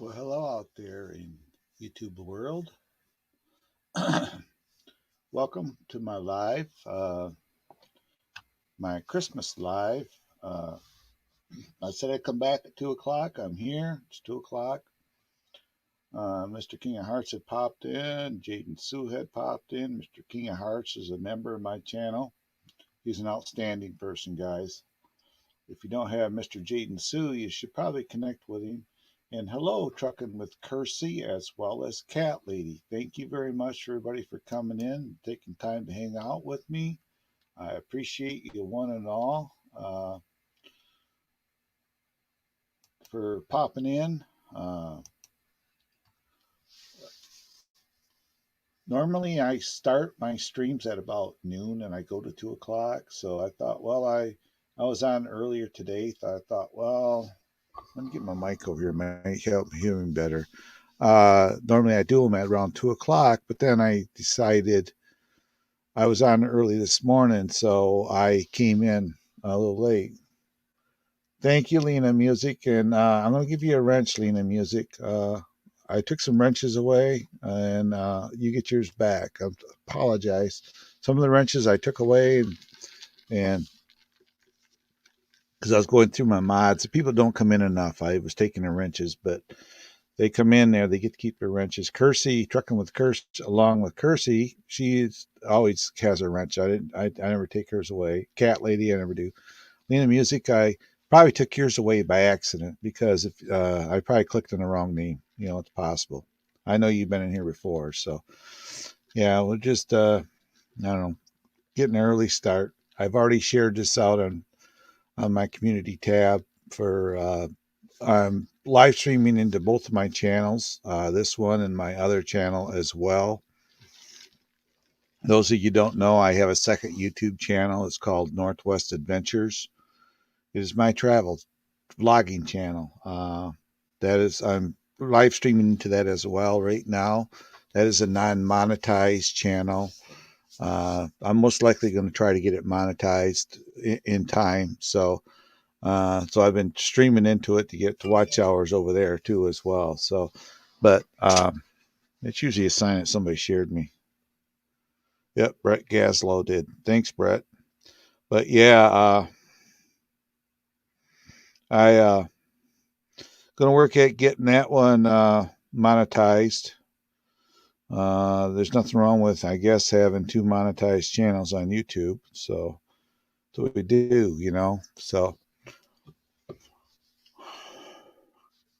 Well, hello out there in YouTube world. Welcome to my live, my Christmas live. Uh, I said I'd come back at 2 o'clock. I'm here. It's 2 o'clock. Mr. King of Hearts had popped in. Jaden Sue had popped in. Mr. King of Hearts is a member of my channel. He's an outstanding person, guys. If you don't have Mr. Jaden Sue, you should probably connect with him. And hello, Trucking with Kersey, as well as Cat Lady. Thank you very much, everybody, for coming in, taking time to hang out with me. I appreciate you one and all for popping in. Normally, I start my streams at about noon and I go to 2 o'clock. So I thought, well, I was on earlier today. So I thought, well, let me get my mic over here. It might help me hear me better. Normally I do them at around 2 o'clock, but then I decided I was on early this morning, so I came in a little late. Thank you, Lena Music, and I'm going to give you a wrench, Lena Music. I took some wrenches away, and you get yours back. I apologize. Some of the wrenches I took away, and because I was going through my mods, people don't come in enough. I was taking the wrenches, but they come in there, they get to keep their wrenches. Kersey, Trucking with Kersey, along with Kersey, she always has a wrench. I never take hers away. Cat Lady, I never do. Lena Music, I probably took yours away by accident because if I probably clicked on the wrong name. You know, it's possible. I know you've been in here before, so yeah, we'll just I don't know, get an early start. I've already shared this out on my community tab for I'm live streaming into both of my channels, this one and my other channel as well. Those of you who don't know, I have a second YouTube channel. It's called Northwest Adventures. It is my travel vlogging channel. I'm live streaming into that as well right now. That is a non-monetized channel. I'm most likely going to try to get it monetized in time. So I've been streaming into it to get the watch hours over there too as well. So, but it's usually a sign that somebody shared me. Yep, Brett Gaslow did. Thanks, Brett. But yeah, I gonna work at getting that one monetized. There's nothing wrong with, I guess, having two monetized channels on YouTube. So that's what we do, you know. So,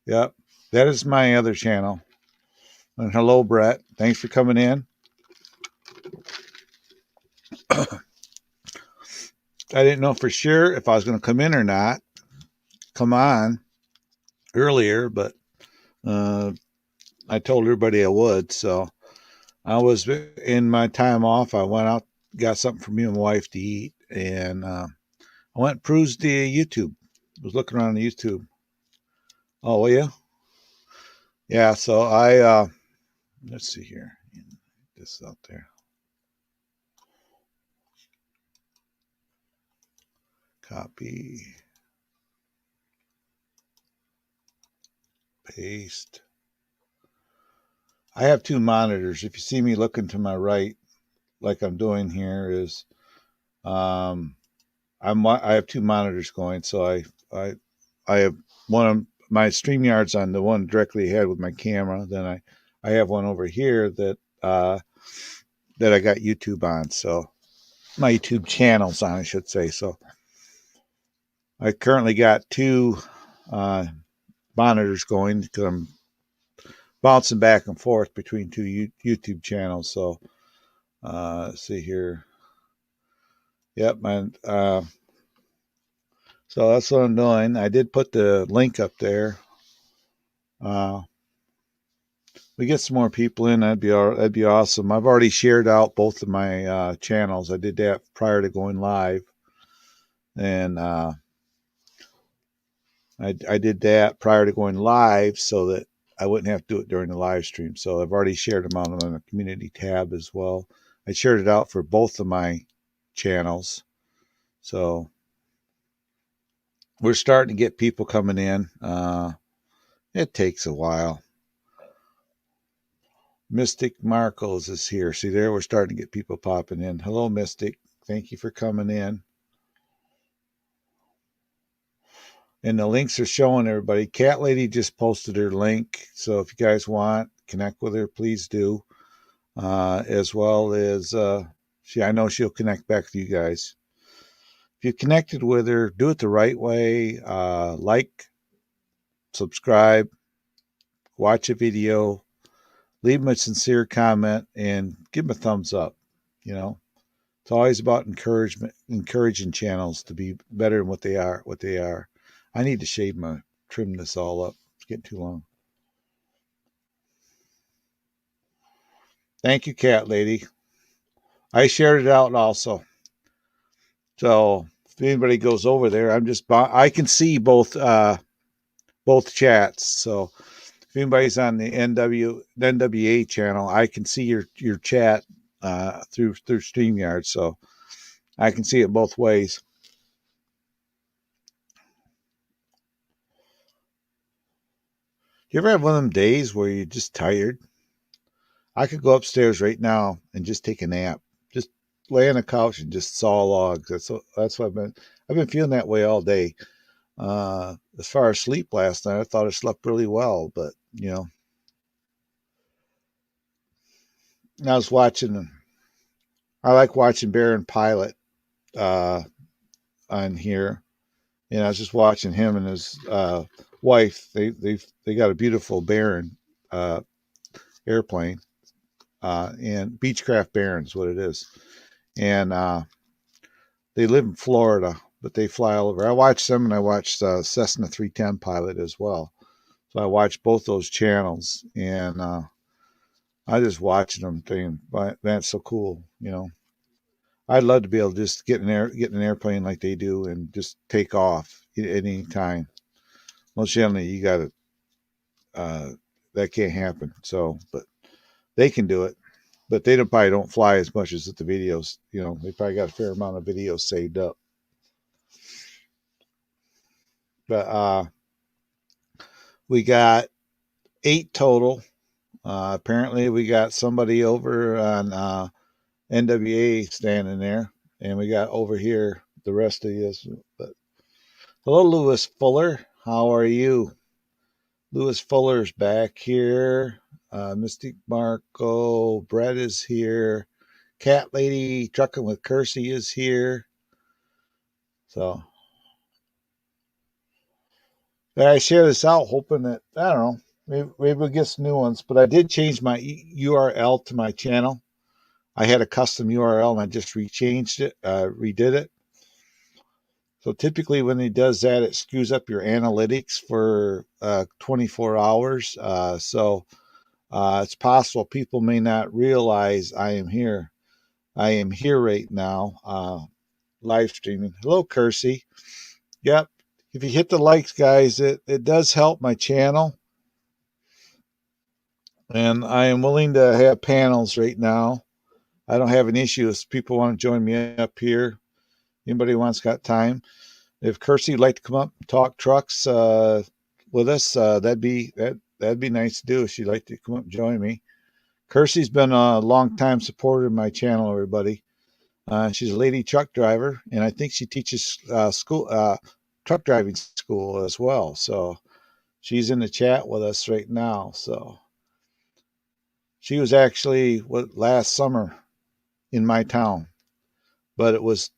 yep, that is my other channel. And hello, Brett. Thanks for coming in. I didn't know for sure if I was going to come in or not. Come on earlier, but I told everybody I would. So I was in my time off. I went out, got something for me and my wife to eat, and I went and perused the YouTube. I was looking around the YouTube. Oh, yeah? Yeah, so let's see here. Get this out there. Copy. Paste. I have two monitors. If you see me looking to my right, like I'm doing here, is I have two monitors going. So I have one of my StreamYard's on the one directly ahead with my camera. Then I have one over here that that I got YouTube on. So my YouTube channels on, I should say. So I currently got two monitors going because I'm bouncing back and forth between two YouTube channels. So let's see here. Yep, so that's what I'm doing. I did put the link up there. We get some more people in, that'd be awesome. I've already shared out both of my channels. I did that prior to going live, and I did that prior to going live so that I wouldn't have to do it during the live stream. So I've already shared them out on the community tab as well. I shared it out for both of my channels. So we're starting to get people coming in. It takes a while. Mystic Marcos is here. See there, we're starting to get people popping in. Hello, Mystic. Thank you for coming in. And the links are showing everybody. Cat Lady just posted her link. So if you guys want, connect with her, please do. As well as I know she'll connect back with you guys. If you connected with her, do it the right way. Like, subscribe, watch a video, leave them a sincere comment, and give them a thumbs up. You know, it's always about encouraging channels to be better than what they are. I need to trim this all up. It's getting too long. Thank you, Cat Lady. I shared it out also. So if anybody goes over there, I can see both chats. So if anybody's on the NWA channel, I can see your chat through StreamYard. So I can see it both ways. You ever have one of them days where you're just tired? I could go upstairs right now and just take a nap. Just lay on the couch and just saw logs. That's what I've been feeling that way all day. As far as sleep last night, I thought I slept really well, but I was watching. I like watching Baron Pilot on here, and I was just watching him and his wife. They got a beautiful Baron airplane, and Beechcraft Baron's what it is, and they live in Florida, but they fly all over. I watched them, and I watched Cessna 310 Pilot as well. So I watched both those channels, and I just watching them thinking, that's so cool, I'd love to be able to just get an airplane like they do and just take off at any time. Most generally, you got to, that can't happen. So, but they can do it. But they probably don't fly as much as the videos. They probably got a fair amount of videos saved up. But we got 8 total. Apparently, we got somebody over on NWA standing there, and we got over here the rest of you. But hello, Lewis Fuller. How are you? Lewis Fuller's back here. Mystic Marco. Brett is here. Cat Lady Trucking with Kersey is here. So I share this out hoping that, I don't know, maybe we'll get some new ones. But I did change my URL to my channel. I had a custom URL and I just redid it. So typically when it does that, it screws up your analytics for 24 hours. So it's possible people may not realize I am here. I am here right now, live streaming. Hello, Kersey. Yep. If you hit the likes, guys, it does help my channel. And I am willing to have panels right now. I don't have an issue if people want to join me up here. Anybody got time? If Kersey would like to come up and talk trucks with us, that'd be nice to do. If she'd like to come up and join me. Kersey's been a long time supporter of my channel, everybody. She's a lady truck driver, and I think she teaches truck driving school as well. So she's in the chat with us right now. So she was actually last summer in my town, but it was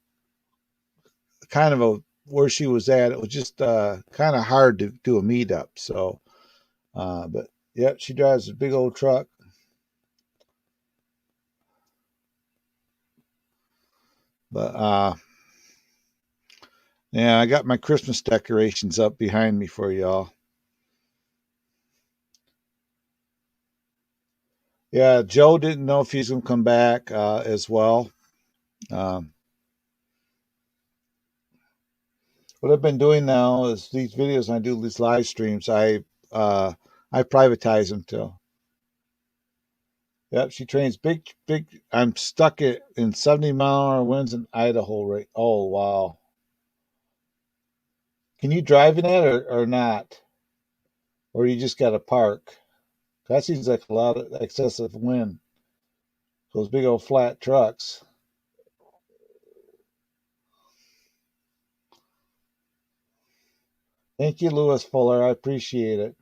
kind of where she was at. It was just kind of hard to do a meetup. So, but yeah, she drives a big old truck. But yeah, I got my Christmas decorations up behind me for y'all. Yeah, Joe didn't know if he's gonna come back as well. What I've been doing now is these videos. I do these live streams. I privatize them till. Yep, she trains big. I'm stuck in 70-mile-an-hour winds in Idaho right. Oh wow. Can you drive in that or not? or you just got to park. That seems like a lot of excessive wind. Those big old flat trucks. Thank you, Lewis Fuller. I appreciate it.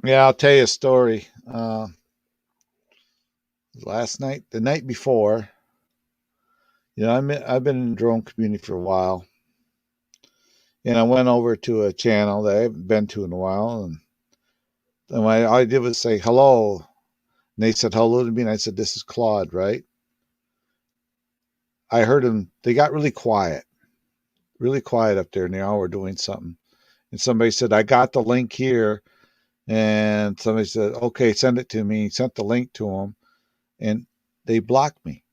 Yeah, I'll tell you a story. Last night, the night before, I've been in the drone community for a while, and I went over to a channel that I haven't been to in a while, and what I did was say hello, and they said hello to me, and I said, "This is Claude, right?" I heard them. They got really quiet up there, and they all were doing something. And somebody said, "I got the link here," and somebody said, "Okay, send it to me." He sent the link to them, and they blocked me.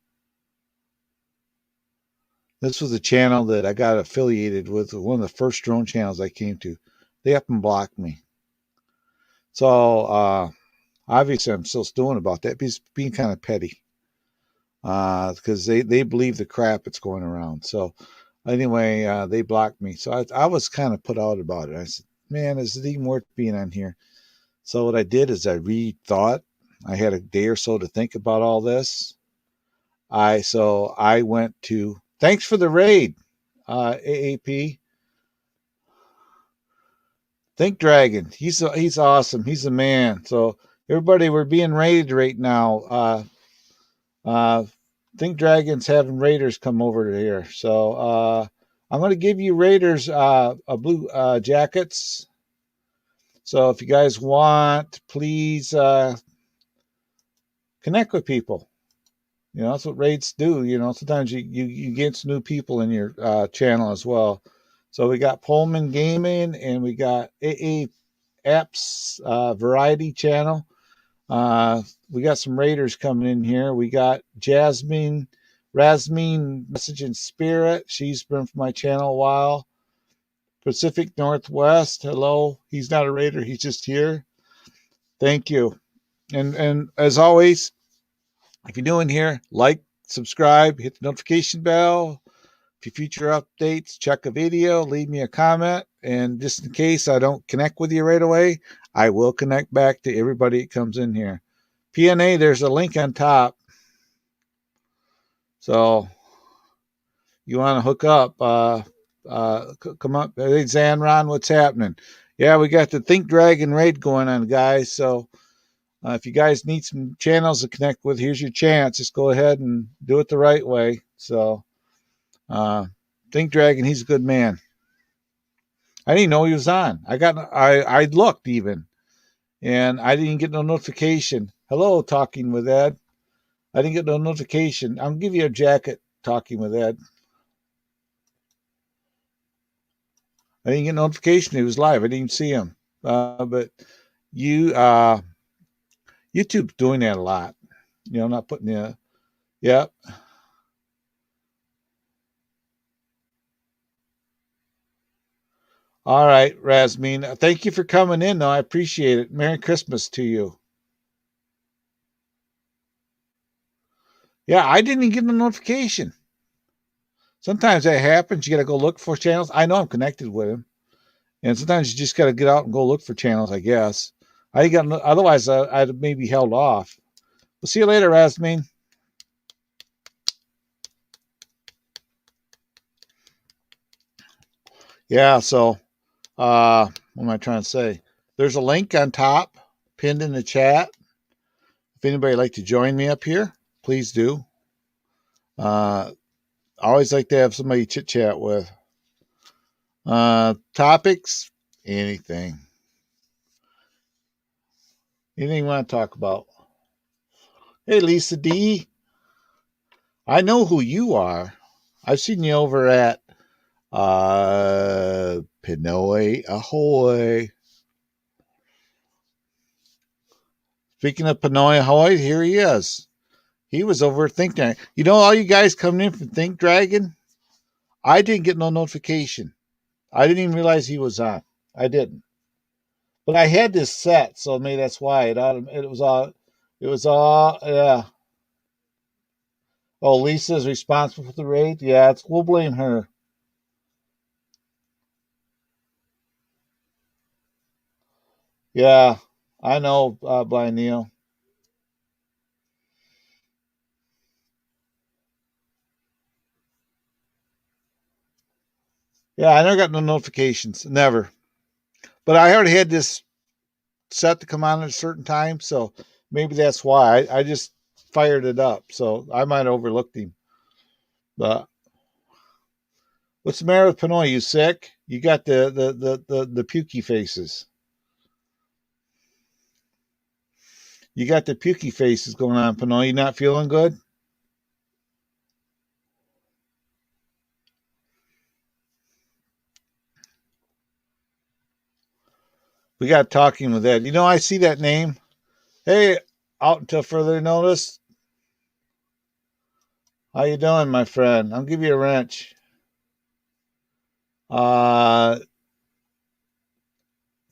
This was a channel that I got affiliated with, one of the first drone channels I came to. They up and blocked me. So obviously I'm still stewing about that. He's being kind of petty because they believe the crap that's going around. So anyway, they blocked me. So I was kind of put out about it. I said, man, is it even worth being on here? So what I did is I rethought. I had a day or so to think about all this. I went to, thanks for the raid, AAP. Think Dragon. He's awesome. He's a man. So everybody, we're being raided right now. Uh, Think Dragon's having raiders come over to here. So I'm going to give you raiders a blue jackets. So if you guys want, please connect with people. That's what raids do. Sometimes you get some new people in your channel as well. So we got Pullman Gaming and we got AA Apps Variety Channel. We got some raiders coming in here. We got Rasmine Message and Spirit. She's been from my channel a while. Pacific Northwest. Hello. He's not a raider. He's just here. Thank you. And as always, if you're new in here, like, subscribe, hit the notification bell. For future updates, check a video, leave me a comment, and just in case I don't connect with you right away, I will connect back to everybody that comes in here. PNA, there's a link on top. So you want to hook up, come up. Hey, Zanron, what's happening? Yeah, we got the Think Dragon raid going on, guys. So if you guys need some channels to connect with, here's your chance. Just go ahead and do it the right way. So Think Dragon, he's a good man. I didn't know he was on. I looked even, and I didn't get no notification. Hello, Talking with Ed. I didn't get no notification. I'll give you a jacket, Talking with Ed. I didn't get notification he was live. I didn't even see him. But YouTube's doing that a lot. Not putting the, yep. All right, Rasmine. Thank you for coming in, though. I appreciate it. Merry Christmas to you. Yeah, I didn't even get a notification. Sometimes that happens. You got to go look for channels. I know I'm connected with him. And sometimes you just got to get out and go look for channels, I guess. Otherwise, I'd maybe held off. We'll see you later, Rasmine. Yeah, so what am I trying to say? There's a link on top, pinned in the chat. If anybody would like to join me up here, please do. I always like to have somebody chit chat with. Topics, anything. Anything you want to talk about? Hey, Lisa D. I know who you are. I've seen you over at Pinoy Ahoy. Speaking of Pinoy Ahoy, here he is. He was over at Think Dragon. All you guys coming in from Think Dragon, I didn't get no notification. I didn't even realize he was on. I didn't. But I had this set, so maybe that's why it was all. Yeah. Oh, Lisa's responsible for the raid? Yeah, we'll blame her. Yeah, I know, Blind Neil. Yeah, I never got no notifications. Never. But I already had this set to come on at a certain time, so maybe that's why. I just fired it up, so I might have overlooked him. But what's the matter with Pinoy? You sick? You got the pukey faces. You got the pukey faces going on, Pinoy. You not feeling good? We got talking with Ed. You know, I see that name. Hey, out until further notice. How you doing, my friend? I'll give you a wrench. Uh,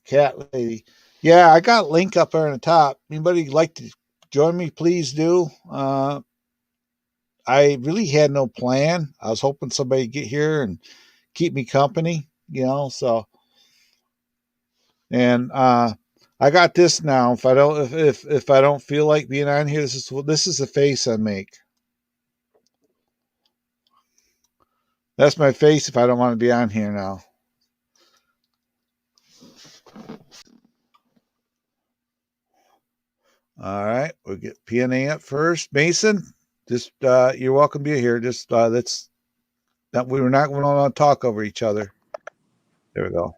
cat lady. Yeah, I got a link up there on the top. Anybody like to join me? Please do. I really had no plan. I was hoping somebody get here and keep me company, So, and I got this now. If I don't, if I don't feel like being on here, this is the face I make. That's my face if I don't want to be on here now. All right, we'll get PNA up first. Mason, just you're welcome to be here. Just that's that we were not going to talk over each other. There we go.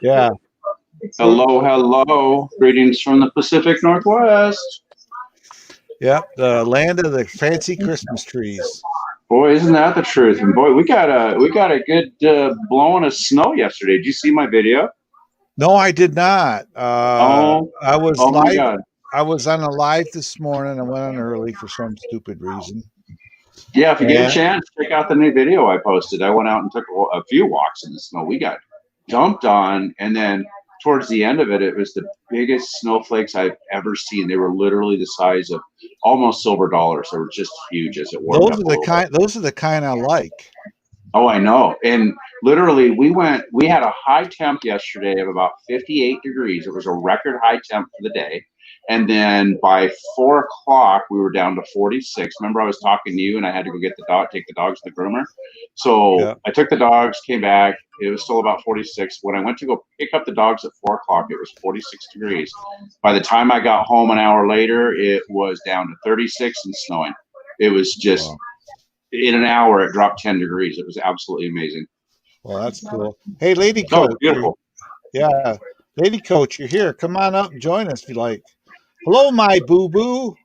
Yeah. Hello, hello. Greetings from the Pacific Northwest. Yep, the land of the fancy Christmas trees. Boy, isn't that the truth? And boy, we got a good blowing of snow yesterday. Did you see my video? No, I did not. Oh, I was oh my live. God. I was on a live this morning. I went on early for some stupid reason. Yeah, if you get a And chance, check out the new video I posted. I went out and took a few walks in the snow. We got dumped on, and then towards the end of it, it was the biggest snowflakes I've ever seen. They were literally the size of almost silver dollars. They were just huge as it warmed up a little bit. those are the kind I like. Oh, I know. And literally, we had a high temp yesterday of about 58 degrees. It was a record high temp for the day. And then by 4 o'clock, we were down to 46. Remember, I was talking to you and I had to go get take the dogs to the groomer. So Yeah. I took the dogs, came back. It was still about 46. When I went to go pick up the dogs at 4 o'clock, it was 46 degrees. By the time I got home an hour later, it was down to 36 and snowing. It was just in an hour, it dropped 10 degrees. It was absolutely amazing. Well, that's cool. Hey, Lady Oh, Coach. beautiful. Yeah, Lady Coach, you're here. Come on up and join us if you like. Hello, my boo boo.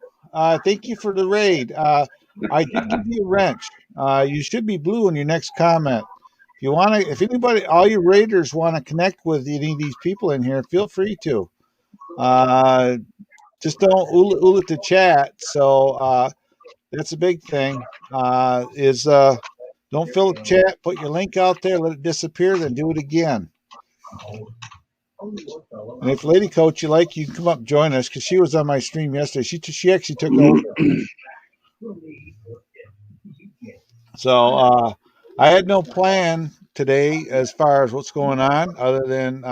Thank you for the raid. I did give you a wrench. You should be blue in your next comment. If you want to, if anybody, all you raiders want to connect with any of these people in here, feel free to. Just don't ula to chat. So that's a big thing. Don't fill the chat, put your link out there, let it disappear, then do it again. And if Lady Coach you like, you can come up and join us because she was on my stream yesterday. She actually took over. So I had no plan today as far as what's going on, other than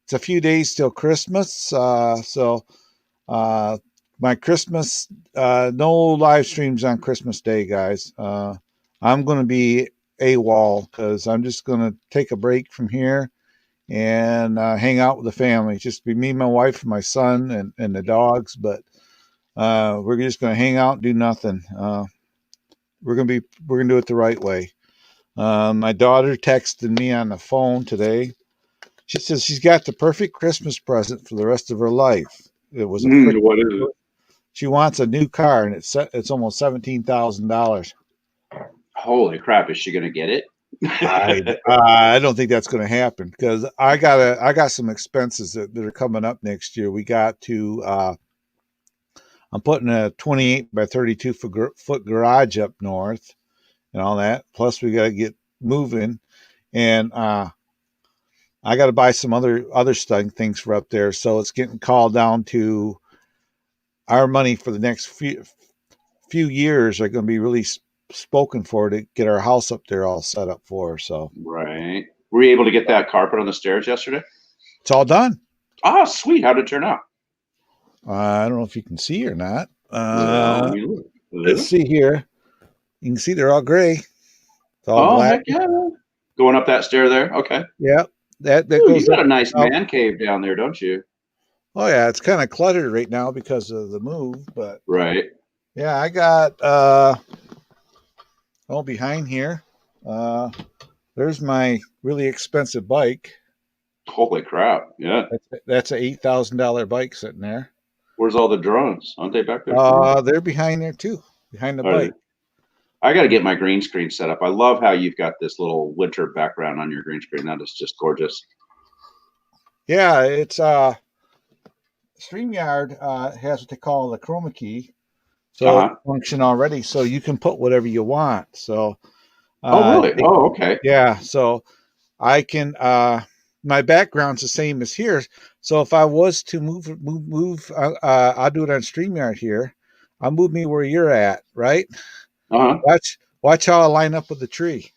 it's a few days till Christmas. So my Christmas, no live streams on Christmas Day, guys. I'm going to be AWOL because I'm just going to take a break from here and hang out with the family. Just be me, my wife, and my son, and the dogs. But we're just going to hang out and do nothing. We're gonna do it the right way. My daughter texted me on the phone today. She says she's got the perfect Christmas present for the rest of her life. It was a What is it? She wants a new car, and it's almost $17,000. Holy crap! Is she gonna get it? I don't think that's going to happen because I got some expenses that are coming up next year. We got to I'm putting a 28 by 32 foot garage up north and all that. Plus we got to get moving, and I got to buy some other things for up there. So it's getting called down to our money for the next few years are going to be really spoken for to get our house up there all set up for. So Right. Were you able to get that carpet on the stairs yesterday? it's all done. Ah, sweet. How'd it turn out? I don't know if you can see or not. Well, let me look. Let's see here. You can see they're all gray. It's all Oh, black. heck yeah. Going up that stair there. Okay. Yeah, that Ooh, you goes got up. a nice man cave down there, don't you? Oh yeah, it's kind of cluttered right now because of the move, but Right. yeah, I got behind here. There's my really expensive bike. Holy crap. Yeah. That's a $8,000 bike sitting there. Where's all the drones? Aren't they back there somewhere? They're behind there too, behind the Are they? bike. I got to get my green screen set up. I love how you've got this little winter background on your green screen. That is just gorgeous. Yeah, it's StreamYard has what they call the chroma key, so it function already. So you can put whatever you want. So oh really? Oh okay. Yeah, so I can my background's the same as here. So if I was to move, I'll do it on StreamYard here. I'll move me where you're at, right? Watch how I line up with the tree.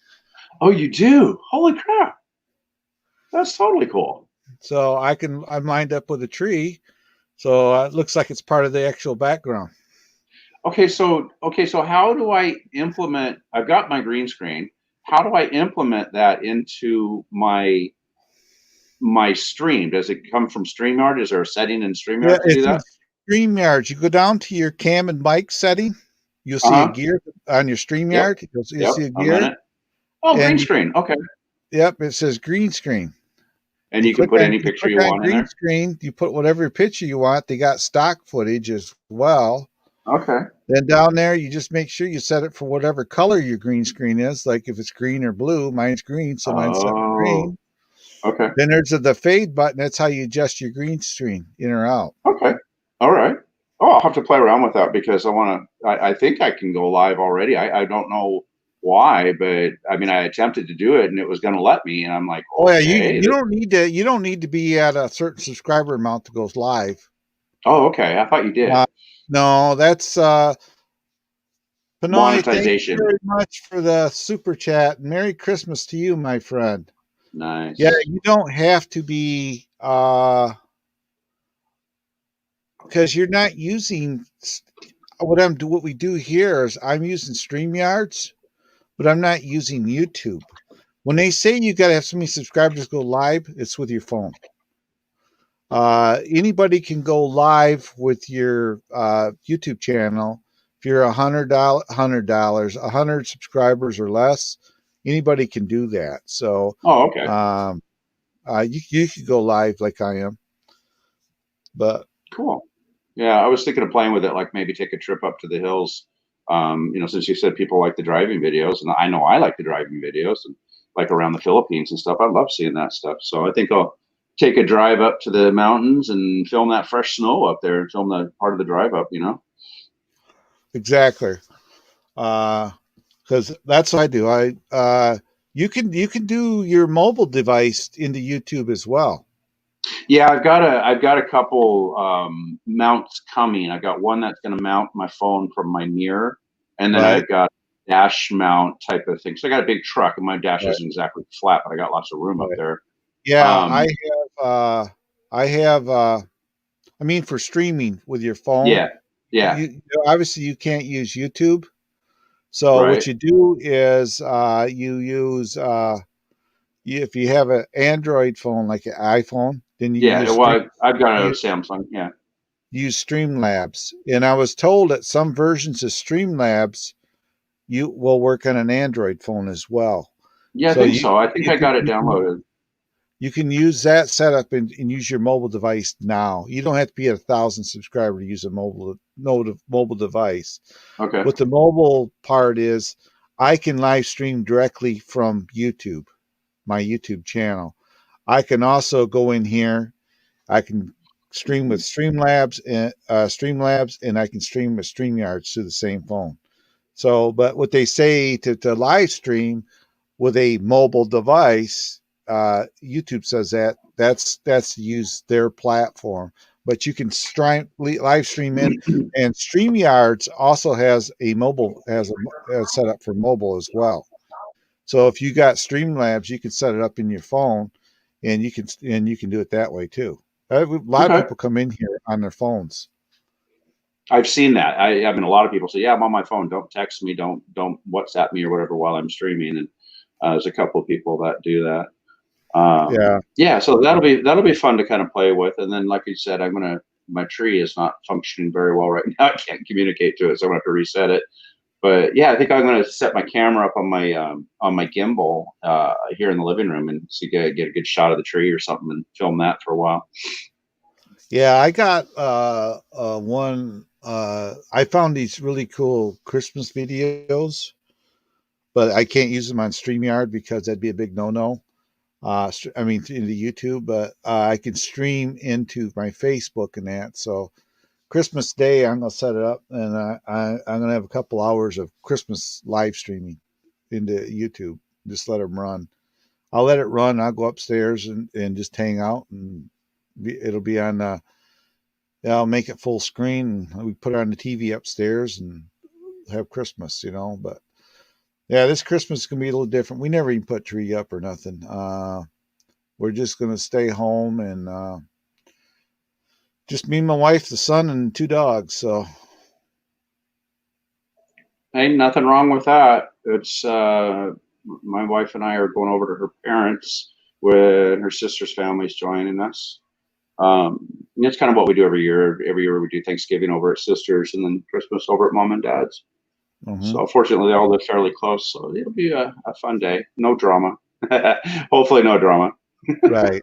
Oh, you do? Holy crap! That's totally cool. So I'm lined up with a tree, so it looks like it's part of the actual background. Okay, so how do I implement? I've got my green screen. How do I implement that into my stream? Does it come from StreamYard? Is there a setting in StreamYard to do that? StreamYard. You go down to your cam and mic setting. You'll see a gear on your StreamYard. You'll see a gear. Oh, green screen. Okay. Yep, it says green screen. And you can put any picture you want in there. Screen, you put whatever picture you want. They got stock footage as well. Okay. Then down there, you just make sure you set it for whatever color your green screen is. Like if it's green or blue, mine's green, so mine's set to green. Okay. Then there's the fade button. That's how you adjust your green screen in or out. Okay. All right. Oh, I'll have to play around with that because I think I can go live already. I don't know why, but I mean, I attempted to do it and it was going to let me, and I'm like, okay, oh yeah, you don't need to be at a certain subscriber amount to go live. Oh, okay. I thought you did. No, that's monetization. Thank you very much for the super chat. Merry Christmas to you, my friend. Nice. Yeah, you don't have to be because you're not using what we do here is I'm using StreamYards, but I'm not using YouTube. When they say you got to have so many subscribers go live, it's with your phone. Anybody can go live with your YouTube channel. If you're $100, 100 subscribers or less, anybody can do that. So, okay. You could go live like I am. But cool. Yeah, I was thinking of playing with it, like maybe take a trip up to the hills. Since you said people like the driving videos, and I know I like the driving videos, and like around the Philippines and stuff. I love seeing that stuff. So I think I'll take a drive up to the mountains and film that fresh snow up there and film the part of the drive up, Exactly. Because that's what I do. You can do your mobile device into YouTube as well. Yeah, I've got a couple mounts coming. I've got one that's going to mount my phone from my mirror, and then I've got dash mount type of thing. So I got a big truck, and my dash isn't exactly flat, but I got lots of room up there. Yeah, I have. I mean, for streaming with your phone. Yeah. Obviously, you can't use YouTube. So what you do is you use if you have an Android phone like an iPhone, then you use I've got a Samsung. Yeah, use Streamlabs, and I was told that some versions of Streamlabs you will work on an Android phone as well. Yeah, I think so. I think I got it downloaded. You can use that setup and use your mobile device now. You don't have to be at 1,000 subscribers to use a mobile device. Okay. What the mobile part is, I can live stream directly from YouTube, my YouTube channel. I can also go in here. I can stream with Streamlabs, and I can stream with StreamYards through the same phone. So, but what they say to live stream with a mobile device, YouTube says that's to use their platform, but you can live stream in, and StreamYards also has a set up for mobile as well. So if you got Streamlabs, you can set it up in your phone, and you can do it that way too. A lot of Okay. people come in here on their phones. I've seen that. I mean, a lot of people say, "Yeah, I'm on my phone. Don't text me. Don't WhatsApp me or whatever while I'm streaming." And there's a couple of people that do that. Yeah, Yeah, so that'll be fun to kind of play with. And then, like you said, my tree is not functioning very well right now. I can't communicate to it, so I'm gonna have to reset it. But yeah, I think I'm gonna set my camera up on my gimbal here in the living room and see get a good shot of the tree or something and film that for a while. yeah. I got one. I found these really cool Christmas videos, but I can't use them on StreamYard because that'd be a big no-no. I mean, into YouTube, but I can stream into my Facebook and that. So Christmas Day, I'm gonna set it up, and I'm gonna have a couple hours of Christmas live streaming into YouTube. Just let them run. I'll let it run. I'll go upstairs and just hang out, and it'll be on. I'll make it full screen. And we put it on the TV upstairs and have Christmas, But yeah, this Christmas is gonna be a little different. We never even put tree up or nothing. We're just gonna stay home and just me, my wife, the son, and 2 dogs. So Ain't nothing wrong with that. It's my wife and I are going over to her parents when her sister's family's joining us. And it's kind of what we do every year. Every year we do Thanksgiving over at sisters and then Christmas over at mom and dad's. mhm. So fortunately, they all live fairly close, so it'll be a fun day. No drama. Hopefully, no drama. Right.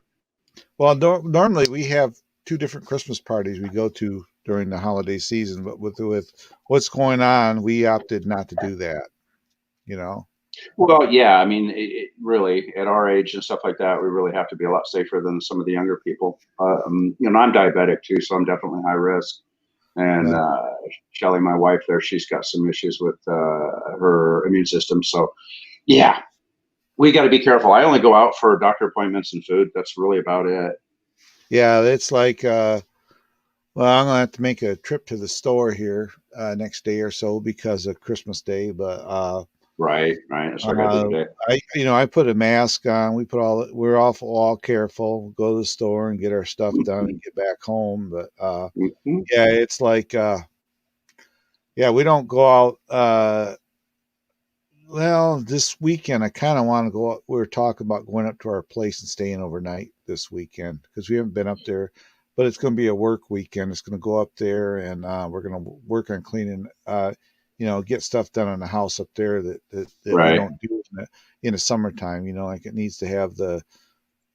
Well, normally we have 2 different Christmas parties we go to during the holiday season, but with what's going on, we opted not to do that. You know. Well, yeah, I mean, really, at our age and stuff like that, we really have to be a lot safer than some of the younger people. I'm diabetic too, so I'm definitely high risk. And Yeah. Shelly, my wife, there, she's got some issues with her immune system. So, yeah, we got to be careful. I only go out for doctor appointments and food. That's really about it. Yeah, it's like well, I'm gonna have to make a trip to the store here next day or so because of Christmas Day, but Right, right. That's what I got to Uh, do today. I put a mask on. We're all careful. Go to the store and get our stuff done and get back home. But Mhm. yeah, it's like yeah, we don't go out. Well, this weekend I kind of want to go out. We were talking about going up to our place and staying overnight this weekend because we haven't been up there. But it's going to be a work weekend. It's going to go up there and we're going to work on cleaning. Get stuff done in the house up there that we Right. don't do in the summertime. Like it needs to have the.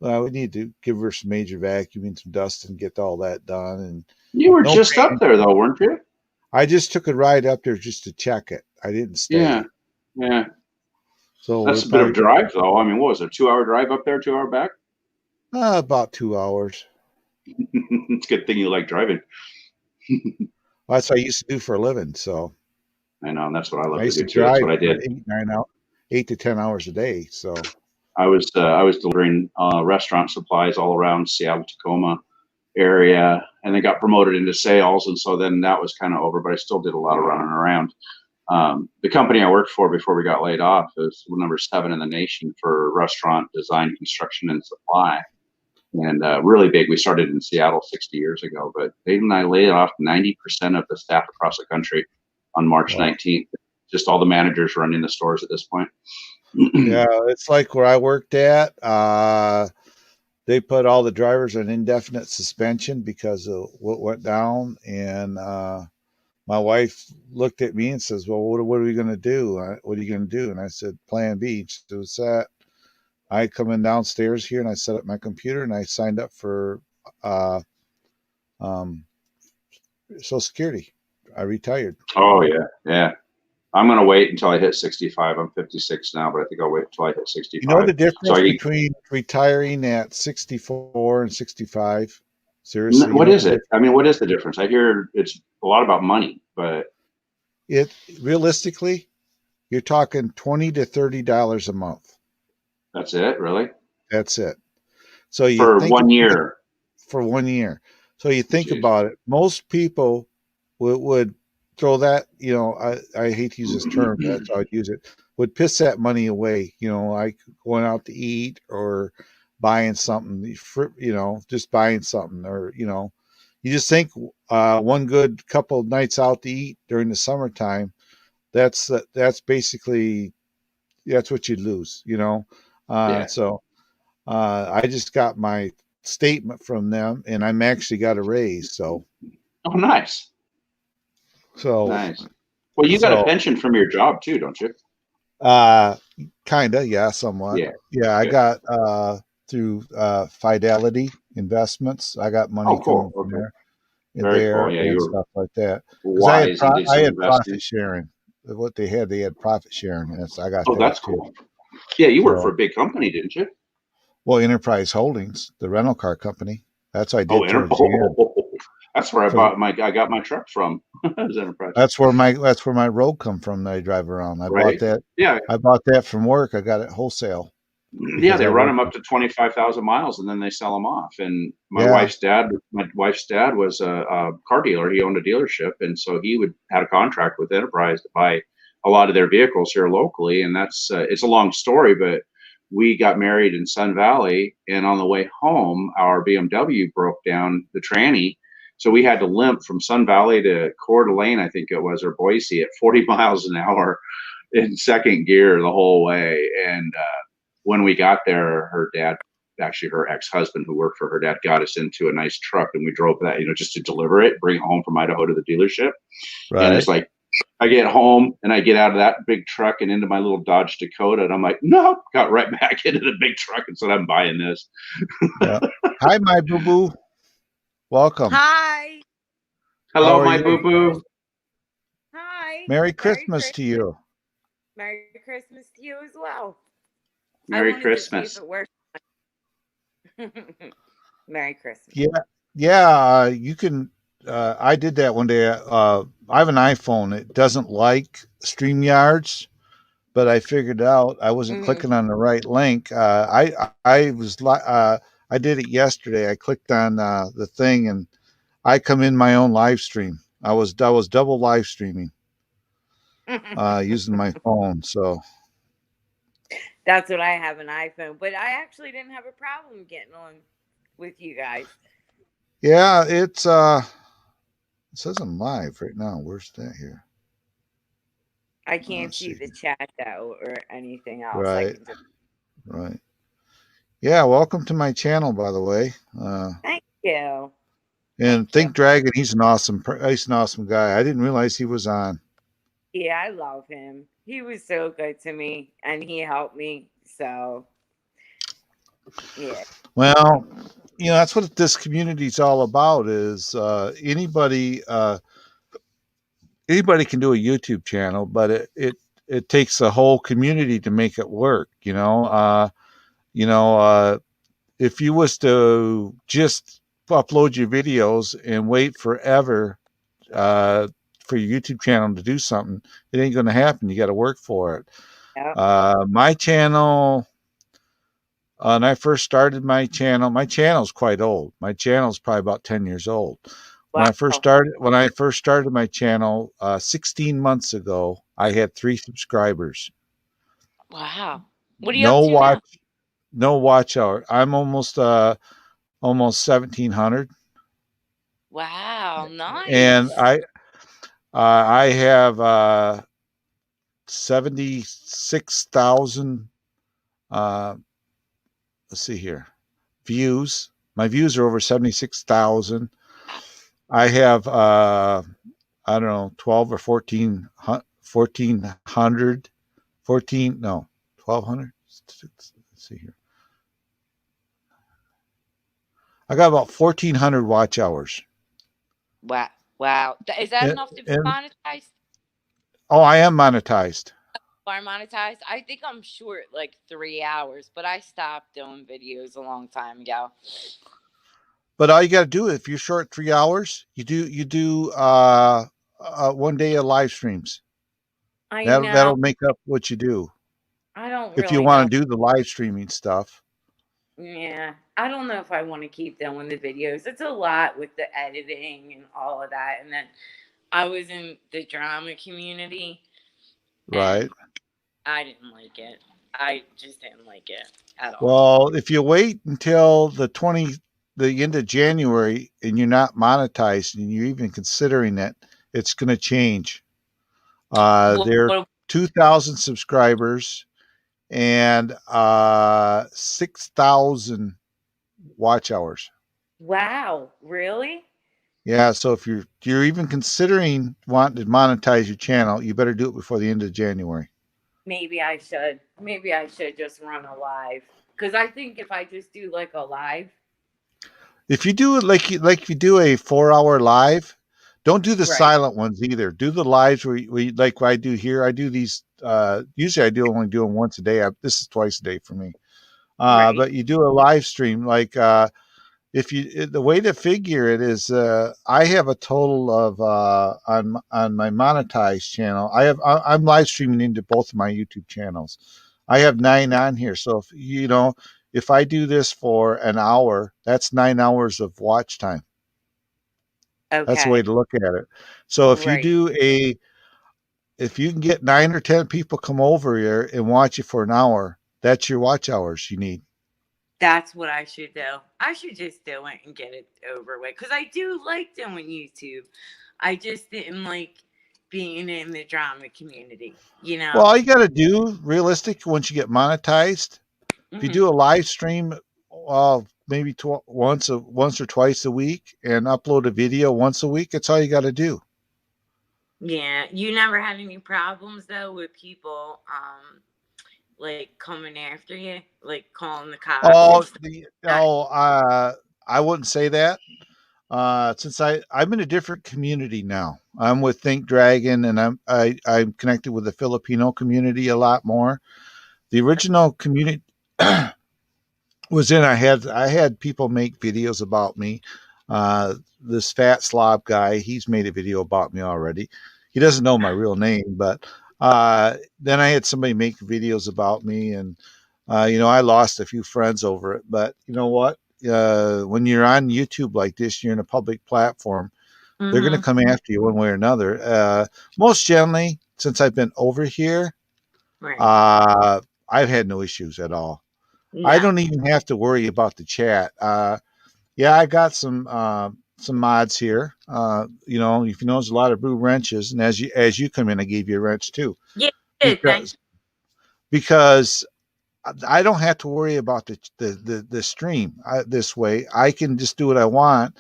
We need to give her some major vacuuming, some dust, and get all that done. And You were no just up pain. there, though, weren't you? I just took a ride up there just to check it. I didn't Yeah, stay. yeah. So we're That's a bit of a probably drive, though. I mean, what was it, 2 hour drive up there, 2 hour back? about 2 hours. It's a good thing you like driving. Well, that's what I used to do for a living. So I know, and that's what I I love to used do to too. That's drive what I for did. 8 to 10 hours a day. So I was delivering restaurant supplies all around Seattle, Tacoma area, and then got promoted into sales, and so then that was kind of over. But I still did a lot of running around. The company I worked for before we got laid off is number 7 in the nation for restaurant design, construction, and supply, and really big. We started in Seattle 60 years ago, but they and I laid off 90% of the staff across the country on March well, 19th. Just all the managers running the stores at this point. yeah, it's like where I worked at. They put all the drivers on indefinite suspension because of what went down, and my wife looked at me and says, "Well, what are we going to do? What are you going to do?" And I said, "Plan B." She said, "What's that?" I come in downstairs here and I set up my computer and I signed up for uh, um, Social Security. I retired. Oh yeah, yeah. I'm gonna wait until I hit 65. I'm 56 now, but I think I'll wait until I hit You know 65. the So difference between retiring at 64 and 65? Seriously, you what know what the is it? difference? I mean, what is the difference? I hear it's a lot about money, but It realistically, you're talking $20 to $30 a month. that's it, really? That's it. So you for think 1 year. for 1 year. So you think Jeez. about it. Most people would throw that. I hate to use this term, but that's how I'd use it. Would piss that money away. Like going out to eat or buying something. Just buying something, or you just think one good couple of nights out to eat during the summertime. That's basically that's what you'd lose. Yeah. So I just got my statement from them, and I'm actually got a raise. So Oh, nice. so Nice. Well, you got a so pension from your job too, don't you? uh Kinda, yeah, somewhat. Yeah. Yeah, I Good. got through Fidelity Investments. I got money Oh, coming cool. from Okay. Very there cool. Yeah, you and were stuff like that. Because wise and did I some had investing. profit sharing. What they had profit sharing, and I got Oh, that that's too. cool. Yeah, you worked for So, a big company, didn't you? well, Enterprise Holdings, the rental car company. That's what I Oh, did towards the end. that's where For I got my truck from. It was Enterprise, That's where my road come from that I drive around. right? Yeah, I bought that from work. I got it wholesale yeah. because They I run worked. them up to 25,000 miles and then they sell them off. And Yeah, my wife's dad was a car dealer. He owned a dealership, and so he would had a contract with Enterprise to buy a lot of their vehicles here locally. And that's it's a long story, but we got married in Sun Valley, and on the way home, our BMW broke down the tranny. So we had to limp from Sun Valley to Coeur d'Alene, I think it was, or Boise at 40 miles an hour in second gear the whole way. And when we got there, her dad, actually her ex-husband who worked for her dad, got us into a nice truck, and we drove that, just to deliver it, bring it home from Idaho to the dealership. And it's right. like, I get home and I get out of that big truck and into my little Dodge Dakota, and I'm like, no, got right back into the big truck and said, I'm buying this. Yeah. Hi, my boo boo. Welcome. Hi. How Hello, are my you? boo boo. Hi. Merry Merry Christmas to Christmas. you. Merry Christmas to you as well. Merry I wanted to see if Christmas. it worked. Merry Christmas. Yeah, yeah. You can. I did that one day. I have an iPhone. It doesn't like StreamYards, but I figured out I wasn't Mhm. clicking on the right link. I was I did it yesterday. I clicked on the thing, and I come in my own live stream. I was double live streaming using my phone. So That's what I have, an iPhone, but I actually didn't have a problem getting on with you guys. yeah, it says I'm live right now. Where's that here? I can't Let's see see. the chat though or anything else. I Right, can just right. Yeah, welcome to my channel, by the way. thank you. And Thank you. Think Dragon, he's an awesome guy. I didn't realize he was on. Yeah, I love him. He was so good to me and he helped me. So yeah. Well, that's what this community is all about. Is anybody can do a YouTube channel, but it takes a whole community to make it work. You know, if you was to just upload your videos and wait forever for your YouTube channel to do something, it ain't going to happen. You got to work for it. Yep. My channel, when I first started my channel's quite old. My channel's probably about 10 years old. When Wow. I first started my channel 16 months ago, I had 3 subscribers. Wow. What are you up to now? No watch hour. I'm almost 1700. Wow, And nice. I have 76,000 let's see here, views. My views are over 76,000. I have I don't know, 12 or 1400, 14, no, 1200. Let's see here. I got about 1400 watch hours. Wow. Wow. Is that And, enough to be and monetized? oh, I am monetized. Are monetized? I think I'm short like 3 hours, but I stopped doing videos a long time ago. But all you got to do, if you're short 3 hours, you do 1 day of live streams. I know. That'll make up what you do I don't if you really want know. to do the live streaming stuff. Yeah, I don't know if I want to keep doing the videos. It's a lot with the editing and all of that. And then I was in the drama community and Right. I didn't like it. I just didn't like it at all. Well, if you wait until the end of January and you're not monetized and you're even considering it, it's going to change. They're Well, 2,000 subscribers and 6,000 watch hours. wow, really? Yeah, so if you're even considering wanting to monetize your channel, you better do it before the end of January. Maybe I should. Maybe I should just run a live. Because I think if I just do like a live, If you do it like you do a 4 hour live, don't do the right, silent ones either. Do the lives where like what I do here. I do these. Usually I do only do them once a day. This is twice a day for me. right. But you do a live stream like if you the way to figure it is I have a total of on my monetized channel. I'm live streaming into both of my YouTube channels. I have 9 on here. So if I do this for an hour, that's 9 hours of watch time. That's the way Okay, to look at it. So right. if you can get 9 or 10 people come over here and watch you for an hour, that's your watch hours you need. That's what I should do. I should just do it and get it over with. Because I do like doing YouTube. I just didn't like being in the drama community, you Well, know? all you got to do, realistic, once you get monetized, if you Hmm. do a live stream, maybe once or twice a week, and upload a video once a week, that's all you got to do. Yeah. You never had any problems, though, with people, like coming after you, like calling the cops and Oh, stuff the like that? oh, I wouldn't say that. Since I'm in a different community now. I'm with Think Dragon, and I'm connected with the Filipino community a lot more. The original community was in. I had people make videos about me. This fat slob guy, he's made a video about me already. He doesn't know my real name, but then I had somebody make videos about me, and I lost a few friends over it. But you know what? When you're on YouTube like this, you're in a public platform. They're going to Mm-hmm. come after you one way or another. Most generally, since I've been over here, Right. uh, I've had no issues at all. I No. don't even have to worry about the chat. Yeah, I got some mods here. If you notice a lot of blue wrenches, and as you come in, I gave you a wrench too, Yeah. Thank because because I don't have to worry about the stream this way. I can just do what I want.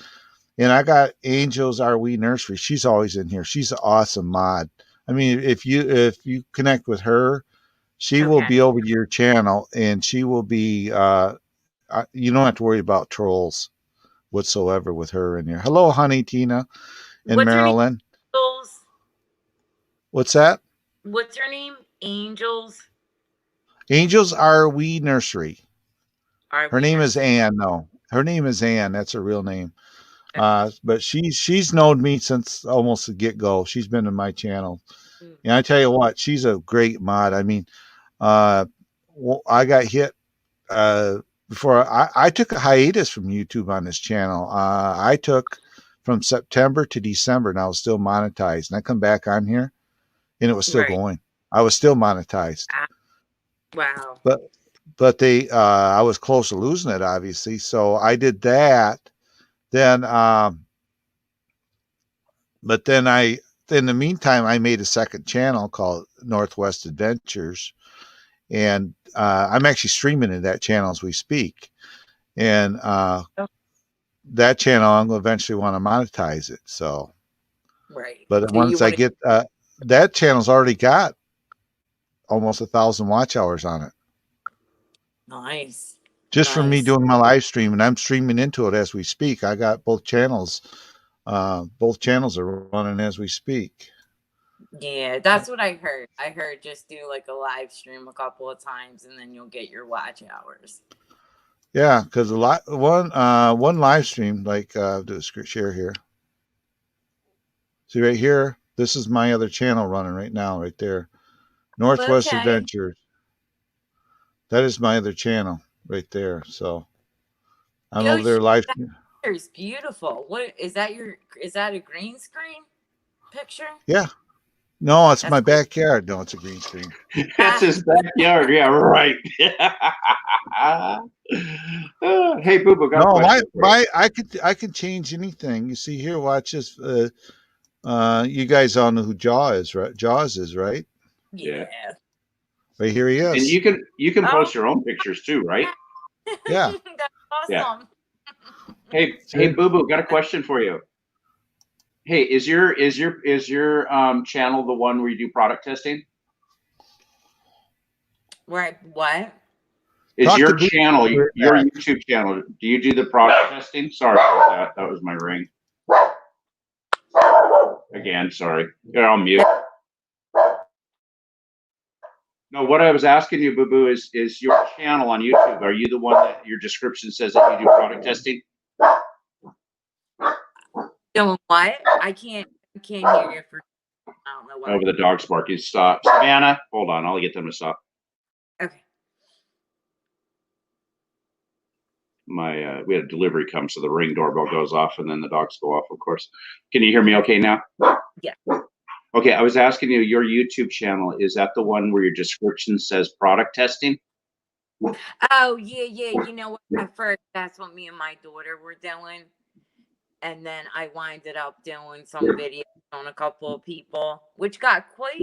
And I got Angels Are We Nursery. She's always in here. She's an awesome mod. I mean, if you connect with her, she you. will Okay. be over to your channel, and she will be. You don't have to worry about trolls whatsoever with her in here. Hello, honey, Tina in What's her name? Maryland. Angels? What's that? What's her name? Angels? Angels Are We Nursery. Are Her we name is nursery? Ann. No, her name is Ann. That's her real name. But she's known me since almost the get go. She's been in my channel, Mm. and I tell you what, she's a great mod. I mean, uh, I got hit before I took a hiatus from YouTube on this channel. I took from September to December, and I was still monetized. And I come back on here, and it was still Right. going. I was still monetized, Ah, wow. but I was close to losing it, obviously. So I did that. Then, but then in the meantime, I made a second channel called Northwest Adventures, and I'm actually streaming in that channel as we speak. And Oh, that channel, I'm going to eventually want to monetize it. So, right. but So you once I want to get that channel's already got almost 1,000 watch hours on it, nice. just from me Nice. doing my live stream, and I'm streaming into it as we speak. I got both channels. Both channels are running as we speak. Yeah, that's what I heard. I heard just do like a live stream a couple of times and then you'll get your watch hours. Yeah, because a lot one live stream, like do a screen share here. See right here, this is my other channel running right now, right there. Northwest Okay. Adventures. That is my other channel. right there. So I'm over Yoshi, there live. that picture is beautiful. What is that? Is that a green screen picture? Yeah. No, it's That's my cool. backyard. No, it's a green screen. That's his backyard. Yeah, right. Hey, Boo Boo, got a No, question for you. I could change anything. You see here, watch this. You guys all know who Jaws is, right? Jaws is, right? Yeah. Yeah. Right here he And is. you can Oh, post your own pictures too, right? Yeah. that's Yeah. awesome. Hey, Boo Boo, got a question for you. Hey, is your channel the one where you do product testing? Right. What? Is Talk to your Boo channel, Boo your back. YouTube channel, do you do the product testing? Sorry about that. That was my ring. Again, sorry. Here, I'll mute. No, what I was asking you, Boo Boo, is your channel on YouTube, are you the one that your description says that you do product testing? Doing what? I can't hear you for. I don't know what. Over the dog's barking. Stop. Savannah, hold on. I'll get them to stop. Okay. We had a delivery come, so the ring doorbell goes off and then the dogs go off, of course. Can you hear me okay now? Yeah. Okay, I was asking you, your YouTube channel, is that the one where your description says product testing? Oh yeah. You know what? At first, that's what me and my daughter were doing, and then I winded up doing some videos on a couple of people, which got quite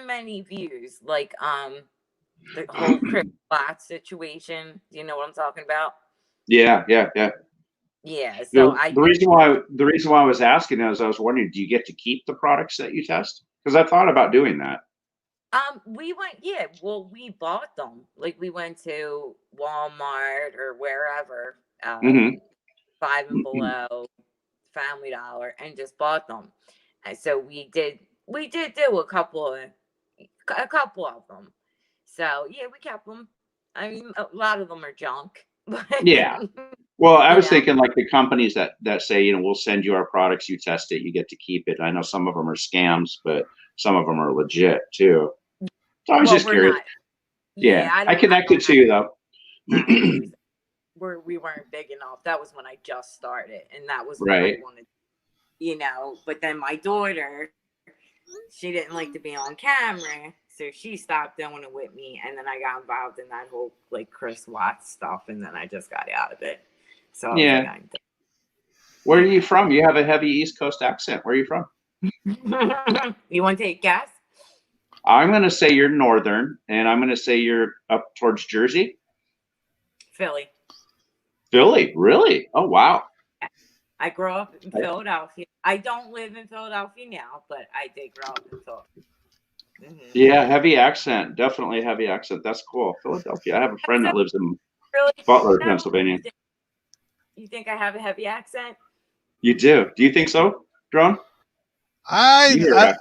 many views. Like the whole Chris Bot situation. Do you know what I'm talking about? Yeah. Yeah. So I The reason why I was asking is I was wondering, do you get to keep the products that you test? Because I thought about doing that. we went, yeah, well, we bought them. Like we went to Walmart or wherever, Mm-hmm. Five and Below, Family Dollar, and just bought them. And so we did do a couple of them. So yeah, we kept them. I mean, a lot of them are junk, but Yeah. Well, I you was know, thinking like the companies that say, you know, we'll send you our products, you test it, you get to keep it. I know some of them are scams, but some of them are legit too. So I was well, just we're curious. not. Yeah, Yeah, I connected don't to have you though. values. We weren't big enough. That was when I just started, and that was what I Right. wanted, you know. But then my daughter, she didn't like to be on camera, so she stopped doing it with me, and then I got involved in that whole like Chris Watts stuff, and then I just got out of it. So I was like, Yeah. I'm done. Where are Yeah. you from? You have a heavy East Coast accent. Where are you from? You want to take a guess? I'm going to say you're northern, and I'm going to say you're up towards Jersey. Philly. Philly, really? Oh, wow. I grew up in Philadelphia. I don't live in Philadelphia now, but I did grow up in Philadelphia. Mm-hmm. Yeah, heavy accent. Definitely a heavy accent. That's cool. Philadelphia. I have a friend that lives in Really? Butler, No? Pennsylvania. You think I have a heavy accent? You do? Do you think so, Drone? I had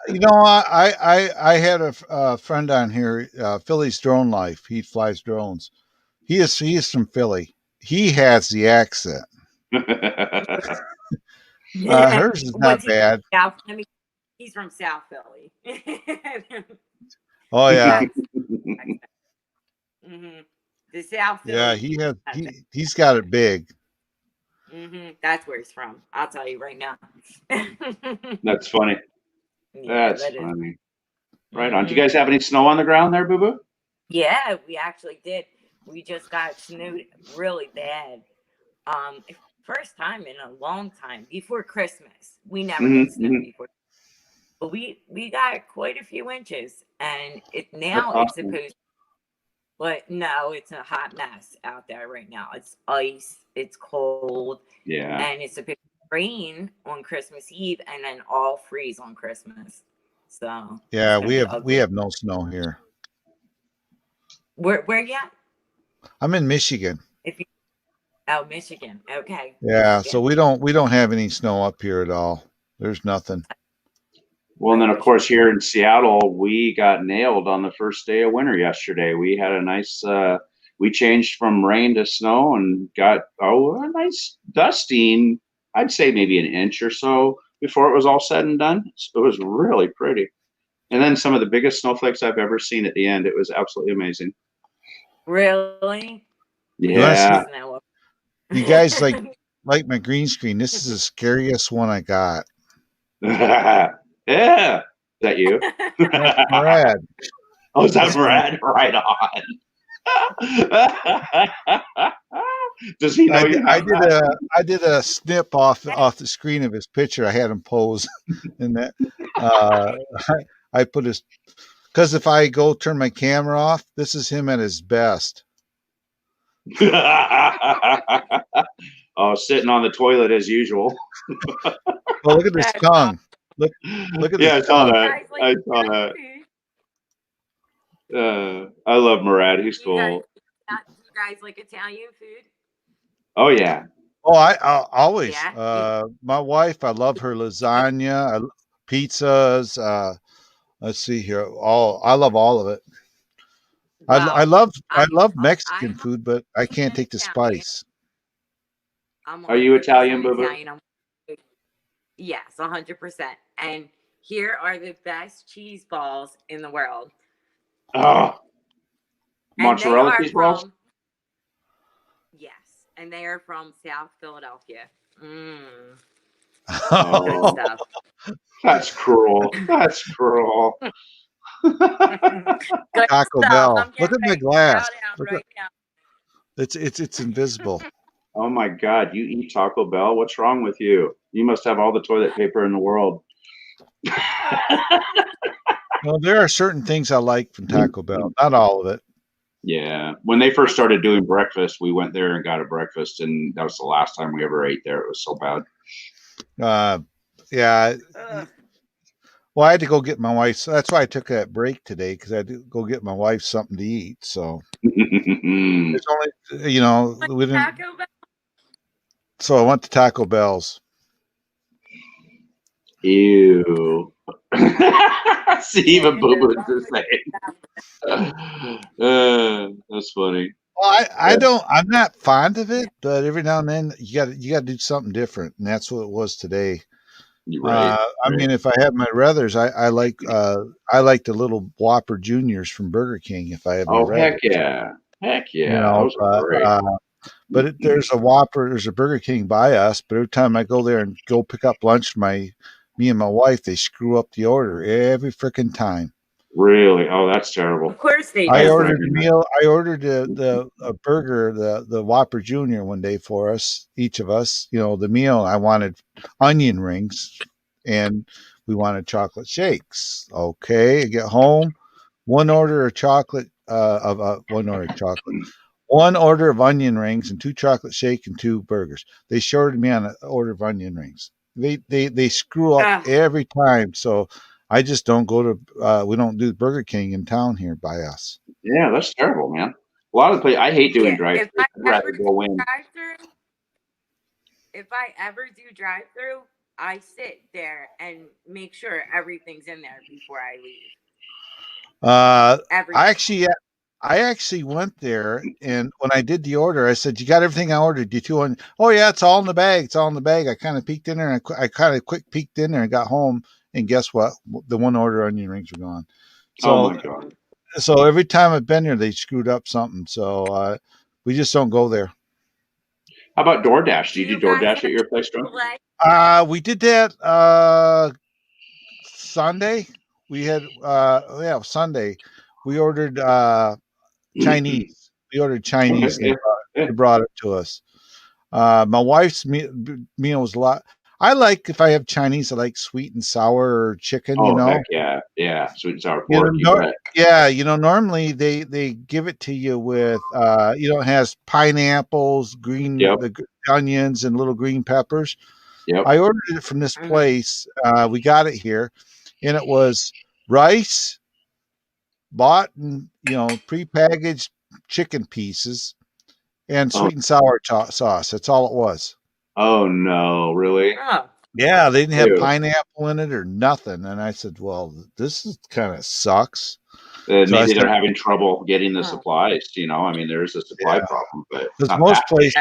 a friend on here, Philly's Drone Life. He flies drones. He is from Philly. He has the accent. Hers is not What's he bad. South? I mean, he's from South Philly. Oh yeah, Mm-hmm. The South Philly. yeah. He's got it big. Mm-hmm. That's where he's from. I'll tell you right now. That's funny. Yeah, That's funny. Right Mm-hmm. on. Do you guys have any snow on the ground there, Boo Boo? Yeah, we actually did. We just got snowed really bad. First time in a long time before Christmas. We never get snow before, but we got quite a few inches, and it's Awesome. supposed. But no, it's a hot mess out there right now. It's ice. It's cold. Yeah. And it's supposed to rain on Christmas Eve, and then all freeze on Christmas. So yeah, we have no snow here. Where you at? I'm in Michigan. Michigan. Okay. Yeah, Michigan. so we don't have any snow up here at all. There's nothing. Well, and then of course here in Seattle, we got nailed on the first day of winter yesterday. We had a nice, we changed from rain to snow and got a nice dusting. I'd say maybe an inch or so before it was all said and done. It was really pretty. And then some of the biggest snowflakes I've ever seen at the end. It was absolutely amazing. Really? You want to see? Yeah. Snow. You guys like my green screen? This is the scariest one I got. Yeah. Is that you? That's Murad. Oh, is that That's my. Brad? Right on. Does he know you have that? I did a snip off the screen of his picture. I had him pose, and that uh, I put his because if I go turn my camera off, this is him at his best. Oh, sitting on the toilet as usual. Well, look at this That's tongue. Look at Yeah, this I saw tongue. that. guys like I saw Italian that. food? I love Murad. He's You guys, cool. do you guys like Italian food? Oh yeah. Oh, I always. Yeah. My wife, I love her lasagna, pizzas. Let's see here. I love all of it. Well, I love I'm Mexican food, but I can't take the Italian. spice. I'm Are you 100% Italian, Boo Boo? Italian. Yes, 100%. And here are the best cheese balls in the world. Oh, And they mozzarella are cheese balls. from, yes, and they are from South Philadelphia. Good Oh, stuff. that's cruel. That's cruel. Good Taco stuff. Bell. I'm Look getting at my ready to glass. shout out Look at right now. it's invisible. Oh my God, you eat Taco Bell? What's wrong with you? You must have all the toilet paper in the world. Well, there are certain things I like from Taco Bell. Not all of it. Yeah. When they first started doing breakfast, we went there and got a breakfast, and that was the last time we ever ate there. It was so bad. Yeah. Ugh. Well, I had to go get my wife. So that's why I took that break today because I had to go get my wife something to eat. So there's only, we didn't. Taco Bell? So I went to Taco Bell's. Ew. See, even Boo Boo's the same. That's funny. Well, I'm not fond of it, but every now and then you got to do something different, and that's what it was today. You're right. I mean, if I have my ruthers, I like the little Whopper Juniors from Burger King. If I have my Oh, ruthers, heck yeah. Heck yeah. Those are great. but there's a Whopper, there's a Burger King by us. But every time I go there and go pick up lunch, me and my wife, they screw up the order every freaking time. Really? Oh, that's terrible. Of course they I do. ordered a meal. I ordered a burger, the Whopper Junior one day for us, each of us. The meal. I wanted onion rings, and we wanted chocolate shakes. Okay, I get home, one order of chocolate, one order of onion rings, and 2 chocolate shake and 2 burgers. They shorted me on an order of onion rings. They screw up every time. So I just don't go to. We don't do Burger King in town here by us. Yeah, that's terrible, man. A lot of the places, I hate doing drive-thru. If I I'd rather ever go in. do drive-through, I sit there and make sure everything's in there before I leave. I actually went there, and when I did the order, I said, "You got everything I ordered? You two on?" "Oh yeah, it's all in the bag. It's all in the bag." I kind of peeked in there, and I kind of quick peeked in there and got home, and guess what? The one order onion rings were gone. So, Oh my God. So every time I've been there, they screwed up something. So we just don't go there. How about DoorDash? Do you do DoorDash at your place, John? We did that Sunday. We had Sunday. We ordered Chinese. We ordered Chinese. Okay, They brought it to us. My wife's meal was a lot. I like, if I have Chinese, I like sweet and sour chicken. Oh, heck yeah, sweet and sour pork. Normally they give it to you with it has pineapples, the onions, and little green peppers. Yep. I ordered it from this place. We got it here, and it was rice, bought and prepackaged chicken pieces, and sweet and sour sauce. That's all it was. Oh no, really? Yeah, they didn't have pineapple in it or nothing. And I said, "Well, this is kind of sucks." Maybe they're having trouble getting the supplies. I mean, there's a supply problem, but most places,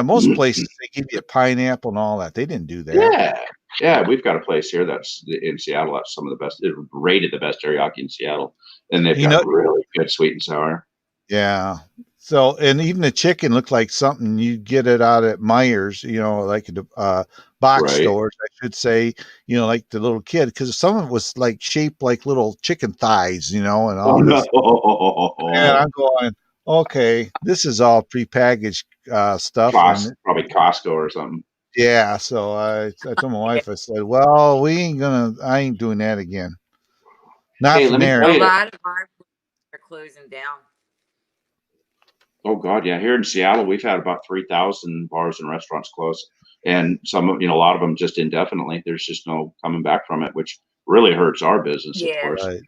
most places they give you a pineapple and all that. They didn't do that. Yeah, we've got a place here that's in Seattle. That's some of the best. It rated the best teriyaki in Seattle, and they've got really good sweet and sour. Yeah. So, and even the chicken looked like something you get it out at Myers, like at the box Right. stores, I should say, like the little kid, because some of it was like shaped like little chicken thighs, and Oh all this. And no. I'm going, okay, this is all prepackaged stuff. And Probably Costco or something. yeah, so I told my wife, I said, well, I ain't doing that again. Not Hey, from let me there. tell A you. lot of our are closing down. Oh God, yeah. Here in Seattle, we've had about 3,000 bars and restaurants close, and some, a lot of them just indefinitely. There's just no coming back from it, which really hurts our business, of Yeah. course. Right.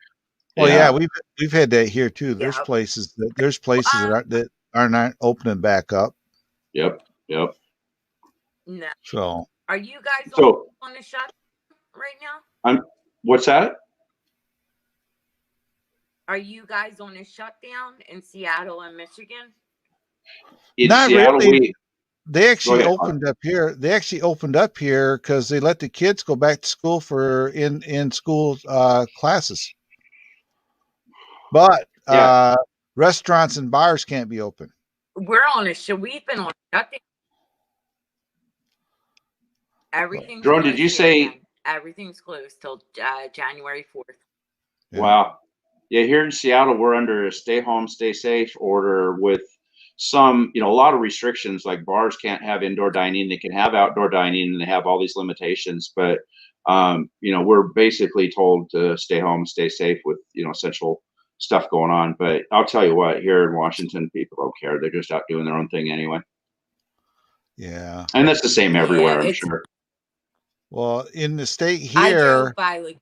Well, yeah, Yeah. we've had that here too. There's Yep. places that Um, are not opening back up. Yep. Yep. no. So Are you guys So on a shut right now? I'm. What's that? Are you guys on a shutdown in Seattle and Michigan? In not Seattle, really. we They go actually ahead. opened up here. They actually opened up here because they let the kids go back to school for in school classes. But Yeah. restaurants and bars can't be open. We're on a we've been on a shutdown. Everything's Drone, did closed you here say? again. Everything's closed till January 4th. Yeah. Wow. Yeah, here in Seattle, we're under a stay home, stay safe order with some, a lot of restrictions. Like bars can't have indoor dining, they can have outdoor dining, and they have all these limitations. But, we're basically told to stay home, stay safe with, essential stuff going on. But I'll tell you what, here in Washington, people don't care. They're just out doing their own thing anyway. Yeah. And that's the same Yeah, everywhere, I'm it's. sure. Well, in the state I here, drove by like.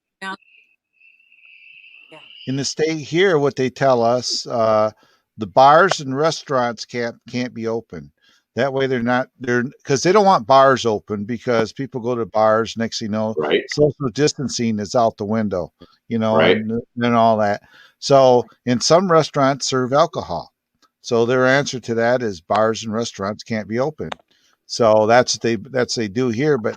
Yeah. what they tell us, the bars and restaurants can't be open. That way they're because they don't want bars open because people go to bars. Next thing you know, Right. social distancing is out the window, Right. and all that. So, and some restaurants serve alcohol. So their answer to that is bars and restaurants can't be open. So that's they do here. But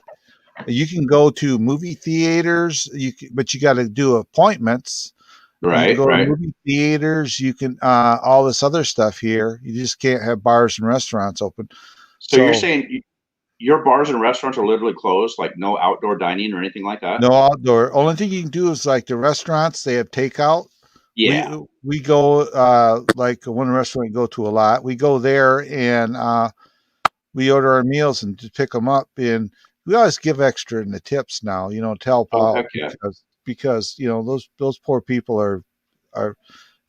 you can go to movie theaters. But you got to do appointments. You can Right. go to Right. movie theaters. You can all this other stuff here. You just can't have bars and restaurants open. So you're So saying your bars and restaurants are literally closed, like no outdoor dining or anything like that? no outdoor. Only thing you can do is like the restaurants. They have takeout. We Yeah. we go like one restaurant we go to a lot. We go there and we order our meals and just pick them up. And we always give extra in the tips now. To help Oh, out heck yeah. because those poor people are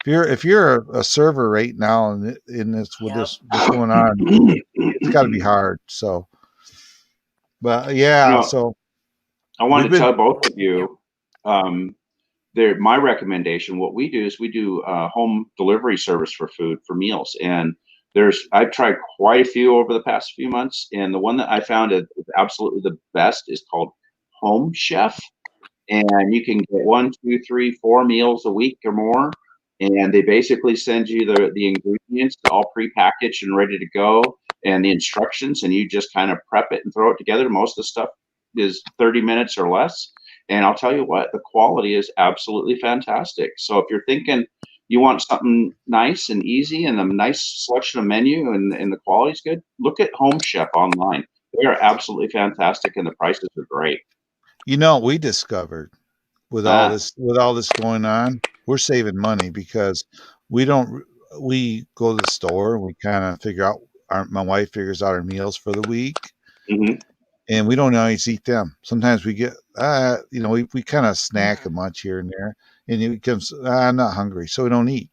if you're a server right now and in this with Yep. what's going on, it's got to be hard. So, but yeah, No, so I we've wanted to been tell both of Yep. you, my recommendation, what we do is we do home delivery service for food for meals. And I've tried quite a few over the past few months. And the one that I found is absolutely the best is called Home Chef. And you can get 1, 2, 3, 4 meals a week or more. And they basically send you the ingredients all prepackaged and ready to go, and the instructions, and you just kind of prep it and throw it together. Most of the stuff is 30 minutes or less. And I'll tell you what, the quality is absolutely fantastic. So if you're thinking you want something nice and easy and a nice selection of menu and the quality's good, look at Home Chef online. They are absolutely fantastic and the prices are great. we discovered Ah, with all this going on, we're saving money because we don't we go to the store and we kind of figure out my wife figures out our meals for the week, mhm. and we don't always eat them. Sometimes we get we kind of snack a Mhm. munch here and there, and it becomes I'm not hungry, so we don't eat.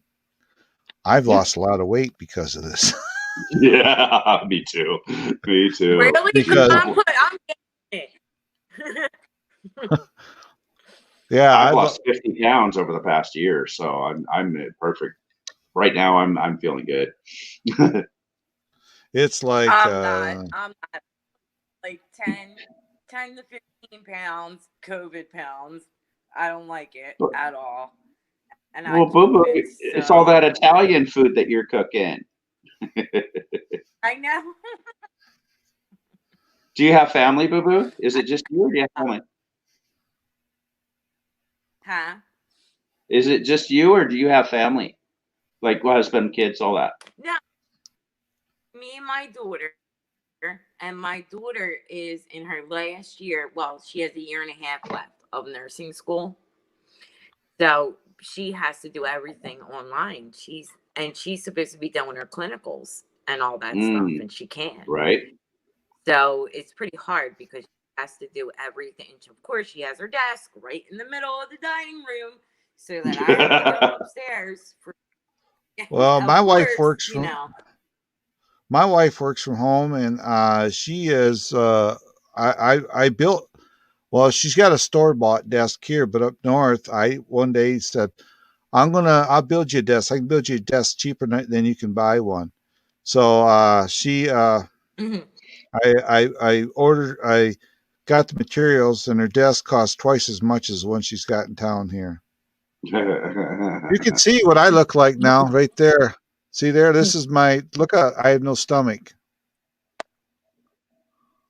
I've Yeah. lost a lot of weight because of this. Yeah, me too. Me too. Really? Because Because I'm getting it. yeah, I've lost 50 pounds over the past year, so I'm perfect. Right now I'm feeling good. it's like I'm not like 10 to 15 pounds, COVID pounds. I don't like it at all. And I Well, Boo keep Boo, it it's all that so light. Italian food that you're cooking. I know. Do you have family, Boo Boo? Is it just you or do you have family? Huh? Is it just you or do you have family? Like husband, kids, all that. No, me and my daughter, and my daughter is in her last year. Well, she has a year and a half left of nursing school. So she has to do everything online. She's supposed to be doing her clinicals and all that stuff, and she can't. Right. So it's pretty hard because she has to do everything. And of course, she has her desk right in the middle of the dining room, so that I have to go upstairs for. Well, my wife works you from know. my wife works from home, and she is. I built. Well, she's got a store bought desk here, but up north, I one day said, I'll build you a desk. I can build you a desk cheaper than you can buy one. So Mhm. I got the materials, and her desk costs twice as much as the one she's got in town here. You can see what I look like now, right there. See there? This is look out, I have no stomach.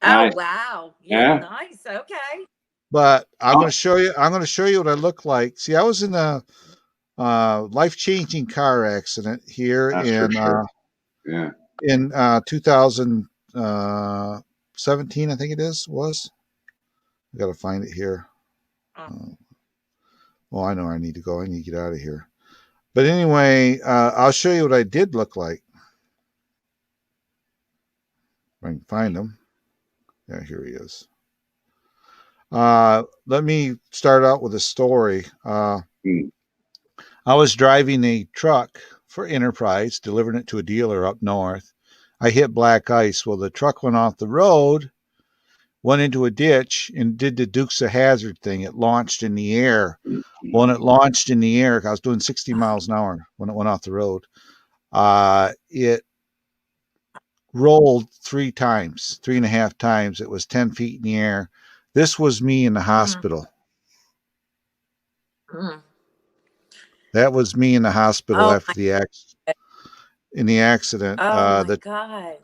Oh Nice. wow. Yeah. Nice. Okay. But I'm going to show you what I look like. See, I was in a life-changing car accident here That's for sure. Yeah. in 2017, I think it was. I got to find it here. Well, I know where I need to go. I need to get out of here. But anyway, I'll show you what I did look like. If I can find him. Yeah, here he is. Let me start out with a story. I was driving a truck for Enterprise, delivering it to a dealer up north. I hit black ice. Well, the truck went off the road, went into a ditch, and did the Dukes of Hazzard thing. It launched in the air. When it launched in the air, I was doing 60 miles an hour when it went off the road. It rolled 3.5 times. It was 10 feet in the air. This was me in the hospital. That was me in the hospital after the accident. In the accident. Oh my God.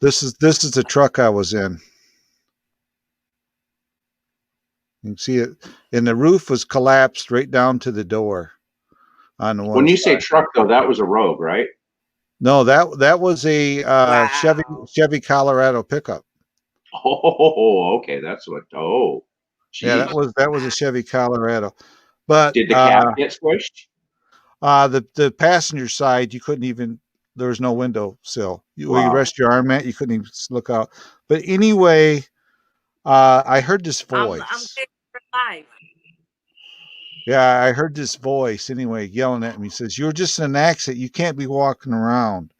This is the truck I was in. You can see it, and the roof was collapsed right down to the door. On the one when you side. say truck, though, that was a Rogue, right? No, that was a Chevy Colorado pickup. Oh, okay, that's what. Oh, geez. Yeah, that was a Chevy Colorado. But did the cab get squished? The passenger side, you couldn't even. There was no window sill. Where you rest your arm at, you couldn't even look out. But anyway, I heard this voice. I'm live. Yeah, I heard this voice anyway yelling at me. He says, "You're just in an accident. You can't be walking around."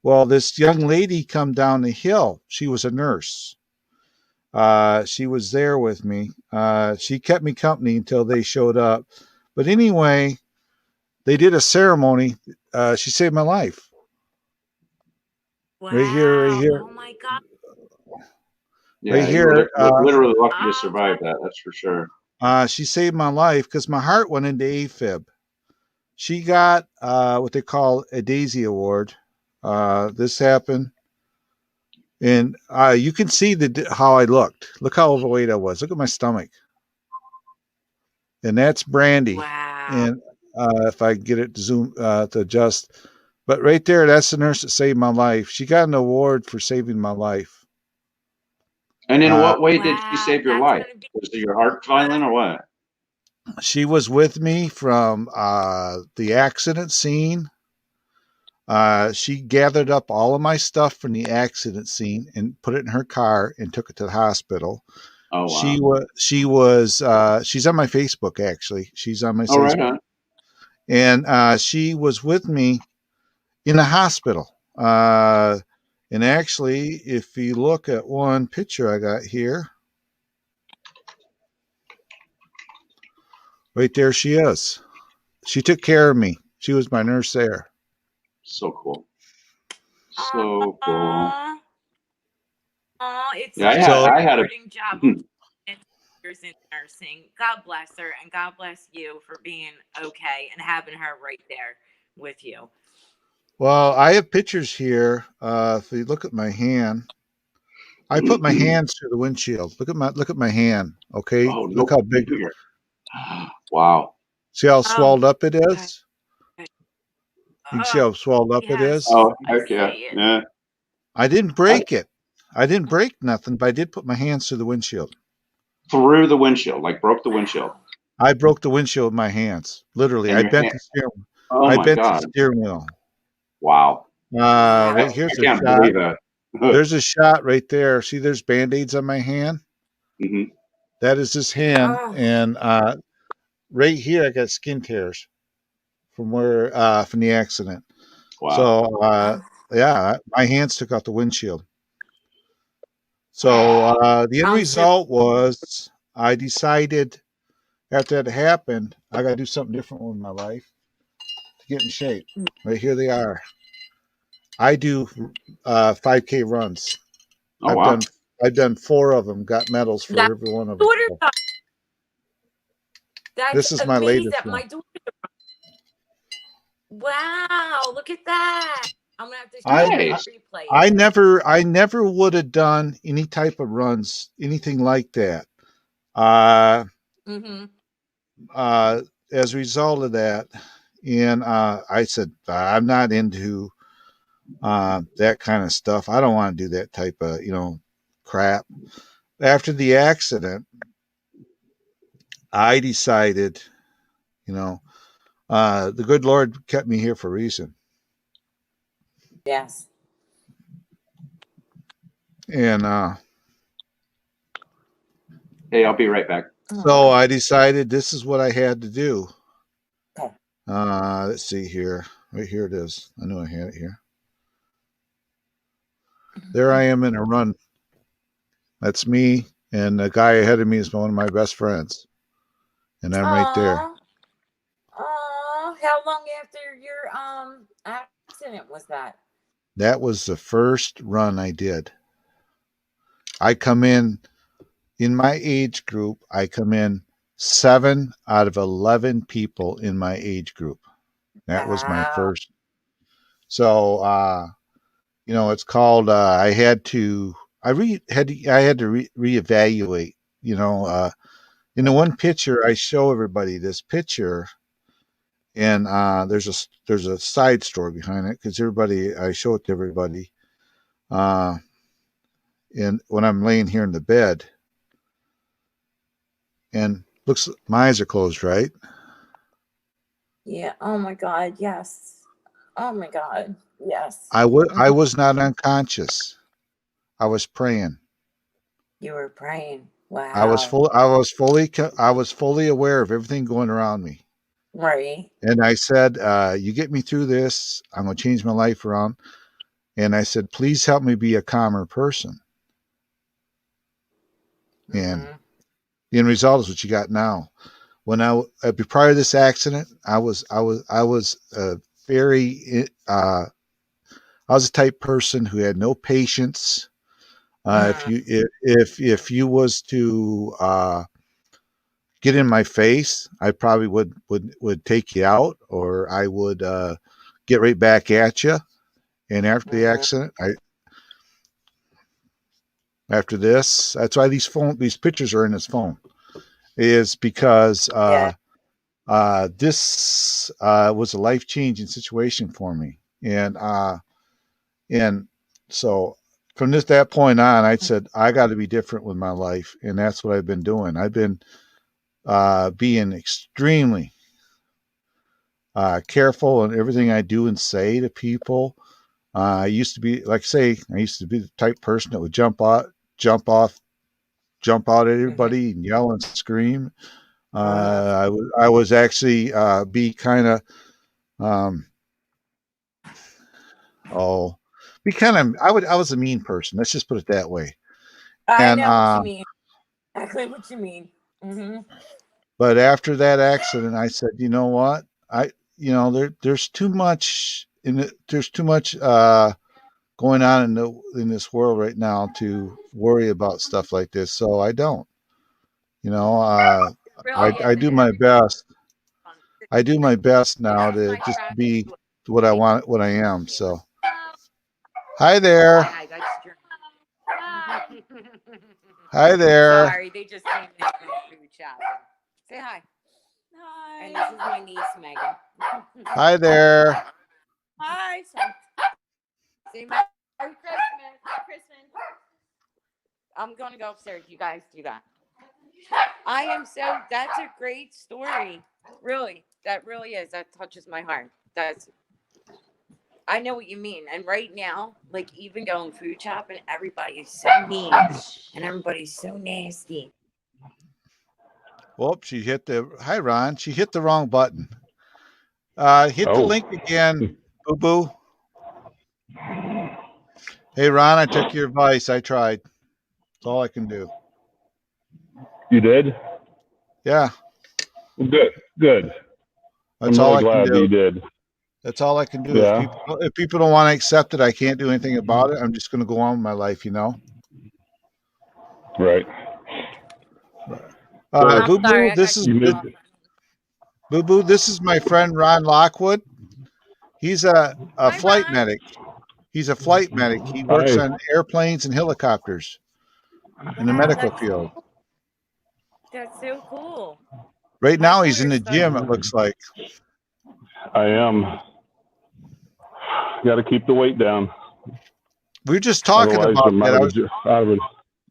Well, this young lady come down the hill. She was a nurse. She was there with me. She kept me company until they showed up. But anyway, they did a ceremony. She saved my life. Wow. Right here. Oh my God. Yeah, right here. Literally lucky to survive that. That's for sure. She saved my life because my heart went into AFib. She got what they call a Daisy Award. This happened. And you can see how I looked. Look how overweight I was. Look at my stomach. And that's Brandy. Wow. And if I get it to zoom to adjust, but right there, that's the nurse that saved my life. She got an award for saving my life. And in what way did she save your life? Was your heart violent or what? She was with me from the accident scene. She gathered up all of my stuff from the accident scene and put it in her car and took it to the hospital. Oh, wow. She's on my Facebook, actually. She's on my Facebook. Right on. And she was with me in the hospital. And actually, if you look at one picture I got here, right there she is. She took care of me. She was my nurse there. So cool. So cool. It's yeah, I had a job of years in nursing. God bless her, and God bless you for being okay and having her right there with you. Well, I have pictures here. If you look at my hand, I put my hands through the windshield. Look at my hand. Okay, look how big. Wow. See how swelled up it is. You can see how swelled up it is. Oh, I heck yeah. see it. Yeah. I didn't break it. I didn't break nothing, but I did put my hands through the windshield. Through the windshield, like broke the windshield. I broke the windshield with my hands. Literally, And I your bent hand- the steering. Oh I my bent the God. steering wheel. Wow. Right I here's a can't shot. believe that. There's a shot right there. See, there's band-aids on my hand. hmm That is this hand, Oh. and right here I got skin tears from the accident. Wow. So yeah, my hands took out the windshield. So the end result was I decided after that happened, I got to do something different with my life to get in shape. Right here they are. I do 5K runs. Oh, wow. I've done 4 of them. Got medals for That every one of them. daughter, that's This is my amazing. latest one. My daughter. Wow, look at that. I'm gonna have to Nice. replay it. I never would have done any type of runs, anything like that. Mm-hmm. As a result of that, and I said I'm not into that kind of stuff. I don't want to do that type of crap. After the accident, I decided, the good Lord kept me here for a reason. Yes. And Hey, I'll be right back. so I decided this is what I had to do. Okay. Let's see here. Right here it is. I knew I had it here. There I am in a run. That's me, and the guy ahead of me is one of my best friends. And I'm right there. Oh, how long after your accident was that? That was the first run I did. I come in my age group, I come in 7 out of 11 people in my age group. That was my first. So, it's called, I had to reevaluate, in the one picture, I show everybody this picture, and there's a side story behind it because I show it to everybody. And when I'm laying here in the bed, and my eyes are closed, right? Yeah. Oh my God. Yes. Oh my God. Yes. I was not unconscious. I was praying. You were praying. Wow. I was fully aware of everything going around me. Right. And I said, you get me through this, I'm going to change my life around. And I said, please help me be a calmer person. And the end result is what you got now. When prior to this accident, I was very, I was a type person who had no patience. If you was to get in my face, I probably would take you out, or I would get right back at you. And after the accident, after this, that's why these pictures are in this phone, is because this was a life-changing situation for me. And so from that point on, I said, I got to be different with my life. And that's what I've been doing. I've been being extremely careful in everything I do and say to people. I used to be, like I used to be the type person that would jump out at everybody and yell and scream. I was actually be kind of I was a mean person. Let's just put it that way. I know what you mean. Exactly what you mean. But after that accident, I said, you know what? There's too much going on in this world right now to worry about stuff like this. So I don't. I do my best. I do my best now to just be what I want, what I am. So, hi there. Hi there. Sorry, they just came in from food shopping. Say hi. Hi. And this is my niece, Megan. Hi there. Hi. Say Merry Christmas. Merry Christmas. I'm going to go upstairs. You guys do that. That's a great story. Really. That really is. That touches my heart. I know what you mean. And right now, like even going food shopping, everybody is so mean and everybody's so nasty. Whoops, she hit the. Hi, Ron. She hit the wrong button. Hit the link again, Boo Boo. Hey, Ron, I took your advice. I tried. That's all I can do. You did? Yeah. Good. That's I'm all really I can glad do. you did. That's all I can do. Yeah. If people don't want to accept it, I can't do anything about it. I'm just going to go on with my life, you know. Right. Boo Boo, this is Boo Boo. This is my friend Ron Lockwood. He's a flight medic. He's a flight medic. He works on airplanes and helicopters in the medical field. That's so cool. Right now, he's in the gym, it looks like. I am. Got to keep the weight down. We were just talking about that.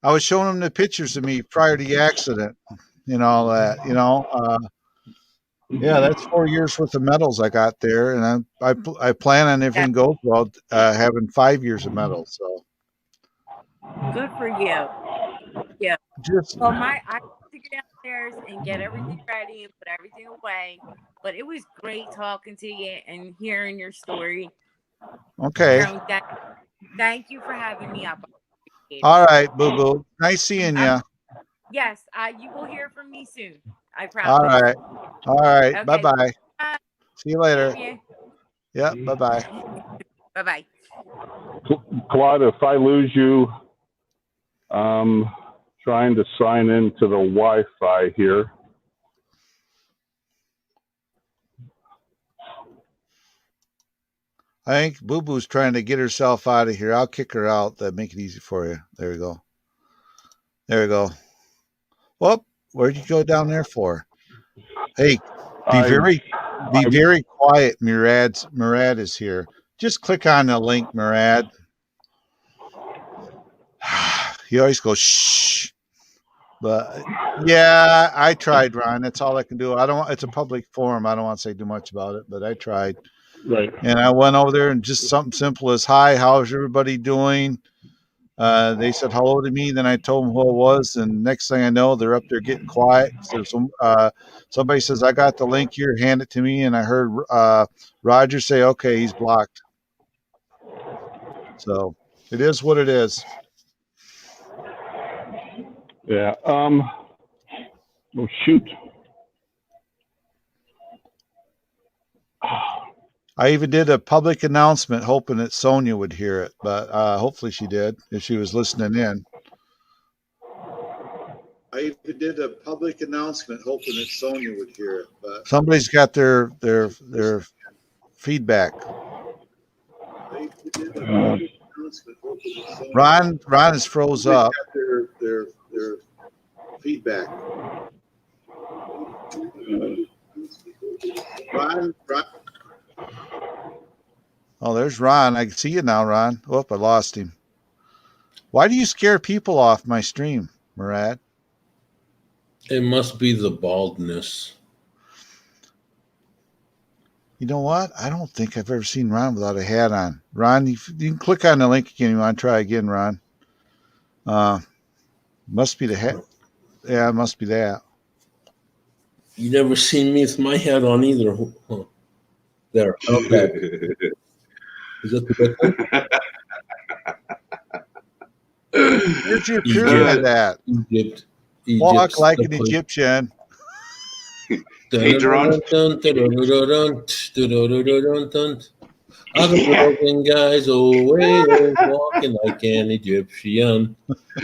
I was showing him the pictures of me prior to the accident and all that, you know. Yeah, that's 4 years worth of medals I got there, and I plan on, if everything goes well, having 5 years of medals. So good for you. Yeah. I have to get downstairs and get everything ready and put everything away. But it was great talking to you and hearing your story. Okay. Thank you for having me up. All right, Boo Boo. Nice seeing you. Yes, you will hear from me soon. I promise. All right. Okay. Bye-bye. See you later. Yeah, bye-bye. Bye-bye. Claude, if I lose you, trying to sign into the Wi-Fi here. I think Boo Boo's trying to get herself out of here. I'll kick her out. That make it easy for you. There we go. There we go. Well, where'd you go down there for? Hey, be very quiet. Murad is here. Just click on the link, Murad. He always goes shh. But yeah, I tried, Ron. That's all I can do. It's a public forum. I don't want to say too much about it, but I tried. Right. And I went over there and just something simple as, hi, how's everybody doing? They said hello to me. Then I told them who it was. And next thing I know, they're up there getting quiet. So somebody says, I got the link here, hand it to me. And I heard Roger say, okay, he's blocked. So it is what it is. Yeah. Oh, shoot. I even did a public announcement hoping that Sonia would hear it, but hopefully she did if she was listening in. I even did a public announcement hoping that Sonia would hear it, but somebody's got their feedback. Ron is froze up. Their feedback. Ron. Oh, there's Ron. I can see you now, Ron. Oh, I lost him. Why do you scare people off my stream, Murad? It must be the baldness. You know what? I don't think I've ever seen Ron without a hat on. Ron, you can click on the link again. You want to try again, Ron? Must be the hat. Yeah, it must be that. You never seen me with my hat on either. Huh. There. Okay. Is that the good one? Where's your pyramid at? Egypt. Walk like an Egyptian. Hey, Jerome. Other broken guys always walking like an Egyptian.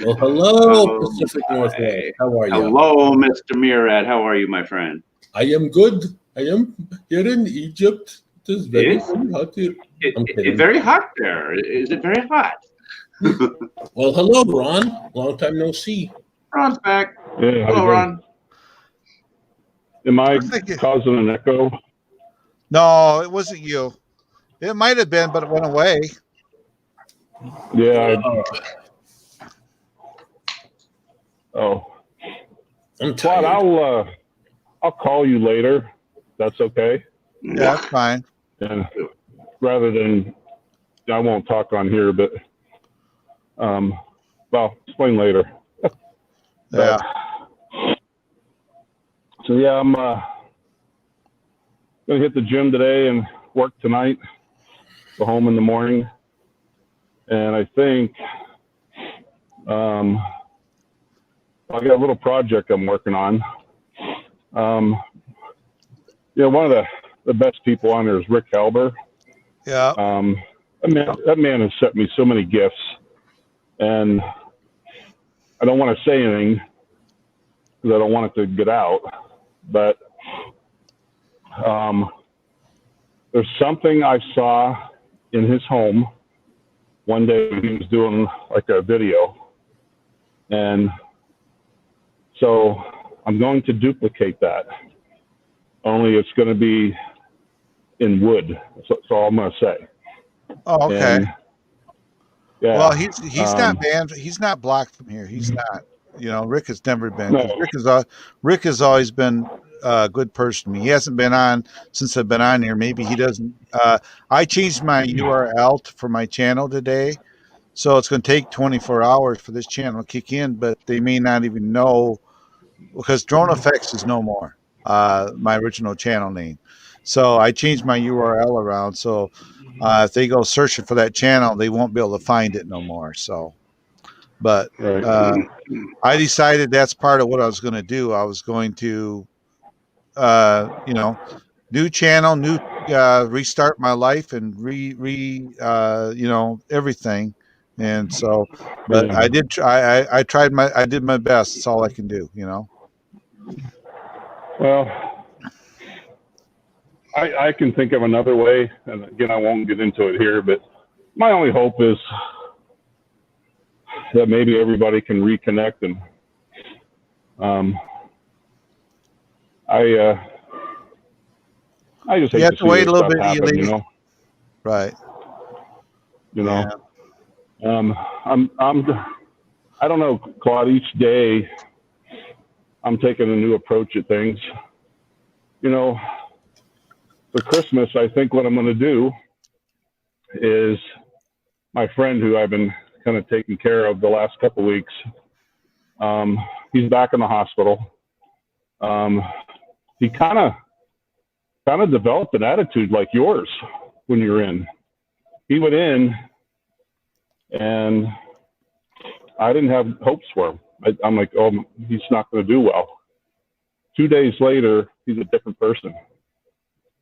Well, hello, Pacific Northwest. Hey. How are you? Hello, Mr. Murad. How are you, my friend? I am good. I am here in Egypt. It is very hot here. It's very hot there. Is it very hot? Well, hello, Ron. Long time no see. Ron's back. Yeah, hello, Ron. Am I causing an echo? No, it wasn't you. It might have been, but it went away. Yeah. Oh, I'm Claude, tired. I'll call you later. That's okay. Yeah, that's fine. And rather than, I won't talk on here, but well, explain later. Yeah. So yeah, I'm gonna hit the gym today and work tonight. Go home in the morning, and I think I got a little project I'm working on. One of the best people on there is Rick Halber. Yeah. That man has sent me so many gifts, and I don't want to say anything because I don't want it to get out, but there's something I saw in his home one day when he was doing like a video, and so I'm going to duplicate that, only it's going to be in wood. That's all I'm going to say. Oh, okay. And, yeah. Well, he's not banned. He's not blocked from here. He's not. Rick has never been. No. Rick has always been a good person to me. He hasn't been on since I've been on here. Maybe he doesn't. I changed my URL for my channel today, so it's going to take 24 hours for this channel to kick in. But they may not even know because Drone Effects is no more. My original channel name. So I changed my URL around. So if they go searching for that channel, they won't be able to find it no more. So, but I decided that's part of what I was going to do. I was going to, new channel, new restart my life and everything. And so, but I did try. I tried I did my best. That's all I can do. Well, I can think of another way, and again, I won't get into it here, but my only hope is that maybe everybody can reconnect, and I just hate you have to wait a little bit, happen, Right. Yeah. I don't know, Claude. Each day, I'm taking a new approach at things. For Christmas, I think what I'm going to do is my friend who I've been kind of taking care of the last couple of weeks. He's back in the hospital. He kind of developed an attitude like yours when you were in. He went in, and I didn't have hopes for him. I'm like, oh, he's not going to do well. 2 days later, he's a different person.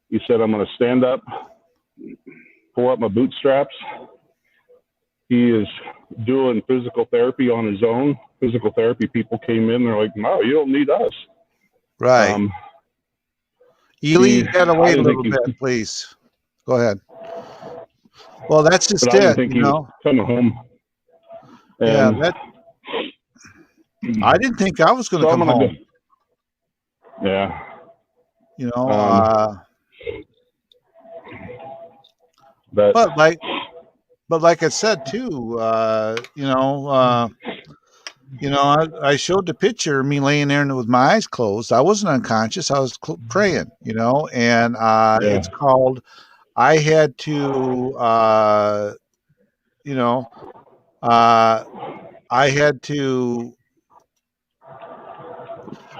He said, I'm going to stand up, pull up my bootstraps. He is doing physical therapy on his own. Physical therapy people came in. They're like, no, you don't need us. Right. Ely, you got to wait a little bit, please. Go ahead. Well, that's just it. I didn't think he was coming home. And I didn't think I was going to come home. Yeah. But like I said too, I showed the picture of me laying there with my eyes closed. I wasn't unconscious. I was praying, and it's called, I had to,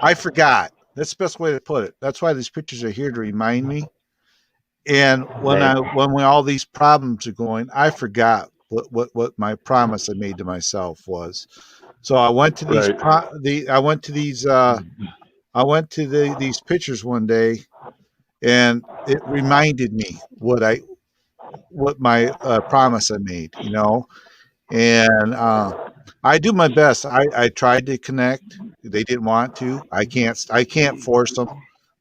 I forgot. That's the best way to put it. That's why these pictures are here to remind me. And when all these problems are going, I forgot what my promise I made to myself was. So I went to these pictures one day, and it reminded me what my promise I made, and I do my best. I tried to connect. They didn't want to. I can't force them.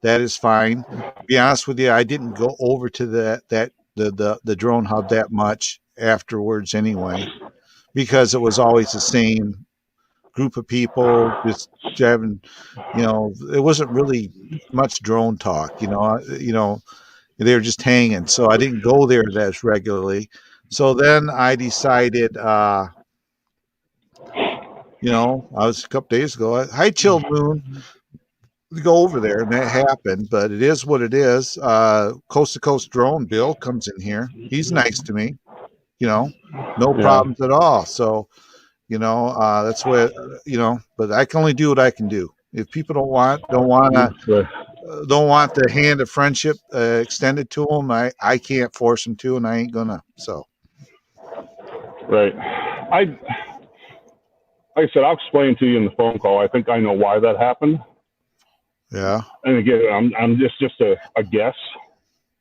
That is fine. To be honest with you, I didn't go over to the drone hub that much afterwards anyway, because it was always the same group of people just having, it wasn't really much drone talk, They were just hanging. So I didn't go there as regularly. So then I decided, you know, I was a couple days ago. Hi, Chilled Moon. We go over there, and that happened. But it is what it is. Coast to Coast Drone Bill comes in here. He's nice to me. You know, no Yeah. problems at all. So, you know, that's what, you know. But I can only do what I can do. If people don't want the hand of friendship extended to them, I can't force them to, and I ain't gonna. So. Right. Like I said, I'll explain to you in the phone call. I think I know why that happened. Yeah. And again, I'm just a guess.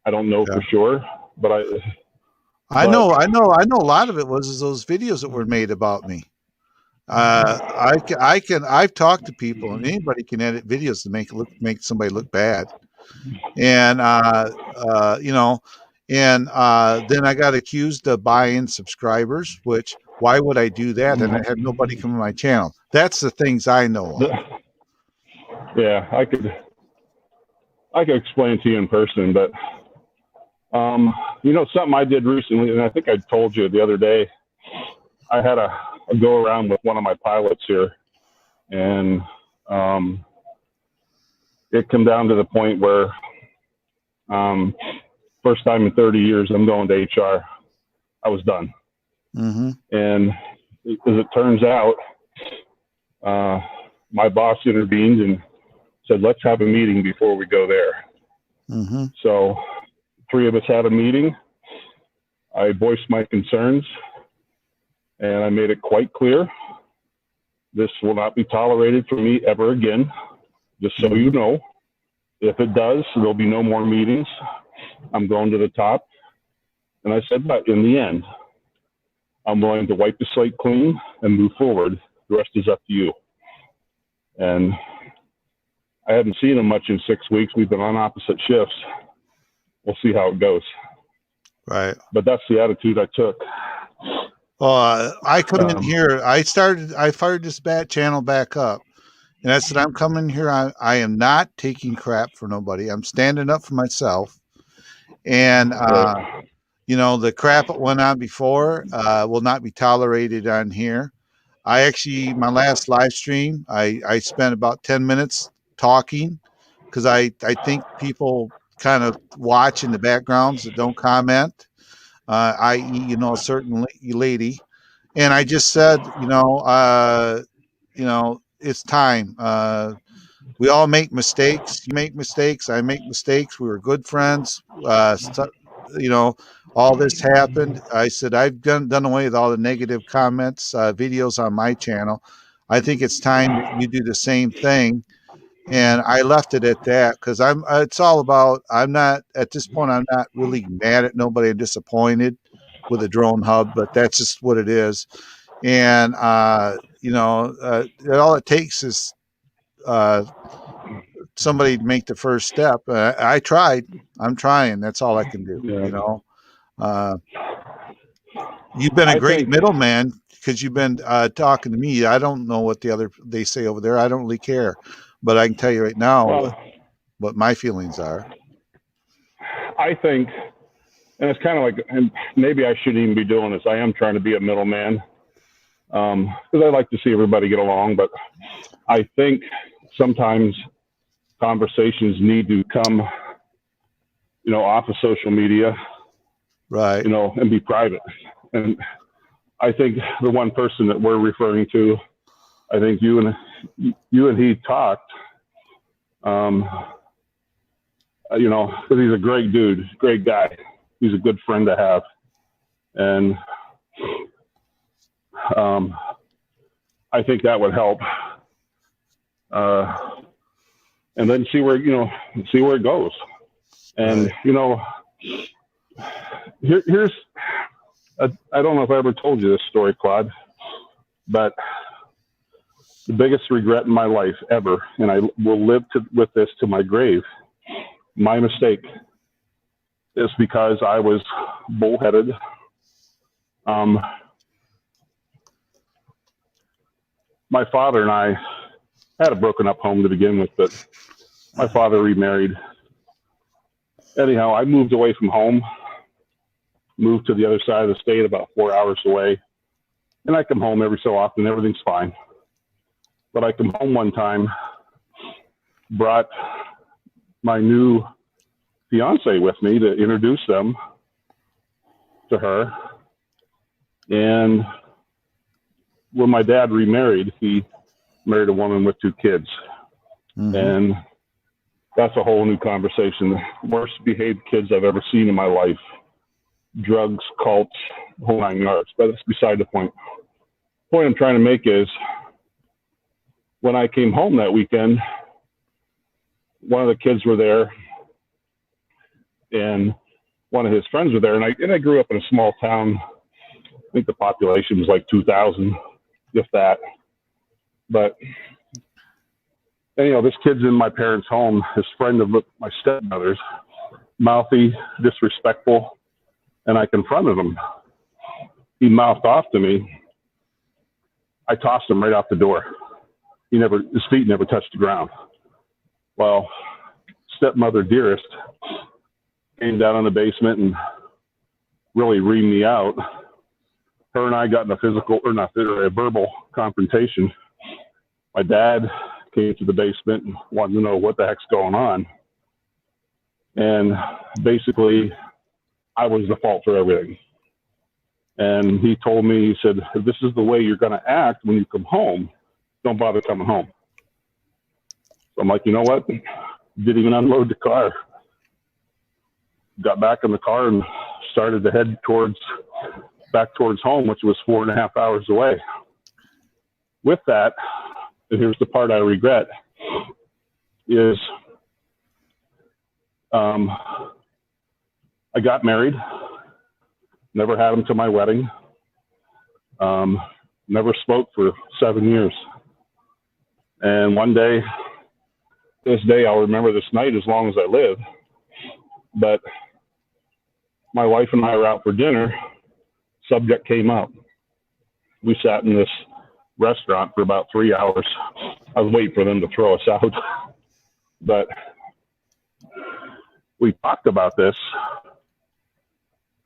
I don't know for sure, but I know a lot of it was those videos that were made about me. I've talked to people, and anybody can edit videos to make somebody look bad. And you know, and then I got accused of buying subscribers, which why would I do that? And I had nobody come to my channel. That's the things I know of. Yeah, I could explain to you in person, but you know, something I did recently, and I think I told you the other day, I had a go around with one of my pilots here, and it came down to the point where first time in 30 years I'm going to HR. I was done. Mm-hmm. And as it turns out, my boss intervened and said, let's have a meeting before we go there. Mm-hmm. So 3 of us had a meeting. I voiced my concerns, and I made it quite clear, this will not be tolerated for me ever again. Just so you know, if it does, there'll be no more meetings. I'm going to the top. And I said, but in the end, I'm willing to wipe the slate clean and move forward. The rest is up to you. And I haven't seen him much in 6 weeks. We've been on opposite shifts. We'll see how it goes. Right. But that's the attitude I took. I come in here. I fired this channel back up, and I said, I'm coming here. I am not taking crap for nobody. I'm standing up for myself. And, you know, the crap that went on before will not be tolerated on here. I actually, my last live stream, I spent about 10 minutes talking because I think people kind of watch in the backgrounds that don't comment, i.e., you know, a certain lady. And I just said, you know, it's time. We all make mistakes. You make mistakes. I make mistakes. We were good friends. You know, all this happened. I said, I've done away with all the negative comments, videos on my channel. I think it's time that you do the same thing. And I left it at that because it's all about, I'm not, at this point, I'm not really mad at nobody. I'm disappointed with the Drone Hub, but that's just what it is. And, you know, all it takes is, somebody to make the first step. I tried. I'm trying. That's all I can do. Yeah. You know, you've been a great middleman because you've been talking to me. I don't know what they say over there. I don't really care, but I can tell you right now what my feelings are. I think, and it's kind of like, and maybe I shouldn't even be doing this. I am trying to be a middleman because I like to see everybody get along, but I think sometimes conversations need to come, you know, off of social media, right? You know, and be private. And I think the one person that we're referring to, I think you and he talked, you know, because he's a great dude, great guy. He's a good friend to have. And I think that would help. And then see where it goes. And, right. You know, here's, I don't know if I ever told you this story, Claude, but the biggest regret in my life ever, and I will live with this to my grave, my mistake is because I was bullheaded. My father and I had a broken up home to begin with, but my father remarried. anyhow, I moved away from home, moved to the other side of the state, about 4 hours away. And I come home every so often, everything's fine. But I come home one time, brought my new fiance with me to introduce them to her. And when my dad remarried, he married a woman with 2 kids. Mm-hmm. And that's a whole new conversation. The worst behaved kids I've ever seen in my life. Drugs, cults, whole 9 yards. But that's beside the point. The point I'm trying to make is, when I came home that weekend, one of the kids were there, and one of his friends were there. And I grew up in a small town. I think the population was like 2,000, if that. But anyhow, this kid's in my parents' home. His friend of my stepmother's, mouthy, disrespectful, and I confronted him. He mouthed off to me. I tossed him right out the door. His feet never touched the ground. Well, stepmother dearest came down in the basement and really reamed me out. Her and I got in a verbal confrontation. My dad came to the basement and wanted to know what the heck's going on. And basically, I was the fault for everything. And he told me, he said, if this is the way you're going to act when you come home, don't bother coming home. So I'm like, you know what? Didn't even unload the car. Got back in the car and started to head back towards home, which was 4.5 hours away. With that, and here's the part I regret, is I got married, never had him to my wedding, never spoke for 7 years. And one day, this day, I'll remember this night as long as I live. But my wife and I were out for dinner. Subject came up. We sat in this restaurant for about 3 hours. I was waiting for them to throw us out. But we talked about this.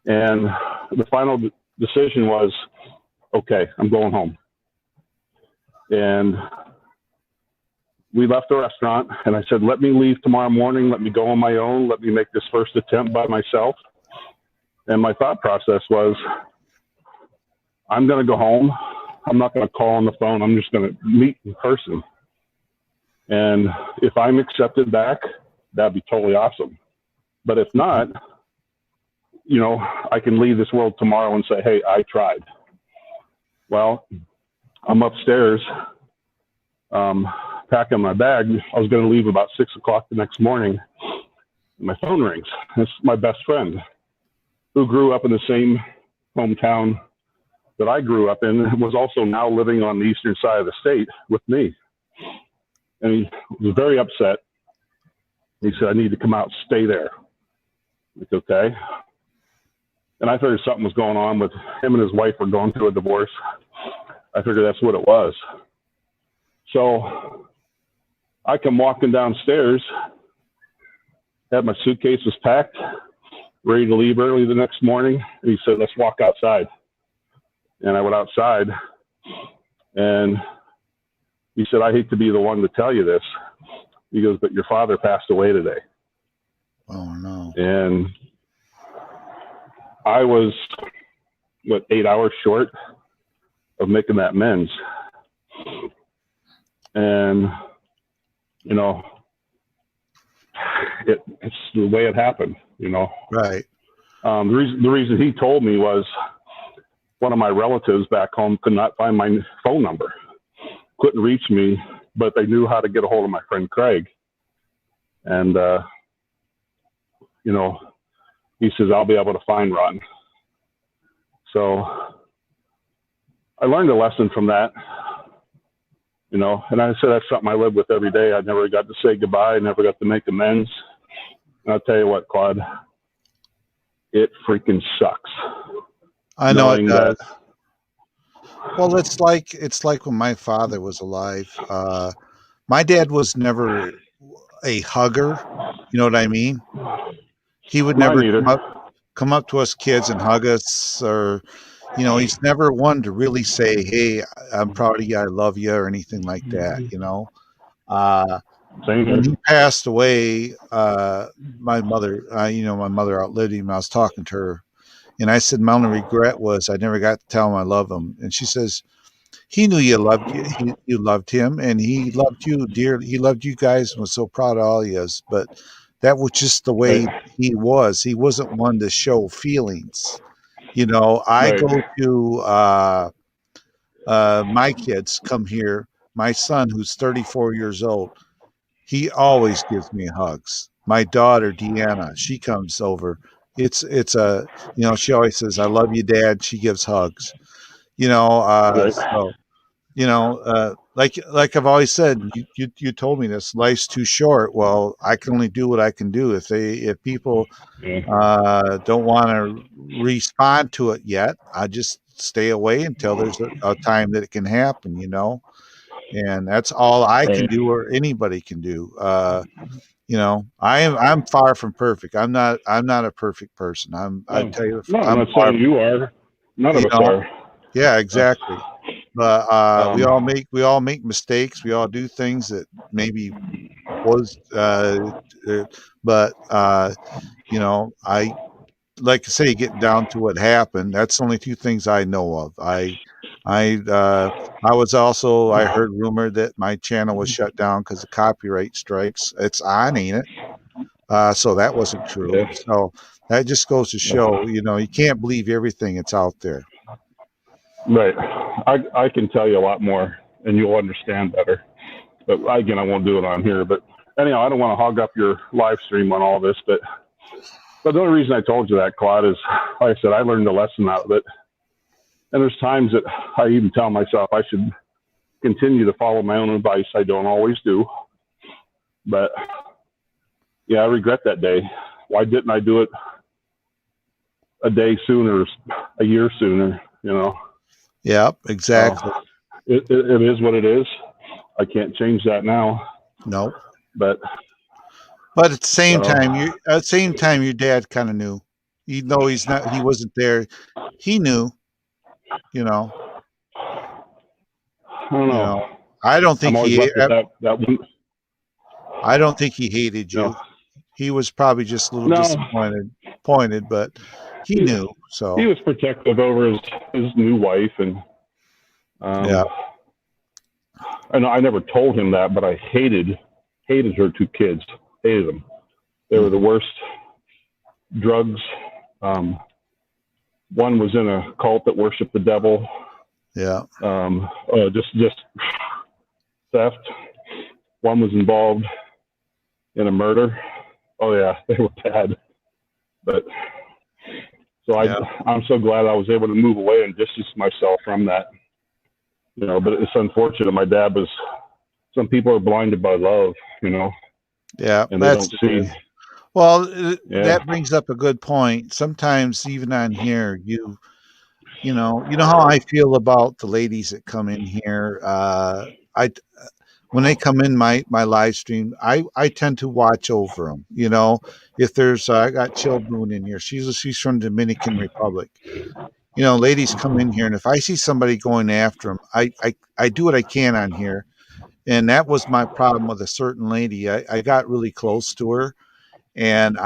And the final decision was, okay, I'm going home. And we left the restaurant, and I said, let me leave tomorrow morning. Let me go on my own. Let me make this first attempt by myself. And my thought process was, I'm going to go home. I'm not going to call on the phone. I'm just going to meet in person. And if I'm accepted back, that'd be totally awesome. But if not, you know, I can leave this world tomorrow and say, hey, I tried. Well, I'm upstairs, packing my bag. I was going to leave about 6 o'clock the next morning. My phone rings. It's my best friend who grew up in the same hometown that I grew up in, and was also now living on the eastern side of the state with me. And he was very upset. He said, I need to come out, stay there. It's okay. And I figured something was going on with him, and his wife were going through a divorce. I figured that's what it was. So I come walking downstairs, had my suitcases packed, ready to leave early the next morning. And he said, let's walk outside. And I went outside, and he said, I hate to be the one to tell you this. He goes, but your father passed away today. Oh, no. And I was, 8 hours short of making that amends. And, you know, it's the way it happened, you know. Right. The reason he told me was one of my relatives back home could not find my phone number, couldn't reach me, but they knew how to get a hold of my friend Craig. And, you know, he says, I'll be able to find Ron. So I learned a lesson from that, you know, and I said, that's something I live with every day. I never got to say goodbye. I never got to make amends. And I'll tell you what, Claude, it freaking sucks. I know it does. That, well, it's like when my father was alive. My dad was never a hugger. You know what I mean? He would Mine never either. come up to us kids and hug us, or he's never one to really say, "Hey, I'm proud of you, I love you," or anything like that. Same When here. he passed away, my mother, my mother outlived him. I was talking to her, and I said, my only regret was I never got to tell him I love him. And she says, he knew you loved you. You loved him, and he loved you dearly. He loved you guys and was so proud of all of you. But that was just the way Right. he was. He wasn't one to show feelings. I Right. go to my kids come here. My son, who's 34 years old, he always gives me hugs. My daughter, Deanna, she comes over. It's a, she always says, "I love you, Dad." She gives hugs. Right. So like I've always said, you told me this. Life's too short. Well, I can only do what I can do. If people Yeah. don't want to respond to it yet, I just stay away until there's a time that it can happen. And that's all I can Right. do, or anybody can do. I'm far from perfect. I'm not a perfect person. I No, tell you, no, I'm I'm not far. saying you are. None of You us know, are. yeah, exactly. But we Um, all make mistakes. We all do things that maybe was, but I like to say, getting down to what happened. That's only two things I know of. I heard rumor that my channel was shut down because of copyright strikes. It's on, ain't it? So that wasn't true. yeah. So that just goes to show, you can't believe everything that's out there. Right. I can tell you a lot more, and you'll understand better. But again, I won't do it on here. But anyhow, I don't want to hog up your live stream on all this. But the only reason I told you that, Claude, is, like I said, I learned a lesson out of it. And there's times that I even tell myself I should continue to follow my own advice. I don't always do. But yeah, I regret that day. Why didn't I do it a day sooner, a year sooner, Yep, exactly. It is what it is. I can't change that now. Nope. But at the same time, your dad kind of knew. Even though he wasn't there, he knew. I don't know. I don't think I'm always left with that one. I don't think he hated you. No. He was probably just a little disappointed, but he knew. So he was protective over his new wife, and yeah. And I never told him that, but I hated her two kids. Hated them. They were the worst. Drugs. One was in a cult that worshiped the devil. Yeah. Just theft. One was involved in a murder. Oh yeah, they were bad. But so I'm so glad I was able to move away and distance myself from that. But it's unfortunate. My dad was. Some people are blinded by love, Yeah, and they don't see. Well, that brings up a good point. Sometimes even on here, you know how I feel about the ladies that come in here. When they come in my live stream, I tend to watch over them. If there's I got Chill Boone in here. She's from Dominican Republic. Ladies come in here, and if I see somebody going after them, I do what I can on here. And that was my problem with a certain lady. I got really close to her. And,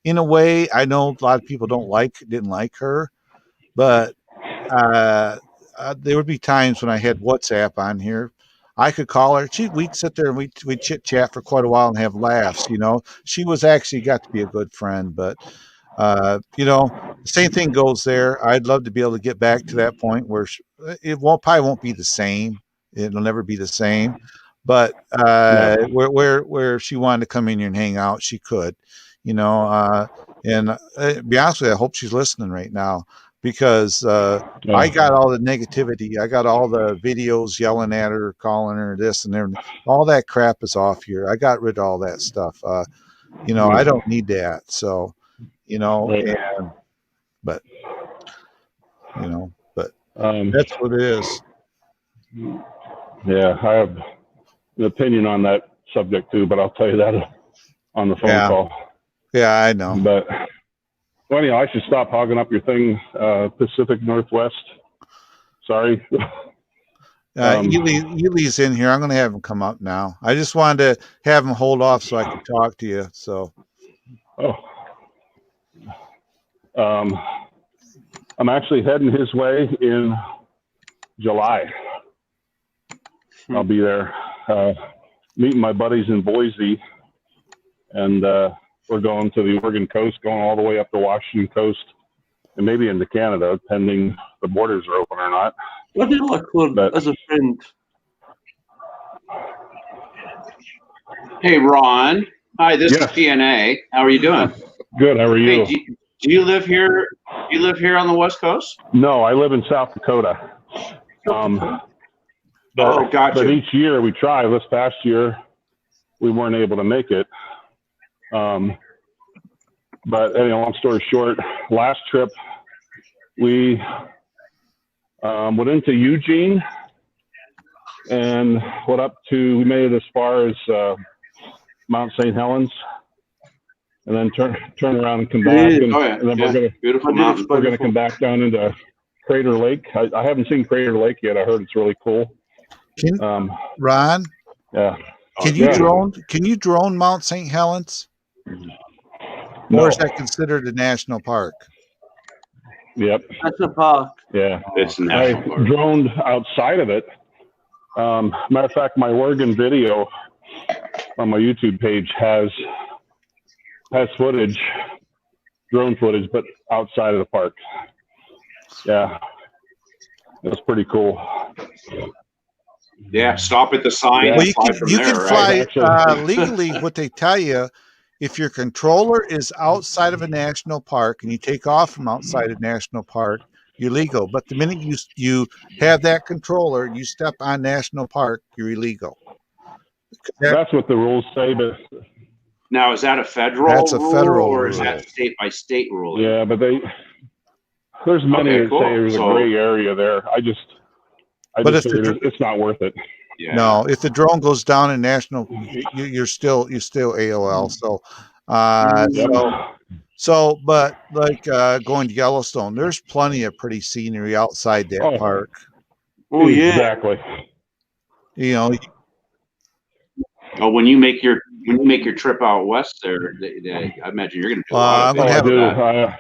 in a way, I know a lot of people didn't like her, but there would be times when I had WhatsApp on here. I could call her. We'd sit there and we'd chit chat for quite a while and have laughs. She was actually got to be a good friend, but the same thing goes there. I'd love to be able to get back to that point where probably won't be the same. It'll never be the same. But where she wanted to come in here and hang out, she could, and be honest with you, I hope she's listening right now, because I got all the negativity. I got all the videos yelling at her, calling her this and everything. All that crap is off here. I got rid of all that stuff. I don't need that. So, but that's what it is. Yeah, I have an opinion on that subject too, but I'll tell you that on the phone call. Yeah, I know. But well, anyhow, I should stop hogging up your thing. Pacific Northwest. Sorry. Ely's in here. I'm going to have him come up now. I just wanted to have him hold off so I could talk to you. So. Oh. I'm actually heading his way in July. I'll be there meeting my buddies in Boise, and we're going to the Oregon coast, going all the way up the Washington coast, and maybe into Canada, pending the borders are open or not. What did I call as a friend? Hey, Ron. Hi, this Yes. is PNA. How are you doing? Good. How are you? Hey, do you live here? Do you live here on the West Coast? No, I live in South Dakota. Oh, But gotcha. each year we try. This past year, we weren't able to make it. But anyway, long story short, last trip we went into Eugene and went up to, we made it as far as Mount St. Helens, and then turn around and come back. And, Oh, yeah. and then Yeah. Beautiful mountain. we're gonna come back down into Crater Lake. I haven't seen Crater Lake yet. I heard it's really cool. Ron, Yeah. can you drone Mount St. Helens? No. Or is that considered a national park? Yep. That's a park. Yeah. It's I national park. droned outside of it. Matter of fact, my Oregon video on my YouTube page has footage, drone footage, but outside of the park. Yeah, that's pretty cool. Yeah, stop at the sign. Yeah. And Well, you fly can from you there, can right? fly legally. What they tell you, if your controller is outside of a national park and you take off from outside a national park, you're legal. But the minute you have that controller, you step on national park, you're illegal. That's what the rules say, but Now, is that a federal That's a rule federal or is rule. that state by state rule? yeah, but there's many Okay, that cool. say there's So- a gray area there. I just But if figured it's not worth it. Yeah. No, if the drone goes down in national, you're still AOL. So, Yep. but like going to Yellowstone, there's plenty of pretty scenery outside that Oh. park. Oh yeah. Exactly. You know, Oh, when you make your trip out west there, I imagine you're going to do a lot I'm of gonna Oh, I have videos do. of that.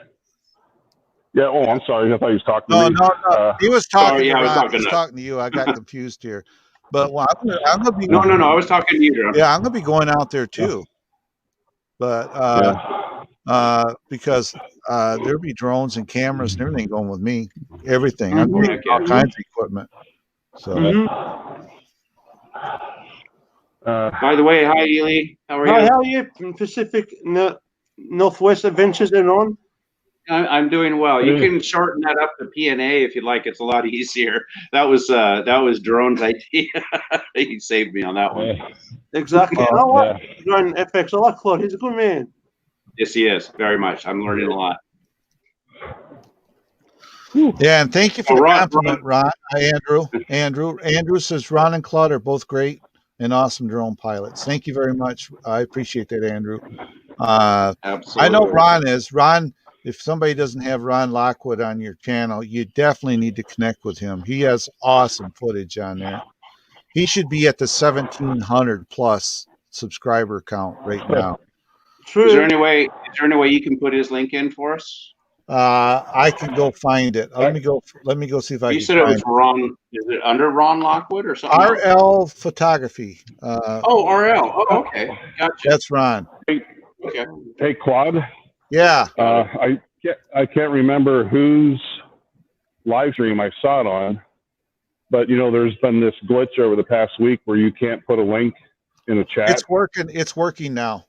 Yeah. Oh, I'm sorry. I thought he was talking no, to me. no. He was talking. sorry, yeah, to I was Ron. talking He was to- talking to you. I got confused here. But well, I'm gonna be. No, I was talking to you. John. Yeah, I'm gonna be going out there too. But because there'll be drones and cameras and everything going with me. Everything. I'm taking all kinds of equipment. So. Mhm. By the way, hi Ely. How are Hi, you? how are you? Pacific Northwest Adventures and on. I'm doing well. You can shorten that up to PNA if you'd like. It's a lot easier. That was Drone's idea. He saved me on that one. Exactly. Oh, I like Drone FX. I like Claude. He's a good man. Yes, he is very much. I'm learning a lot. Yeah, and thank you for Oh, the Ron- compliment, Ron. Andrew says Ron and Claude are both great and awesome drone pilots. Thank you very much. I appreciate that, Andrew. Absolutely. I know Ron is. Ron, if somebody doesn't have Ron Lockwood on your channel, you definitely need to connect with him. He has awesome footage on there. He should be at the 1,700 plus subscriber count right now. True. Is there any way you can put his link in for us? I can go find it. Let me go see if I You can said it find was Ron. Is it under Ron Lockwood or something? RL Photography. Oh, RL. Oh, okay. Gotcha. That's Ron. Okay. Hey, Claude. Yeah. I can't remember whose live stream I saw it on, but there's been this glitch over the past week where you can't put a link in a chat. It's working. It's working now.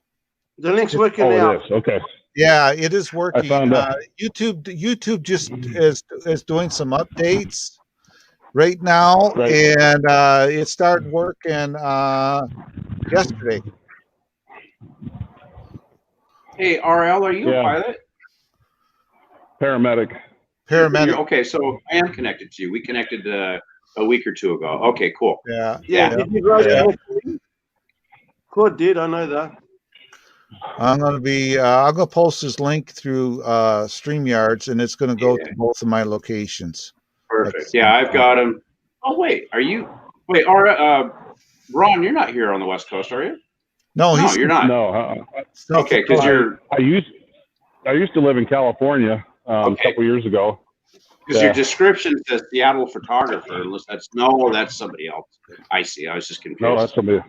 The link's working Oh, now. it is. Okay. Yeah, it is working. I found out. YouTube just is doing some updates right now, Right. and it started working yesterday. Hey, RL, are you Yeah. a pilot? Paramedic. Paramedic. Okay, so I am connected to you. We connected a week or two ago. Okay, cool. Yeah. Yeah. Yeah. Did you guys Yeah. connect to me? Claude did. I know that. I'm going to be. I'll go post this link through StreamYards, and it's going to go Yeah. to both of my locations. Perfect. Yeah, I've got him. Oh wait, are you? Wait, Ron, you're not here on the West Coast, are you? No, No, he's you're not. No, Okay, because you're I used to live in California a couple years ago. because your description says Seattle photographer. Unless that's somebody else. I see. I was just confused. No, that's somebody.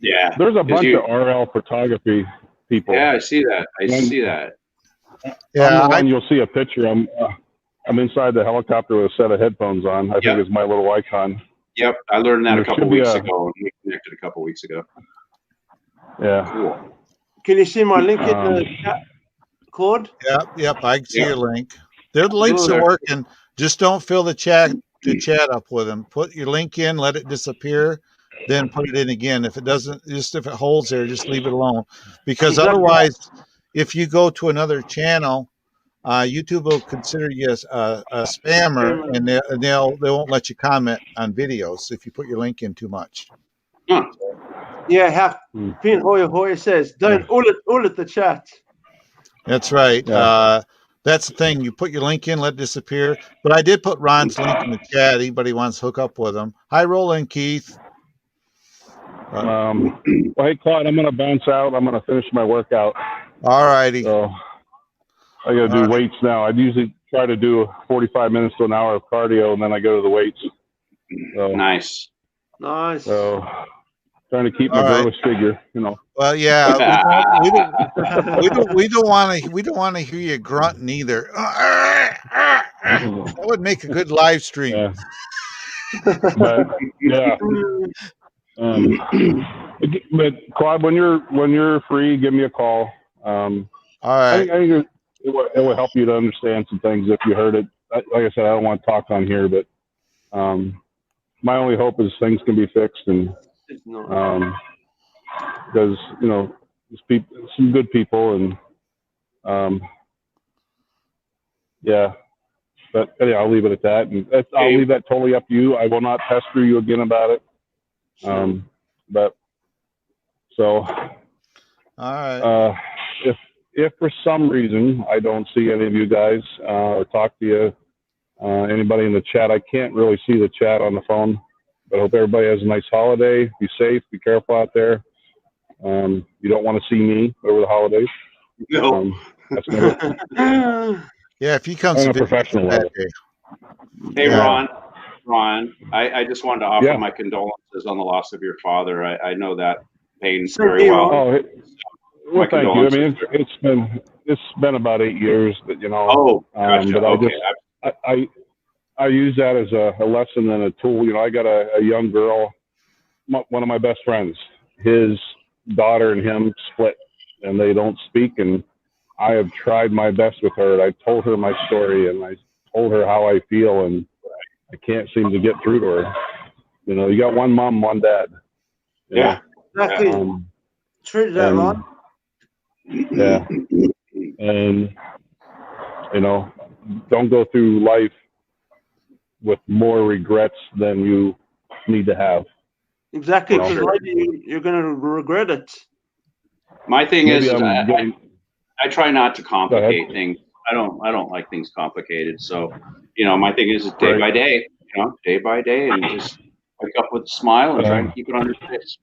Yeah. There's a 'cause bunch of RL photography people. Yeah, I see that. I see that. Yeah, I'm the one you'll see a picture. I'm inside the helicopter with a set of headphones on. I think it's my little icon. Yep, I learned that There a couple should be weeks a- ago. And we connected a couple weeks ago. Yeah. Cool. Can you see my link in the chat, Claude? Yep. I can see Yeah. your link. The links Good. are working. Just don't fill the chat up with them. Put your link in, let it disappear, then put it in again. If it doesn't, just if it holds there, just leave it alone. Because Exactly. otherwise, if you go to another channel, YouTube will consider you a spammer, and they won't let you comment on videos if you put your link in too much. Huh. Yeah, Pin Hoya says, don't all at the chat. That's right. Yeah. That's the thing. You put your link in, let it disappear. But I did put Ron's link in the chat. Anybody wants to hook up with him. Hi, Roland Keith. Well, hey, Claude, I'm going to bounce out. I'm going to finish my workout. All righty. So I got to do weights now. I'd usually try to do 45 minutes to an hour of cardio, and then I go to the weights. So, Nice. Nice. So trying to keep my All right. girlish figure, Well, yeah, we don't want to hear you grunting either. That would make a good live stream. Yeah. But, yeah. But Claude, when you're free, give me a call. All right. I think it will help you to understand some things if you heard it. Like I said, I don't want to talk on here, but my only hope is things can be fixed, and because there's some good people, and yeah. But anyway, I'll leave it at that, and I'll leave that totally up to you. I will not pester you again about it. But so, all right. If for some reason I don't see any of you guys or talk to you, anybody in the chat, I can't really see the chat on the phone. But I hope everybody has a nice holiday. Be safe. Be careful out there. You don't want to see me over the holidays. No. That's never. Yeah, if he comes On to a visit professional that level. day. Hey, Yeah. Ron, I just wanted to offer Yeah. my condolences on the loss of your father. I know that pain So very do you, well. Oh, well, My thank you. I mean, condolences. it's been about 8 years, but Oh, gotcha. but Okay. I use that as a lesson and a tool. I got a young girl, one of my best friends. His daughter and him split, and they don't speak. And I have tried my best with her. I told her my story, and I told her how I feel, and I can't seem to get through to her. You got one mom, one dad. Yeah. exactly. Treat that, Ron. Yeah. And, don't go through life with more regrets than you need to have. Exactly, because Sure. later you're going to regret it. My thing Maybe is I'm getting, I try not to complicate ahead. things. I don't like things complicated. So, my thing is day Right. by day, day by day, and just wake up with a smile and try and keep it on your face.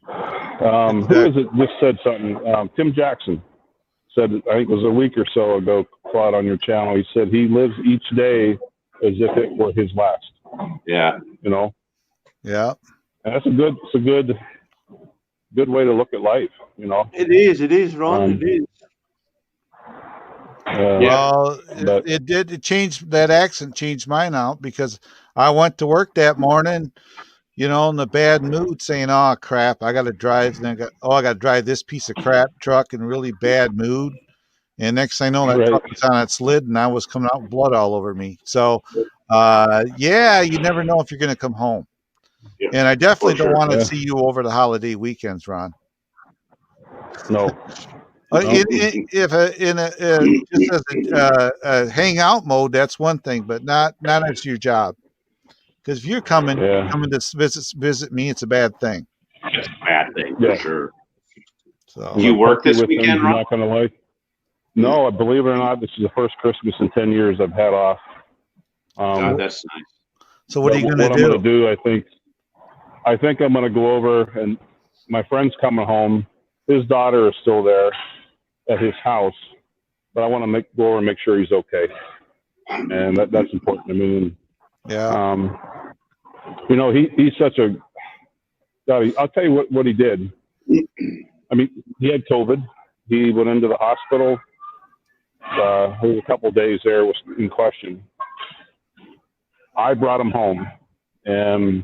Who is it just said something? Tim Jackson said, I think it was a week or so ago, Claude, on your channel. He said he lives each day as if it were his last. Yeah. Yeah. And that's a good way to look at life. It is, Ron. It is. Well, but- it changed. That accent changed mine out because I went to work that morning, in the bad mood, saying, "Oh crap, I got to drive." And I got to drive this piece of crap truck in really bad mood. And next thing I know, that Right. truck was on its lid, and I was coming out with blood all over me. So, you never know if you're going to come home. Yeah, and I definitely for don't sure. want to Yeah. see you over the holiday weekends, Ron. No. Just as a hangout mode, that's one thing, but not as your job. Because if you're coming Yeah. to visit me, it's a bad thing. It's a bad thing Yeah. for sure. So Do you work this with weekend, him, Rob? not gonna lie. No, believe it or not, this is the first Christmas in 10 years I've had off. God, that's nice. so what are you But gonna what do? I'm gonna do, I think I'm gonna go over, and my friend's coming home. His daughter is still there at his house, but I want to go over and make sure he's okay, and that's important to me. And, Yeah. you know, he's such a God. I'll tell you what he did. I mean, he had COVID. He went into the hospital. There was a couple of days there was in question. I brought him home and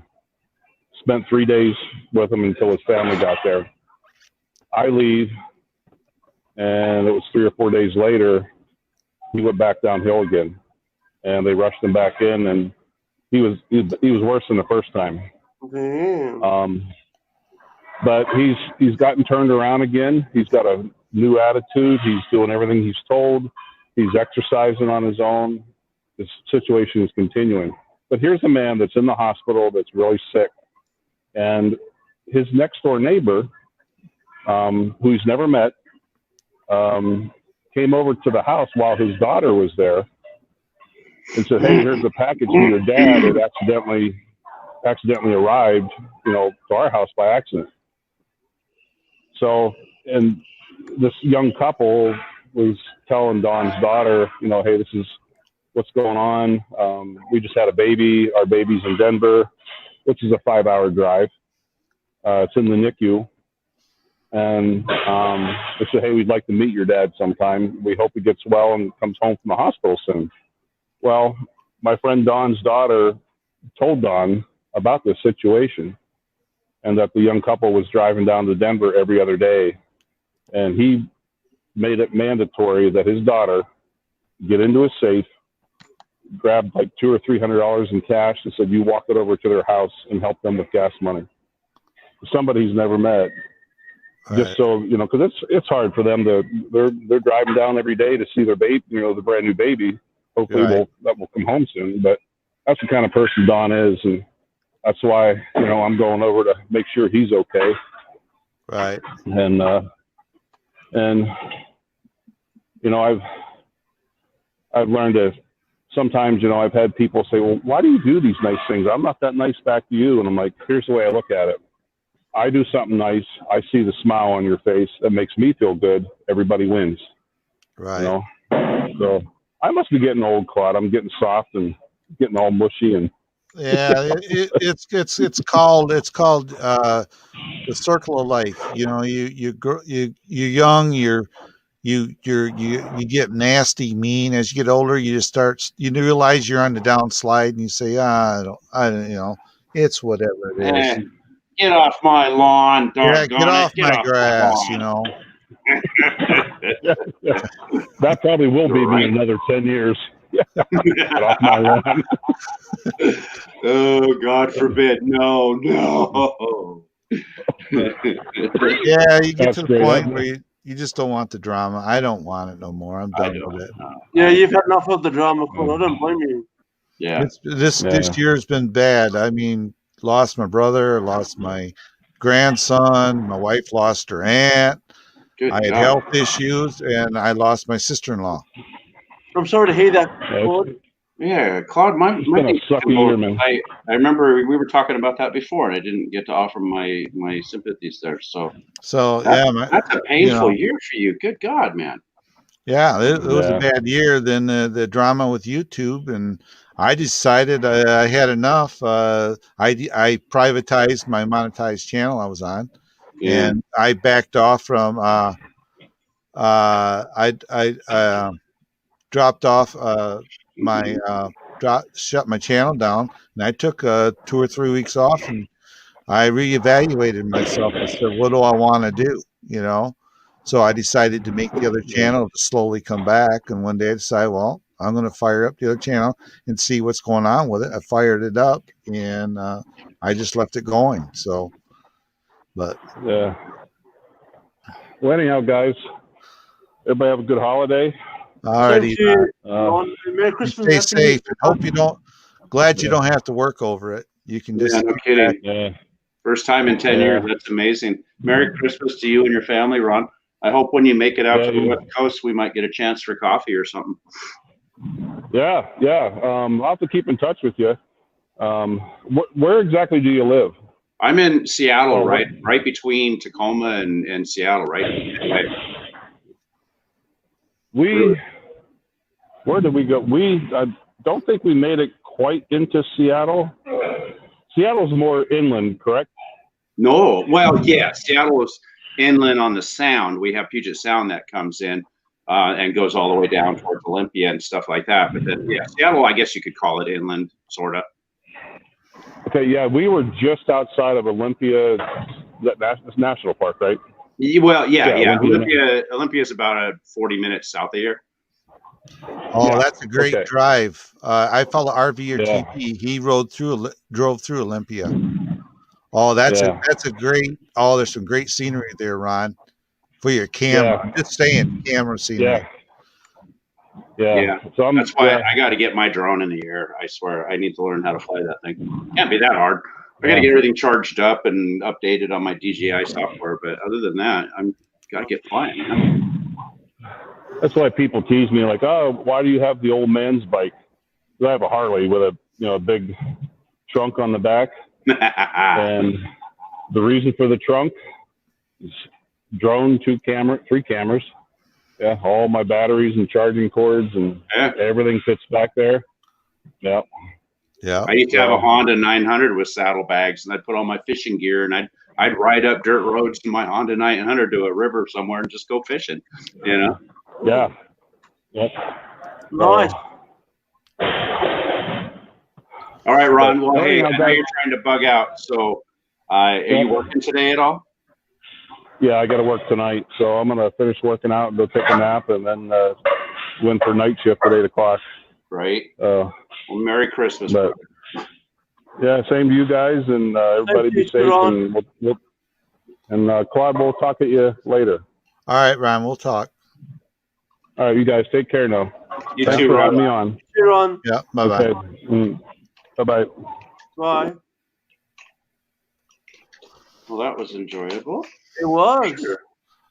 spent 3 days with him until his family got there. I leave, and it was 3 or 4 days later, he went back downhill again, and they rushed him back in, and he was worse than the first time. Damn. But he's gotten turned around again. He's got a new attitude. He's doing everything he's told. He's exercising on his own. This situation is continuing. But here's a man that's in the hospital that's really sick, and his next door neighbor, who he's never met, came over to the house while his daughter was there and said, "Hey, here's a package for your dad. It accidentally arrived, to our house by accident." So, and this young couple was telling Dawn's daughter, "Hey, this is what's going on. We just had a baby. Our baby's in Denver, which is a 5-hour drive. It's in the NICU. And they said, hey, we'd like to meet your dad sometime. We hope he gets well and comes home from the hospital soon." Well, my friend Dawn's daughter told Dawn about this situation and that the young couple was driving down to Denver every other day. And he made it mandatory that his daughter get into a safe, grab like $200 or $300 in cash, and said, "You walk it over to their house and help them with gas money." Somebody he's never met. Right. Just so, because it's hard for them they're driving down every day to see their baby, the brand new baby. Hopefully Right. that will come home soon. But that's the kind of person Don is. And that's why, I'm going over to make sure he's okay. Right. And I've learned to sometimes, I've had people say, "Well, why do you do these nice things? I'm not that nice back to you." And I'm like, here's the way I look at it. I do something nice. I see the smile on your face. That makes me feel good. Everybody wins. Right. So I must be getting old, Claude. I'm getting soft and getting all mushy and. Yeah, it's called the circle of life. You're young, you get nasty, mean. As you get older, you realize you're on the downslide, and you say, I don't, it's whatever it is. Get off my lawn, Yeah, doggone get off it. my grass, That probably will be me in another 10 years. Get off my lawn. Oh, God forbid. No. Yeah, you get That's to the great. point where you just don't want the drama. I don't want it no more. I'm done with it. Yeah, you've had enough of the drama, Con. I don't blame you. Yeah. This year's been bad. I mean, lost my brother, lost my grandson, my wife lost her aunt. Good I had God. health issues, and I lost my sister-in-law. I'm sorry to hear that, Con. Yeah, Claude, my been a thing- sucky year, man. I remember we were talking about that before, and I didn't get to offer my sympathies there. So that's a painful year for you. Good God, man. Yeah, it was a bad year. Then the drama with YouTube, and I decided I had enough. I privatized my monetized channel I was on, and I backed off from. I dropped off shut my channel down, and I took 2 or 3 weeks off, and I reevaluated myself. I said, what do I want to do? So I decided to make the other channel to slowly come back. And one day I decided, well, I'm going to fire up the other channel and see what's going on with it. I fired it up, and I just left it going. So, but yeah. Well, anyhow, guys, everybody have a good holiday. All righty. Merry Christmas. Stay safe. And hope you don't. Glad you don't have to work over it. You can just. Yeah, no kidding. Yeah. First time in 10 Yeah. years. That's amazing. Merry Christmas to you and your family, Ron. I hope when you make it out Yeah, to the you- West Coast, we might get a chance for coffee or something. Yeah. I'll have to keep in touch with you. Where exactly do you live? I'm in Seattle, Oh, right between Tacoma and Seattle, right? Where did we go? I don't think we made it quite into Seattle. Seattle's more inland, correct? No, well, yeah, Seattle is inland on the Sound. We have Puget Sound that comes in and goes all the way down towards Olympia and stuff like that. But then, yeah, Seattle, I guess you could call it inland, sort of. Okay, yeah, we were just outside of Olympia, that's National Park, right? Well, yeah. Olympia. Olympia is about 40 minutes south of here. Oh, Yeah, that's a great okay. drive. I follow RV or Yeah. TP. He drove through Olympia. Oh, that's Yeah. a great. Oh, there's some great scenery there, Ron, for your camera. Yeah. Just saying, camera scenery. Yeah. So That's why I got to get my drone in the air. I swear, I need to learn how to fly that thing. Can't be that hard. I got to get everything charged up and updated on my DJI software. But other than that, I'm got to get flying. Man. That's why people tease me like, oh, why do you have the old man's bike? 'Cause I have a Harley with a big trunk on the back, and the reason for the trunk is drone, 3 cameras. Yeah, all my batteries and charging cords and everything fits back there. Yeah. Yeah. I used to have a Honda 900 with saddlebags, and I'd put all my fishing gear, and I'd ride up dirt roads in my Honda 900 to a river somewhere and just go fishing. You know. Yeah. Yep. Nice. All right, Ron. Well, But, hey, I know guys- you're trying to bug out. So, are you working today at all? Yeah, I got to work tonight, so I'm gonna finish working out and go take a nap, and then go in for night shift at 8 o'clock. Right. Uh, Well, Merry Christmas. but yeah, same to you guys, and everybody be safe. And Claude, we'll talk at you later. All right, Ron. We'll talk. All right, you guys take care now. You Thanks too, for having Ron. me on. You're on. Yeah. Bye bye. Okay. Bye-bye. Bye. Well, that was enjoyable. It was.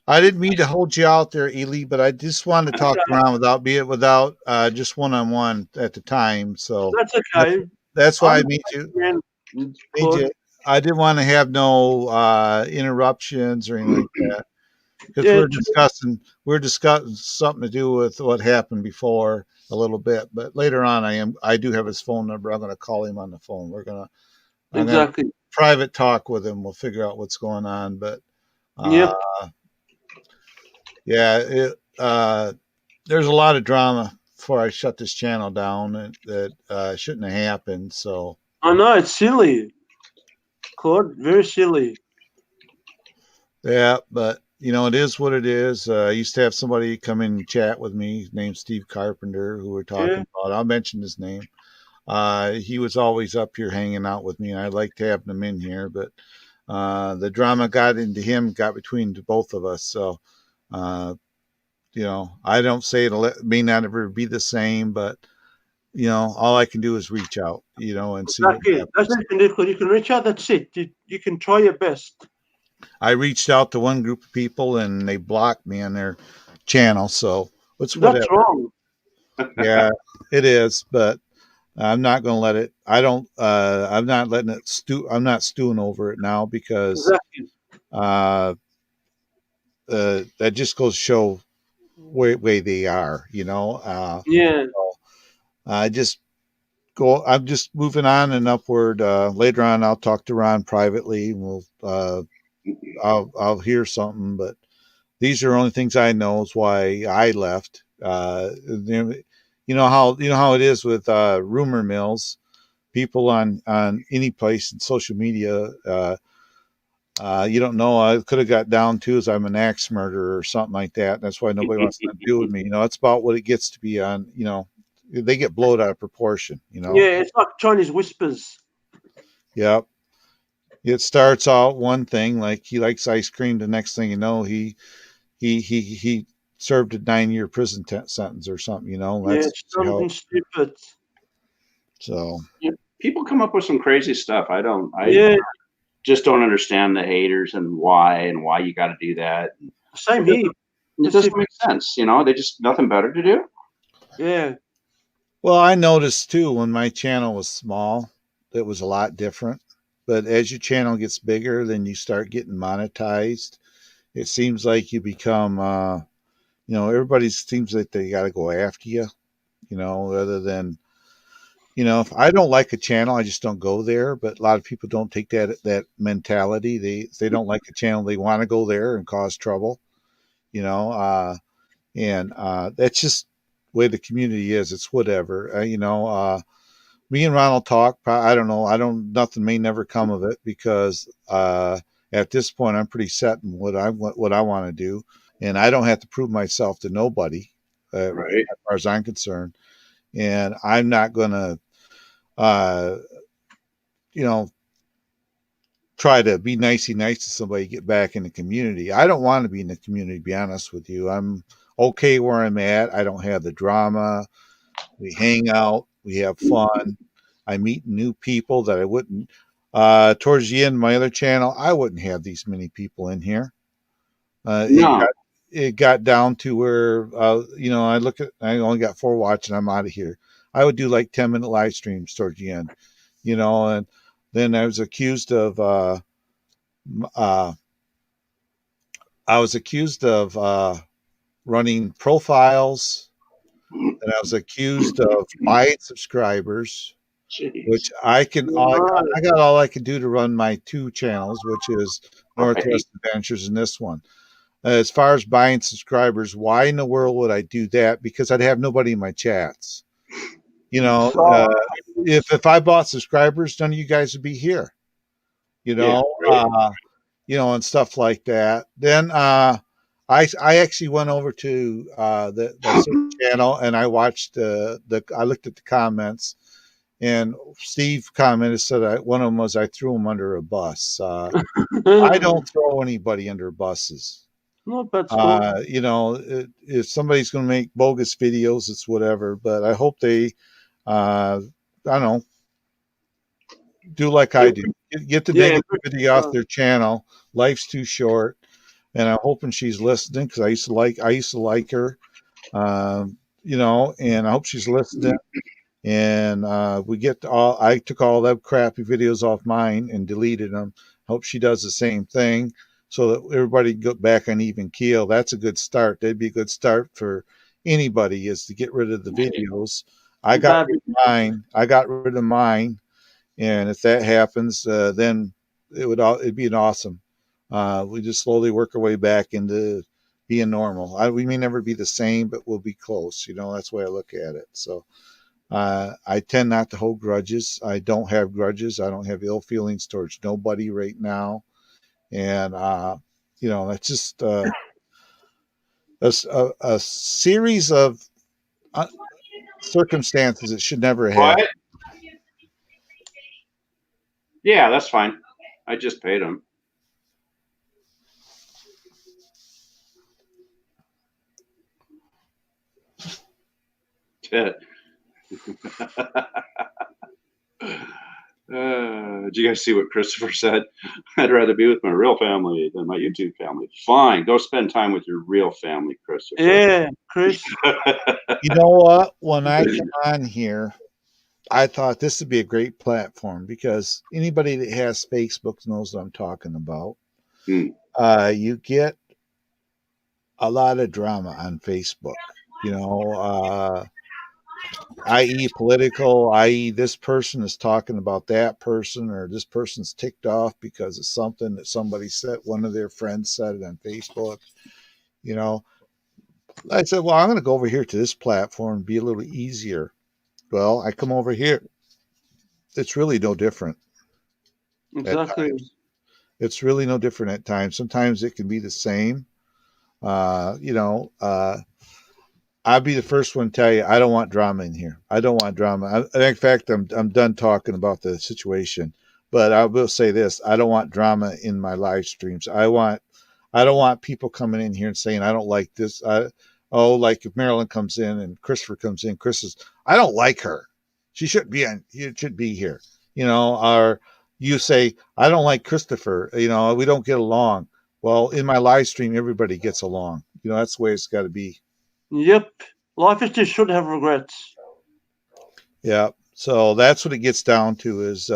I didn't mean to hold you out there, Ely, but I just wanted to talk around without just one-on-one at the time. So That's okay. that's why I made you. Man, Made you I didn't want to have no interruptions or anything like that, because we're discussing something to do with what happened before a little bit. But later on, I do have his phone number. I'm going to call him on the phone. I'm gonna exactly. private talk with him. We'll figure out what's going on. But Yep. yeah, there's a lot of drama before I shut this channel down that shouldn't have happened. So I know it's silly. Claude, very silly. yeah, but it is what it is. I used to have somebody come in and chat with me named Steve Carpenter, who we're talking about. I'll mention his name. He was always up here hanging out with me, and I liked having him in here, but the drama got between the both of us. So, I don't say it may not ever be the same, but all I can do is reach out, and see what Exactly. happens. That's it. You can reach out. That's it. You can try your best. I reached out to one group of people and they blocked me on their channel. So That's whatever. wrong. Yeah, it is, but I'm not going to let it. I'm not letting it stew. I'm not stewing over it now because Exactly. that just goes to show way they are, Yeah. so I'm just moving on and upward. Later on, I'll talk to Ron privately. And I'll hear something, but these are only things I know is why I left. You know how it is with rumor mills. People on any place in social media. You don't know. I could have got down to as I'm an axe murderer or something like that. That's why nobody wants to deal with me. It's about what it gets to be on. They get blown out of proportion. Yeah, it's like Chinese whispers. Yep. It starts out one thing, like he likes ice cream. The next thing you know, he served a 9-year prison sentence or something. That's something stupid. So people come up with some crazy stuff. just don't understand the haters and why you got to do that. Same here. It doesn't make sense, you know. They just nothing better to do. Yeah. Well, I noticed too when my channel was small, it was a lot different. But as your channel gets bigger, then you start getting monetized. It seems like you become, everybody seems like they got to go after you, rather than, if I don't like a channel, I just don't go there. But a lot of people don't take that mentality. They don't like a channel, they want to go there and cause trouble, and that's just the way the community is. It's whatever, me and Ronald talk. I don't know. Nothing may never come of it because at this point I'm pretty set in what I want to do, and I don't have to prove myself to nobody, Right. as far as I'm concerned. And I'm not gonna, try to be nice to somebody, get back in the community. I don't want to be in the community, to be honest with you. I'm okay where I'm at. I don't have the drama. We hang out, we have fun. I meet new people that I wouldn't. Towards the end of my other channel, I wouldn't have these many people in here. No. It got down to where, I only got 4 watching. I'm out of here. I would do like 10-minute live streams towards the end, and then I was accused of, running profiles, and I was accused of buying subscribers, Jeez. which I got all I can do to run my 2 channels, which is Northwest Adventures and this one. As far as buying subscribers, why in the world would I do that? Because I'd have nobody in my chats. If I bought subscribers, none of you guys would be here. And stuff like that. Then I actually went over to the channel and I watched I looked at the comments, and Steve commented, said one of them was, I threw him under a bus. I don't throw anybody under buses. No, but If somebody's going to make bogus videos, it's whatever. But I hope they, I don't know, do like I do. Get the negativity off their channel. Life's too short, and I'm hoping she's listening because I used to like her, and I hope she's listening. And I took all that crappy videos off mine and deleted them. Hope she does the same thing so that everybody can go back on even keel. That's a good start. That'd be a good start for anybody, is to get rid of the videos. I got rid of mine. And if that happens, then it'd be an awesome. We just slowly work our way back into being normal. We may never be the same, but we'll be close. That's the way I look at it. So I tend not to hold grudges. I don't have grudges. I don't have ill feelings towards nobody right now. And that's just a series of circumstances that should never happen. What? Yeah, that's fine. I just paid him. Did you guys see what Christopher said? I'd rather be with my real family than my YouTube family. Fine, go spend time with your real family, Christopher. Yeah, Chris. You know what? When I come on here, I thought this would be a great platform because anybody that has Facebook knows what I'm talking about. You get a lot of drama on Facebook, i.e. political, i.e. this person is talking about that person, or this person's ticked off because of something that somebody said, one of their friends said it on Facebook. I said, well, I'm going to go over here to this platform and be a little easier. Well, I come over here. It's really no different. Exactly. It's really no different at times. Sometimes it can be the same. I'll be the first one to tell you, I don't want drama in here. I don't want drama. In fact, I'm done talking about the situation. But I will say this: I don't want drama in my live streams. I don't want people coming in here and saying, I don't like this. Like if Marilyn comes in and Christopher comes in, I don't like her. She shouldn't be on. It should be here. Or you say, I don't like Christopher, we don't get along. Well, in my live stream, everybody gets along. That's the way it's got to be. Yep. Life is just shouldn't have regrets. Yeah. So that's what it gets down to is,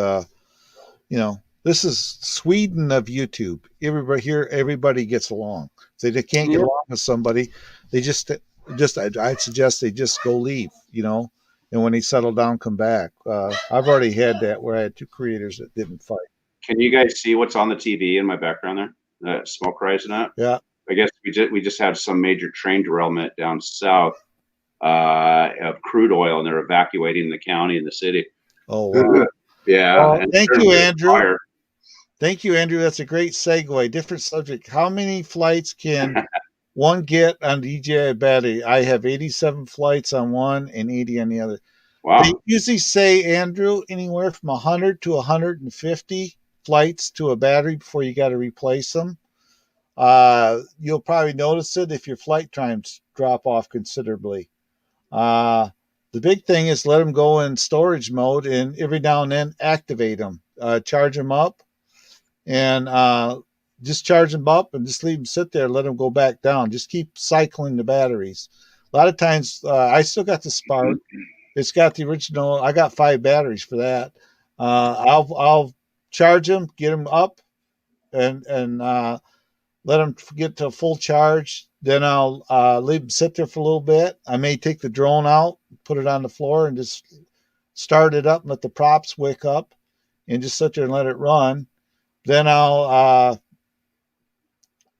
this is Sweden of YouTube. Everybody gets along. If they can't get along with somebody, they I'd suggest they just go leave, and when they settle down, come back. I've already had that where I had two creators that didn't fight. Can you guys see what's on the TV in my background there? The smoke rising up? Yeah. I guess we just had some major train derailment down south of crude oil, and they're evacuating the county and the city. Oh, wow. Yeah. Thank you, Andrew. Thank you, Andrew. That's a great segue. Different subject. How many flights can one get on DJI battery? I have 87 flights on one and 80 on the other. Wow. They usually say, Andrew, anywhere from 100 to 150 flights to a battery before you got to replace them. You'll probably notice it if your flight times drop off considerably. The big thing is let them go in storage mode and every now and then activate them, charge them up, and just charge them up and just leave them sit there and let them go back down. Just keep cycling the batteries. A lot of times, I still got the Spark. It's got the original. I got 5 batteries for that. I'll charge them, get them up, and let them get to full charge. Then I'll leave them sit there for a little bit. I may take the drone out, put it on the floor, and just start it up and let the props wake up and just sit there and let it run. Then I'll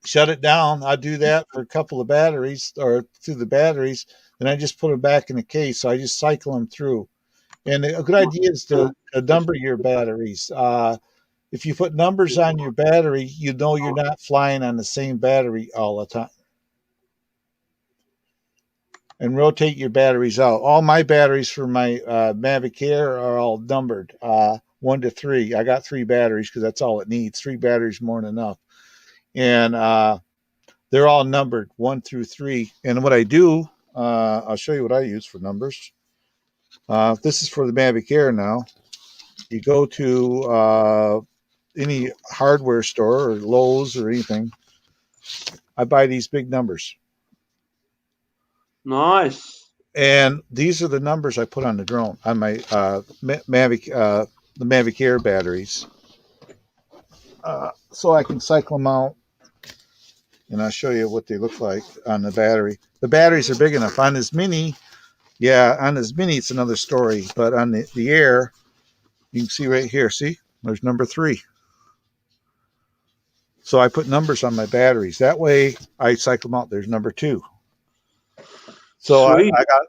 shut it down. I do that for a couple of batteries or through the batteries. Then I just put them back in the case. So I just cycle them through. And a good idea is to number your batteries. If you put numbers on your battery, you're not flying on the same battery all the time. And rotate your batteries out. All my batteries for my Mavic Air are all numbered 1 to 3. I got 3 batteries because that's all it needs. 3 batteries more than enough. And they're all numbered 1 through 3. And what I do, I'll show you what I use for numbers. This is for the Mavic Air now. You go to any hardware store or Lowe's or anything. I buy these big numbers. Nice. And these are the numbers I put on the drone, on my Mavic, the Mavic Air batteries. So I can cycle them out. And I'll show you what they look like on the battery. The batteries are big enough. On this Mini, it's another story. But on the Air, you can see right here. See, there's number 3. So I put numbers on my batteries. That way I cycle them out. There's number 2. So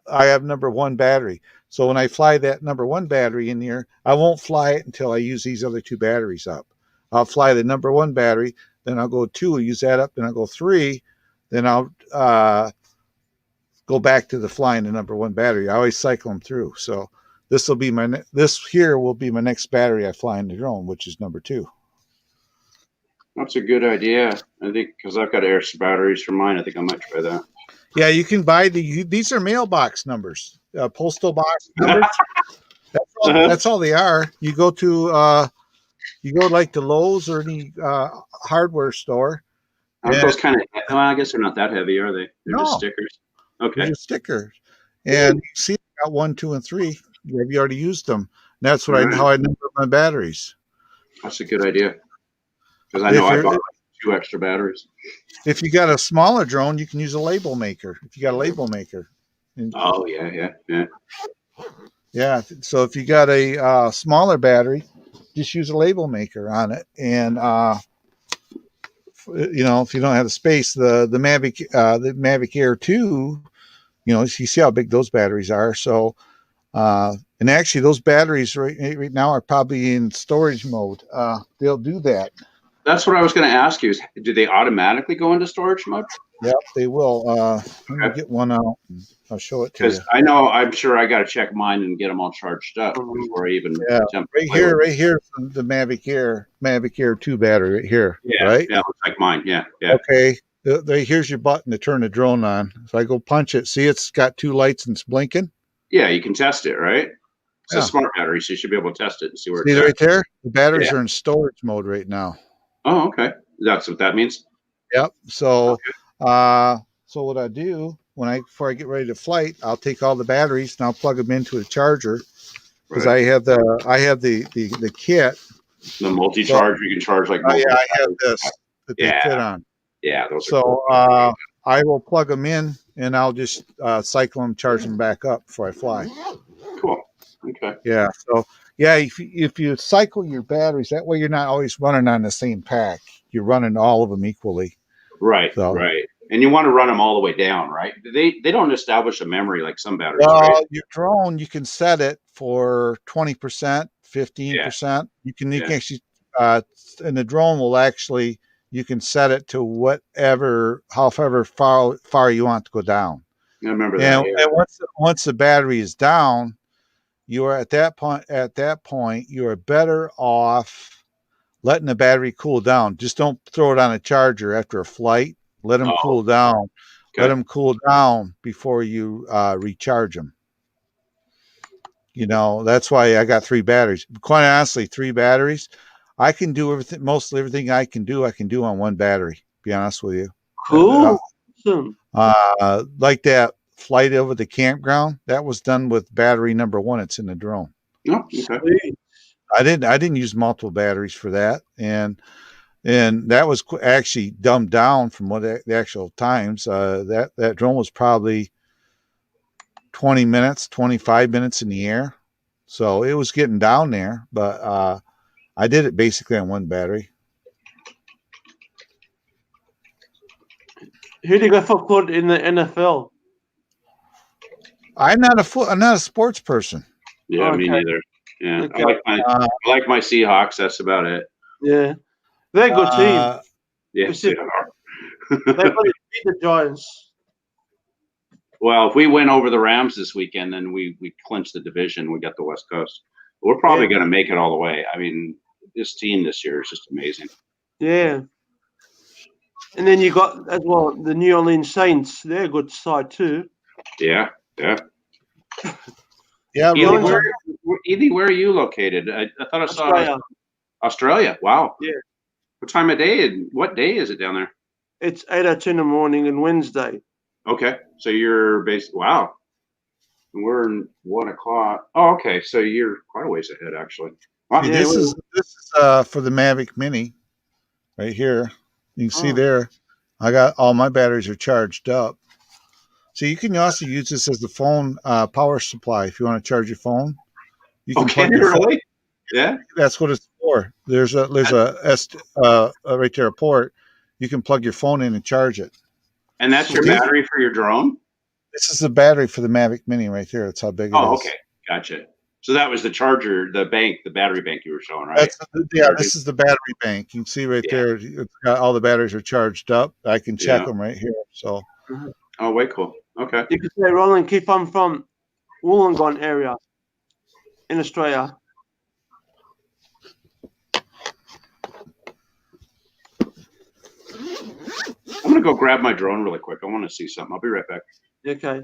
I have number 1 battery. So when I fly that number 1 battery in here, I won't fly it until I use these other 2 batteries up. I'll fly the number 1 battery, then I'll go 2, use that up, then I'll go 3, then I'll go back to the flying the number 1 battery. I always cycle them through. So this will be my next battery I fly in the drone, which is number 2. That's a good idea. I think because I've got air batteries for mine, I think I might try that. Yeah, you can buy these are mailbox numbers, postal box numbers. That's all they are. You go like to Lowe's or any hardware store. Aren't those kind of? Well, I guess they're not that heavy, are they? They're just stickers. Okay. They're just stickers, and you see, I got 1, 2, and 3. Have you already used them? And that's how I number my batteries. That's a good idea. Because I know I bought 2 extra batteries. If you got a smaller drone, you can use a label maker. If you got a label maker. Oh yeah. Yeah. So if you got a smaller battery, just use a label maker on it. And if you don't have the space, the Mavic Air 2, you see how big those batteries are. So and actually those batteries right now are probably in storage mode. They'll do that. That's what I was going to ask you. Do they automatically go into storage mode? Yep, they will. Let me get one out. And I'll show it to you. Because I'm sure I got to check mine and get them all charged up before I even attempt. Right here, the Mavic Air 2 battery right here. Yeah, right. Yeah, looks like mine. Yeah. Okay. Here's your button to turn the drone on. So I go punch it. See, it's got 2 lights and it's blinking. Yeah, you can test it, right? It's a smart battery, so you should be able to test it and see where See it's right at. there? The batteries Yeah. are in storage mode right now. Oh, okay. That's what that means. Yep. So, so what I do before I get ready to flight, I'll take all the batteries and I'll plug them into a charger because Right. I have the kit. The multi-charge, you can charge like Oh yeah, multiple I have batteries. this that they Yeah. fit on. Yeah, those are So cool. I will plug them in and I'll just cycle them, charge them back up before I fly. Cool. Okay. Yeah. So yeah, if you cycle your batteries, that way you're not always running on the same pack. You're running all of them equally. Right. So, right. And you want to run them all the way down, right? They don't establish a memory like some batteries, well, right? your drone, you can set it for 20%, 15%. You can actually, and the drone will actually, you can set it to however far you want to go down. I remember that. Yeah. And once the battery is down, you are at that point, you are better off letting the battery cool down. Just don't throw it on a charger after a flight. Let them cool down. Okay. Let them cool down before you recharge them. You know, that's why I got 3 batteries. Quite honestly, 3 batteries. I can do mostly everything I can do on 1 battery, to be honest with you. Cool. Awesome. Like that flight over the campground, that was done with battery number 1. It's in the drone. Oh, okay. Sweet. I didn't use multiple batteries for that. And that was actually dumbed down from what the actual times. That drone was probably 20 minutes, 25 minutes in the air. So it was getting down there, but I did it basically on 1 battery. Who do you go for, Claude, in the NFL? I'm not a sports person. Yeah, me Okay. neither. Yeah, Okay. I like my Seahawks. That's about it. Yeah. They're a good team. Yes, They probably beat the Giants. Well, if we win over the Rams this weekend, then we clinch the division. We got the West Coast. We're probably going to make it all the way. I mean, this team this year is just amazing. Yeah. And then you got as well the New Orleans Saints. They're a good side too. Yeah, yeah. Yeah, Edie, where are you located? I thought I saw Australia. Australia. Wow. Yeah. What time of day and what day is it down there? It's 8:02 in the morning and Wednesday. Okay, so you're wow. We're in 1 o'clock. Oh, okay, so you're quite a ways ahead, actually. Wow. See, Yeah, this is for the Mavic Mini, right here. You can see there. I got all my batteries are charged up. So you can also use this as the phone power supply if you want to charge your phone. You can plug your phone. Really? Yeah. That's what it's for. There's a right there a port. You can plug your phone in and charge it. And that's your battery for your drone? This is the battery for the Mavic Mini right there. That's how big it is. Oh, okay. Gotcha. So that was the charger, the battery bank you were showing, right? This is the battery bank. You can see right there. It's got all the batteries are charged up. I can check them right here. So. Oh, way cool. Okay. You can say, Roland, keep on from Wollongong area in Australia. I'm gonna go grab my drone really quick. I want to see something. I'll be right back. Okay.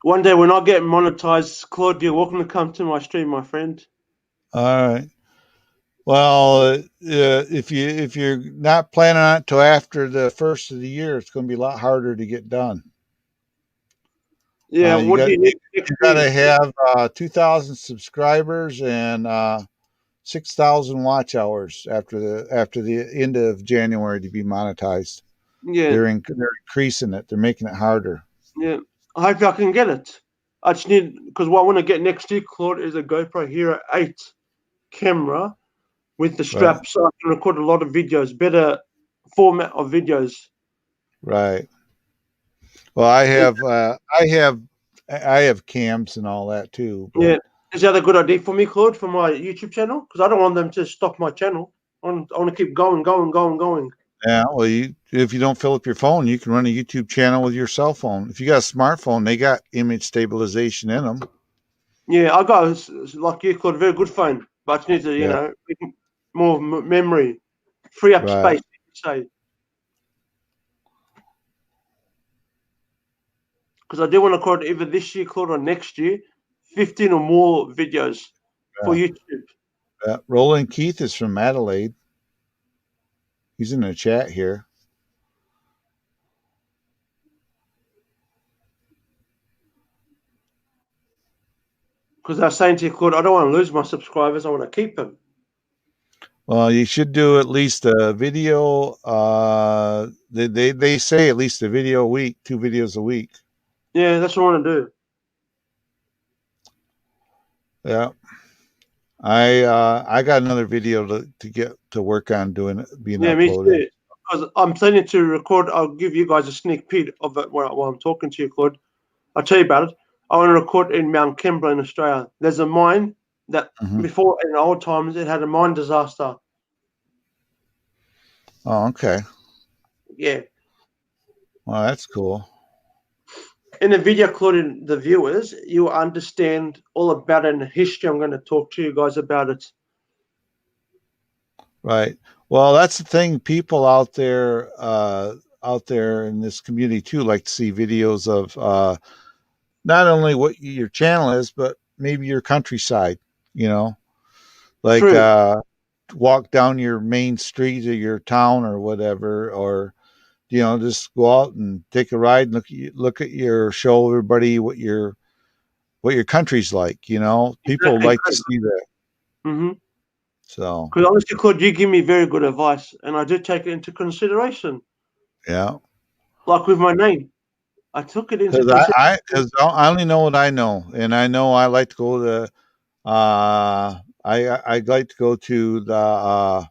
One day when I get monetized, Claude, you're welcome to come to my stream, my friend. All right. Well, if you're not planning on it till after the first of the year, it's going to be a lot harder to get done. Yeah, what do you need? You got to have 2,000 subscribers and 6,000 watch hours after the end of January to be monetized. Yeah, they're increasing it. They're making it harder. Yeah, I hope I can get it. I just need, because what I want to get next year, Claude, is a GoPro Hero 8 camera with the strap, so I can record a lot of videos, better format of videos. Right. Well, I have cams and all that too. Yeah. Is that a good idea for me, Claude, for my YouTube channel? Because I don't want them to stop my channel. I want to keep going. Yeah, well, if you don't fill up your phone, you can run a YouTube channel with your cell phone. If you got a smartphone, they got image stabilization in them. Yeah, I got, like you, Claude, a very good phone, but I just need to, you know, more memory, free up space, you could say. because I do want to record either this year, Claude, or next year, 15 or more videos for YouTube. Roland Keith is from Adelaide. He's in the chat here. Because I was saying to you, Claude, I don't want to lose my subscribers. I want to keep them. Well, you should do at least a video. They say at least a video a week, 2 videos a week. Yeah, that's what I want to do. Yeah. I got another video to get to work on being Yeah, me uploaded. too. Because I'm planning to record. I'll give you guys a sneak peek of it while I'm talking to you, Claude. I'll tell you about it. I want to record in Mount Kembla in Australia. There's a mine that before, in old times, it had a mine disaster. Oh, okay. Yeah. Well, that's cool. In the video, Claude, the viewers, you understand all about it in the history. I'm going to talk to you guys about it. Right. Well, that's the thing. People out there in this community too like to see videos of not only what your channel is, but maybe your countryside. You know, like walk down your main street of your town or whatever, or just go out and take a ride and look at your show everybody what your country's like. People Exactly. like to see that. Mm-hmm. So, because honestly, Claude, you give me very good advice, and I do take it into consideration. Yeah. Like with my name, I took it into consideration. Because I only know what I know, and I know I like to go to. I like to go to the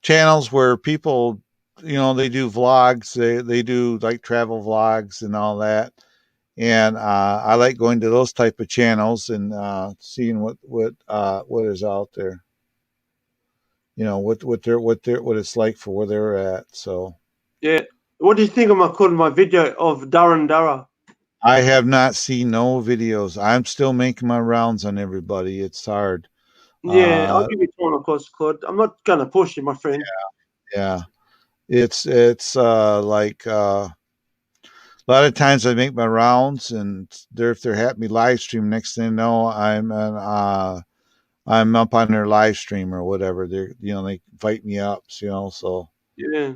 channels where people, they do vlogs. They do like travel vlogs and all that. And I like going to those type of channels and seeing what is out there. What it's like for where they're at. So yeah, what do you think of my video of Darren Dara? I have not seen no videos. I'm still making my rounds on everybody. It's hard. Yeah, I'll give you time, of course, Claude. I'm not gonna push you, my friend. Yeah. It's like a lot of times I make my rounds, and if they're having me live stream, next thing you know, I'm up on their live stream or whatever. They invite me up, so yeah.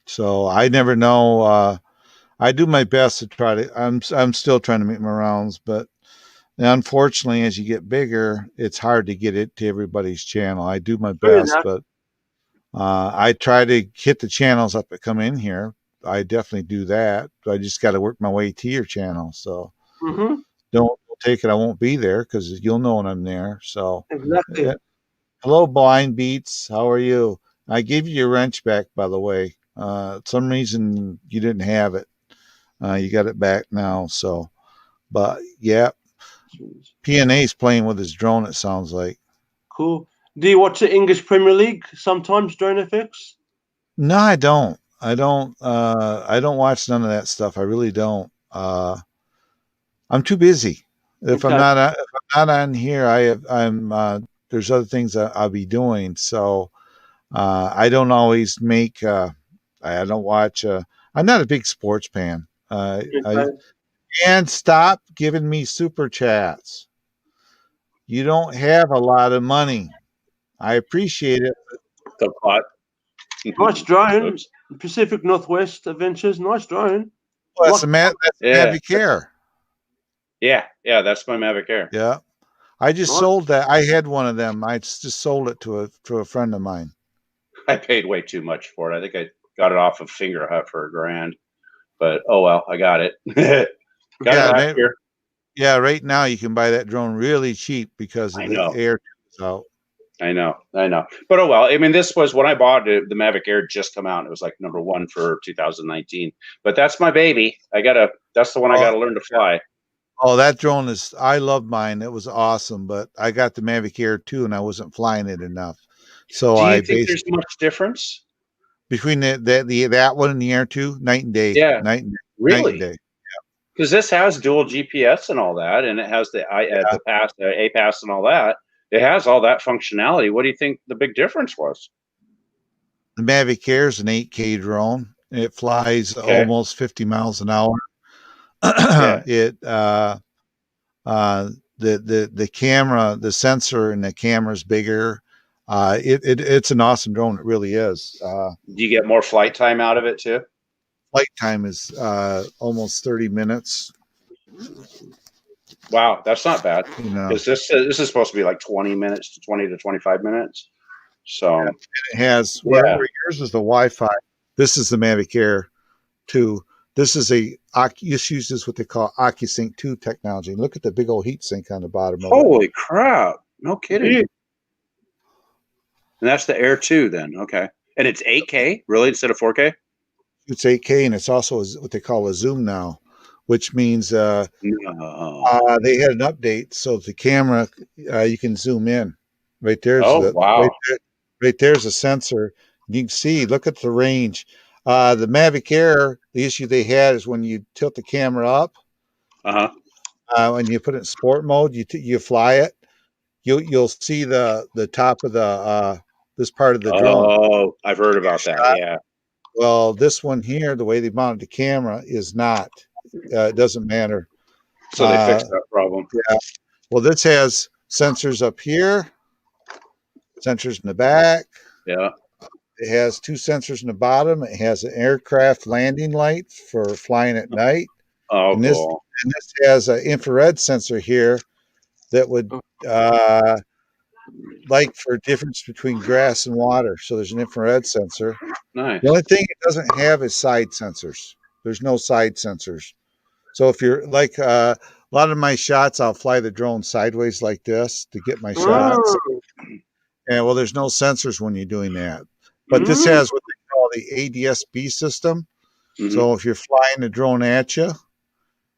So I never know. I do my best to try to. I'm still trying to make my rounds, but unfortunately, as you get bigger, it's hard to get it to everybody's channel. I do my best, but I try to hit the channels up that come in here. I definitely do that. I just got to work my way to your channel. So don't take it. I won't be there because you'll know when I'm there. So exactly. Hello, Blind Beats. How are you? I gave you your wrench back, by the way. Some reason you didn't have it. You got it back now. So, but yeah, PNA's playing with his drone. It sounds like. Cool. Do you watch the English Premier League sometimes, Drone FX? No, I don't. I don't watch none of that stuff. I really don't. I'm too busy. If I'm not on here, there's other things I'll be doing. So I don't always make. I don't watch. I'm not a big sports fan. And stop giving me super chats. You don't have a lot of money. I appreciate it. The pot. Nice drone. Pacific Northwest Adventures. Nice drone. Well, that's Mavic Air. Yeah, that's my Mavic Air. Yeah, I just sold that. I had one of them. I just sold it to a friend of mine. I paid way too much for it. I think I got it off of Finger Hut for $1,000. But oh well, I got it. Got it last year. Yeah, right now you can buy that drone really cheap because of the air is out. I know. But oh well. I mean, this was when I bought it. The Mavic Air just come out. It was like #1 for 2019. But that's my baby. That's the one I gotta learn to fly. Oh, that drone is. I love mine. It was awesome. But I got the Mavic Air too, and I wasn't flying it enough. So do you think there's much difference between that one and the Air 2? Night and day. Yeah. Night and day. Really? Night and day. Because this has dual GPS and all that, and it has the APAS and all that. It has all that functionality. What do you think the big difference was? The Mavic Air is an 8K drone, It flies Okay. almost 50 miles an hour. Yeah. The camera, the sensor in the camera is bigger. It's an awesome drone. It really is. Do you get more flight time out of it too? Flight time is almost 30 minutes. Wow, that's not bad. You know, Because this is supposed to be like 20 minutes to 20 to 25 minutes. So it has Yeah. where yours is the Wi-Fi. This is the Mavic Air 2. This is this uses what they call OcuSync 2 technology. Look at the big old heat sink on the bottom of it. holy crap! No kidding. Yeah. And that's the Air 2 then. Okay. And it's 8K really instead of 4K. It's 8K, and it's also what they call a zoom now, which means No. they had an update so the camera you can zoom in. Right there's Oh, wow. right there's a sensor. You can see. Look at the range. The Mavic Air. The issue they had is when you tilt the camera up, when you put it in sport mode, you fly it. You'll see the top of the this part of the drone. Oh, I've heard about that. Yeah. Well, this one here, the way they mounted the camera is not. It doesn't matter. So they fixed that problem. Yeah. Well, this has sensors up here, sensors in the back. Yeah. It has 2 sensors in the bottom. It has an aircraft landing light for flying at night. Oh, And this, cool. and this has an infrared sensor here that would like for difference between grass and water. So there's an infrared sensor. Nice. The only thing it doesn't have is side sensors. There's no side sensors. So if you're like a lot of my shots, I'll fly the drone sideways like this to get my shots. And well, there's no sensors when you're doing that. But this has what they call the ADS-B system. Mhm. So if you're flying the drone at you,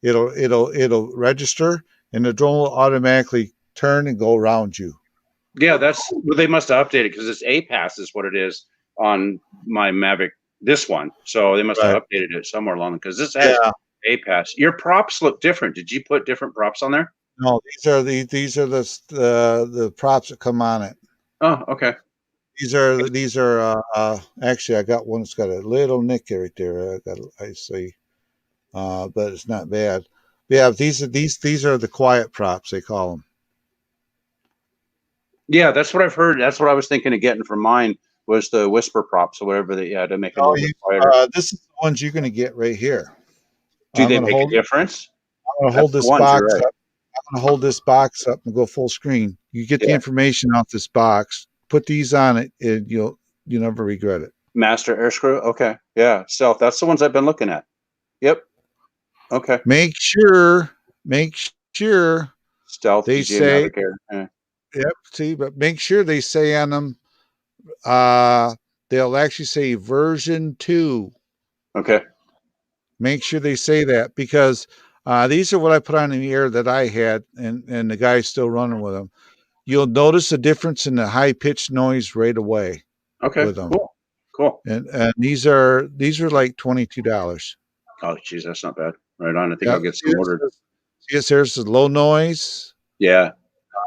it'll register, and the drone will automatically turn and go around you. Yeah, they must have updated because it's APAS is what it is on my Mavic, this one. So they must have updated it somewhere along because this has APAS. Your props look different. Did you put different props on there? No, these are the props that come on it. Oh, okay. These are actually I got one that's got a little nick right there. I see, but it's not bad. Yeah, these are the quiet props they call them. Yeah, that's what I've heard. That's what I was thinking of getting for mine was the whisper props or whatever they to make it a little bit quieter. This is the ones you're going to get right here. Do they make a difference? I'm going to hold this box up. I'm going to hold this box up and go full screen. You get the information off this box. Put these on it, and you'll never regret it. Master Air Screw. Okay, yeah, Stealth. That's the ones I've been looking at. Yep. Okay. Make sure. Stealth. They DJ say. Yeah. Yep. See, but make sure they say on them. They'll actually say version 2. Okay. Make sure they say that because these are what I put on the air that I had, and the guy's still running with them. You'll notice a difference in the high pitched noise right away. Okay. With them. Cool. And these are like $22. Oh, geez, that's not bad. Right on. I think I'll get some ordered. Yes, there's the low noise. Yeah.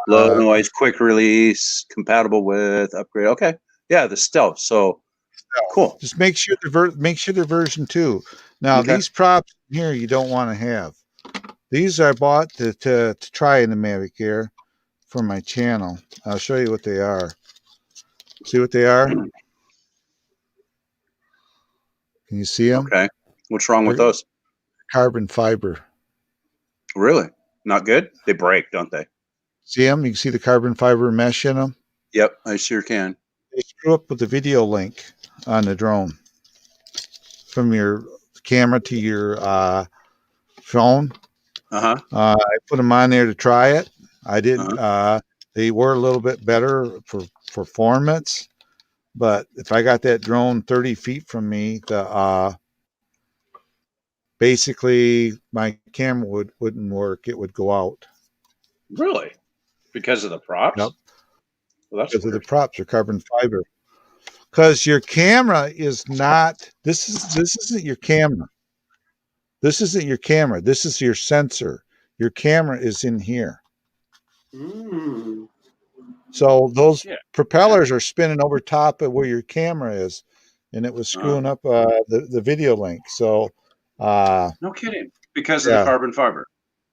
Low noise, quick release, compatible with upgrade. Okay. Yeah, the Stealth. So cool. Just make sure they're version 2. Now these props here you don't want to have. These I bought to try in the Mavic Air for my channel. I'll show you what they are. See what they are? Can you see them? Okay. What's wrong with those? Carbon fiber. Really? Not good? They break, don't they? See them? You can see the carbon fiber mesh in them? Yep, I sure can. They screw up with the video link on the drone. From your camera to your phone. I put them on there to try it. I didn't. They were a little bit better for performance, but if I got that drone 30 feet from me, basically my camera wouldn't work. It would go out. Really? Because of the props? Yep. Well, that's because of the props are carbon fiber. Because your camera is not. This isn't your camera. This isn't your camera. This is your sensor. Your camera is in here. So those propellers are spinning over top of where your camera is. and it was screwing up the video link. So, No kidding. Because of the yeah, carbon fiber.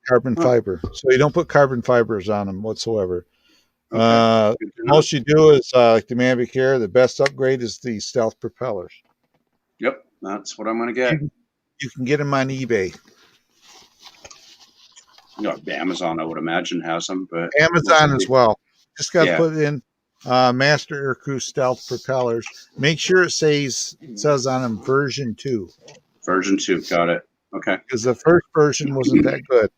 carbon Huh. fiber. So you don't put carbon fibers on them whatsoever. Okay. Good to know. Most you do is like the Mavic Air. The best upgrade is the stealth propellers. Yep, that's what I'm going to get. You can get them on eBay. You know, Amazon, I would imagine, has them, but Amazon as well. Just got to Yeah. put in Master Aircrew stealth propellers. Make sure it says on them version 2, Version 2. Got it. Okay. because the first version wasn't that good.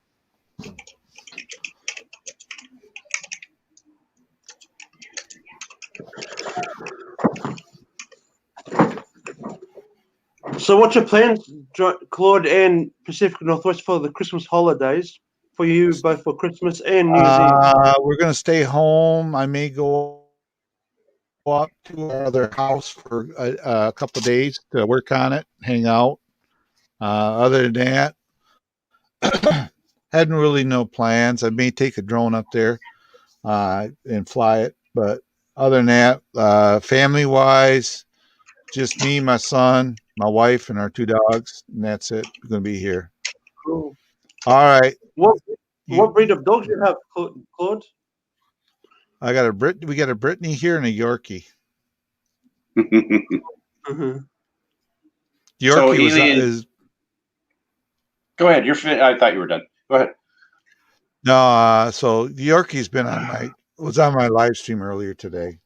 So, what's your plans, Claude and Pacific Northwest, for the Christmas holidays? For you, both for Christmas and New Year's? We're going to stay home. I may go up to our other house for a couple of days to work on it, hang out. Other than that, hadn't really no plans. I may take a drone up there and fly it, but other than that, family wise, just me, my son, my wife, and our 2 dogs, and that's it. We're gonna be here. Cool. All right. What breed of dogs do you have, Claude? We got a Brittany here and a Yorkie. Mm-hmm. Yorkie Elian, go ahead. I thought you were done. Go ahead. No, so the Yorkie's been was on my live stream earlier today.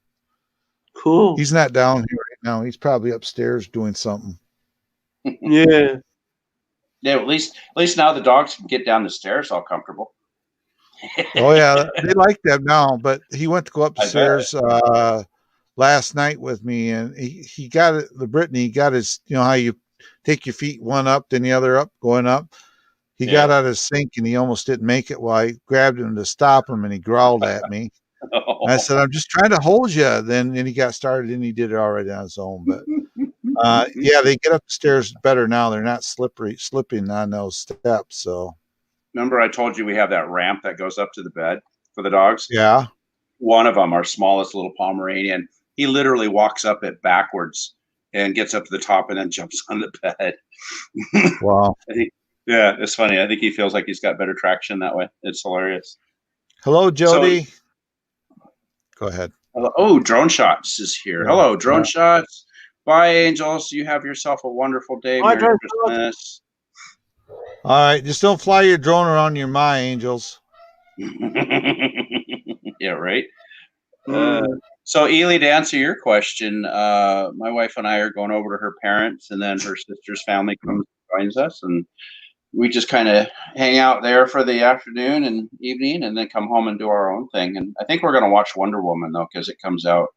Cool. He's not down here right now. He's probably upstairs doing something. Yeah. Yeah, at least now the dogs can get down the stairs all comfortable. Oh yeah, they like them now. But he went to go upstairs last night with me, and he got it. The Brittany got his. You know how you take your feet one up, then the other up, going up. He got out of his sink and he almost didn't make it. Well, I grabbed him to stop him, and he growled at me. I said, "I'm just trying to hold you." Then he got started, and he did it already on his own. But yeah, they get up the stairs better now. They're not slipping on those steps. So remember, I told you we have that ramp that goes up to the bed for the dogs. yeah, one of them, our smallest little Pomeranian, he literally walks up it backwards and gets up to the top and then jumps on the bed. Wow. Yeah, it's funny. I think he feels like he's got better traction that way. It's hilarious. Hello, Jody. Go ahead. Oh, Drone Shots is here. Hello, Drone Shots. Bye, Angels. You have yourself a wonderful day. Bye, Merry Christmas. All right, just don't fly your drone around your my angels. Yeah, right. So, Ely, to answer your question, my wife and I are going over to her parents, and then her sister's family comes and joins us, and we just kind of hang out there for the afternoon and evening, and then come home and do our own thing. And I think we're going to watch Wonder Woman though, because it comes out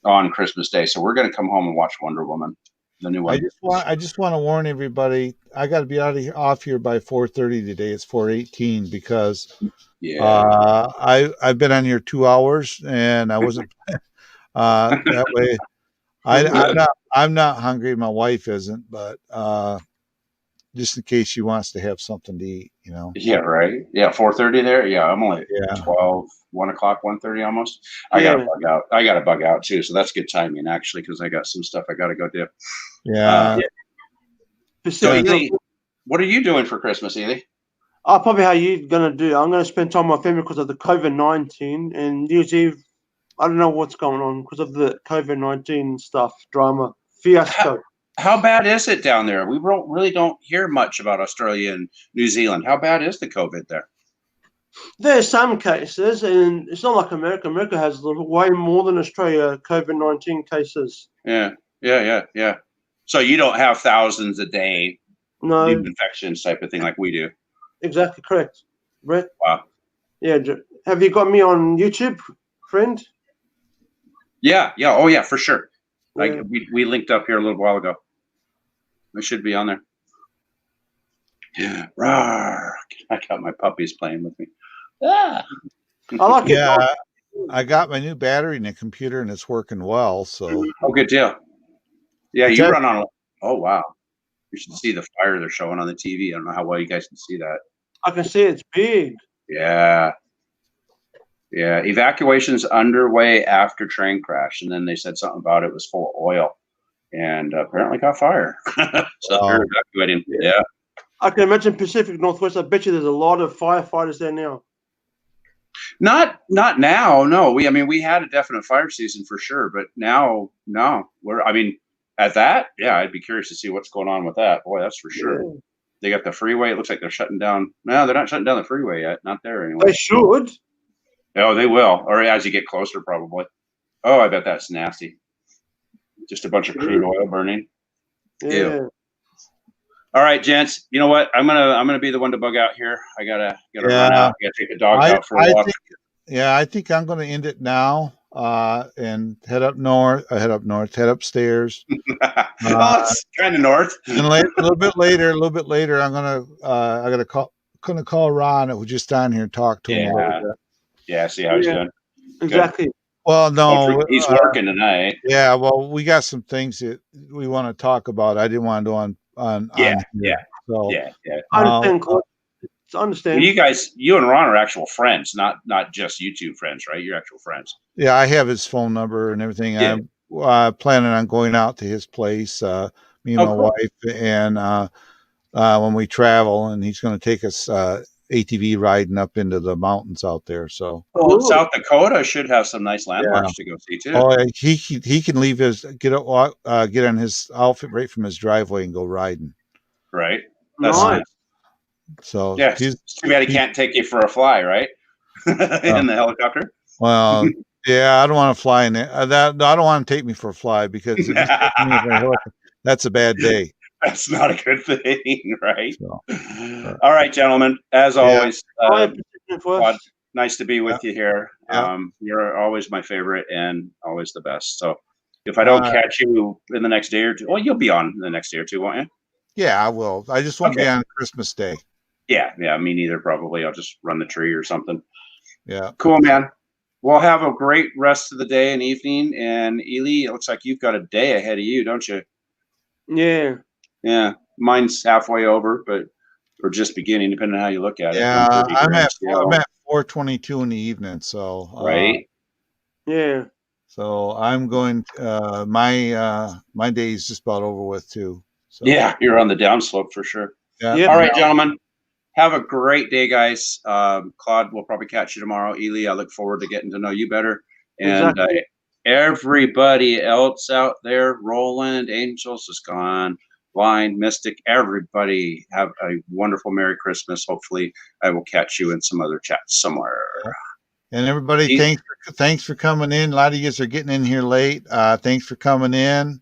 on Christmas Day. So we're going to come home and watch Wonder Woman, the new one. I just want to warn everybody. I got to be off here by 4:30 today. It's 4:18 because I've been on here 2 hours and I wasn't that way. I'm not hungry. My wife isn't, but just in case she wants to have something to eat, you know. Yeah, right. Yeah, 4:30 there. Yeah, I'm only 12, 1 o'clock, 1:30 almost. I got to bug out. I got to bug out too, so that's good timing actually, because I got some stuff I got to go do. Yeah. So, Ely, what are you doing for Christmas, Ely? Probably how you're gonna do. I'm gonna spend time with my family because of the COVID-19, and New Year's Eve, I don't know what's going on because of the COVID-19 stuff, drama, fiasco. How bad is it down there? We really don't hear much about Australia and New Zealand. How bad is the COVID there? There's some cases, and it's not like America. America has way more than Australia COVID-19 cases. Yeah. So you don't have thousands a day new infections type of thing like we do. Exactly correct, Brett. Wow. Yeah. Have you got me on YouTube, friend? Yeah. Oh, yeah, for sure. Yeah. We linked up here a little while ago. I should be on there. Yeah. Rawr. I got my puppies playing with me. I like it. Yeah. I got my new battery in the computer and it's working well. So. Oh, good deal. Yeah, you run on. Oh, wow. You should see the fire they're showing on the TV. I don't know how well you guys can see that. I can see it's big. Yeah. Evacuation's underway after train crash, and then they said something about it was full of oil. and apparently caught fire. So Wow. they're evacuating. Yeah. I can imagine Pacific Northwest. I bet you there's a lot of firefighters there now. Not now. No, we had a definite fire season for sure, but now, no. At that, yeah, I'd be curious to see what's going on with that. Boy, that's for sure. Yeah. They got the freeway. It looks like they're shutting down. No, they're not shutting down the freeway yet. Not there anyway. They should. Oh, they will. Or as you get closer, probably. Oh, I bet that's nasty. Just a bunch of crude oil burning. Yeah. Ew. All right, gents. You know what? I'm gonna be the one to bug out here. I gotta run out. I gotta take the dog out for a walk. I think I'm going to end it now and head upstairs. It's kind of north. And a little bit later, I'm gonna call Ron. It was just down here and talk to him. A little bit. Yeah. See how he's doing. Exactly. Well, no, he's working tonight. Yeah, well, we got some things that we want to talk about. I didn't want to do on. Yeah. So I understand. It's understand. You and Ron are actual friends, not just YouTube friends, right? You're actual friends. Yeah, I have his phone number and everything. Yeah. I'm planning on going out to his place. Me and my wife, and when we travel, and he's going to take us ATV riding up into the mountains out there. So, South Dakota should have some nice landmarks to go see too. Oh, he can leave get on his outfit right from his driveway and go riding. Right. That's nice. So yeah, it's too bad he can't take you for a fly, right? In the helicopter. Well, yeah, I don't want to fly in there. I don't want him to take me for a fly because if that's a bad day. That's not a good thing, right? So, all right, gentlemen. As always, Claude, nice to be with you here. Yeah. You're always my favorite and always the best. So if I don't catch you in the next day or two, well, you'll be on the next day or two, won't you? Yeah, I will. I just won't be on Christmas Day. Yeah, me neither, probably. I'll just run the tree or something. Yeah. Cool, man. Well, have a great rest of the day and evening. And Ely, it looks like you've got a day ahead of you, don't you? Yeah. Yeah, mine's halfway over, or just beginning, depending on how you look at it. Yeah, I'm at 4:22 in the evening, so right. Yeah. So I'm going. My day is just about over with too. So. Yeah, you're on the downslope for sure. Yeah. All right, gentlemen. Have a great day, guys. Claude, we'll probably catch you tomorrow. Ely, I look forward to getting to know you better. And everybody else out there, Roland, Angels is gone. Blind, Mystic, everybody have a wonderful Merry Christmas. Hopefully I will catch you in some other chats somewhere. And everybody, thanks for coming in. A lot of you guys are getting in here late. Thanks for coming in,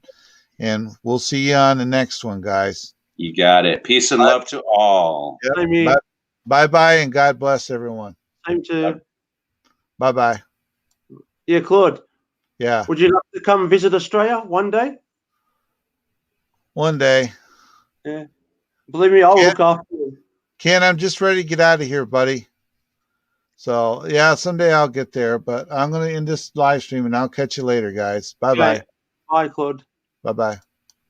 and we'll see you on the next one, guys. You got it. Peace and love to all. Yep. Bye, and God bless everyone. Same to. Bye. Yeah, Claude. Yeah. Would you like to come visit Australia one day? One day. Yeah. Believe me, I'll look after you. Ken, I'm just ready to get out of here, buddy. So, yeah, someday I'll get there, but I'm going to end this live stream, and I'll catch you later, guys. Bye-bye. Bye, Claude. Bye-bye.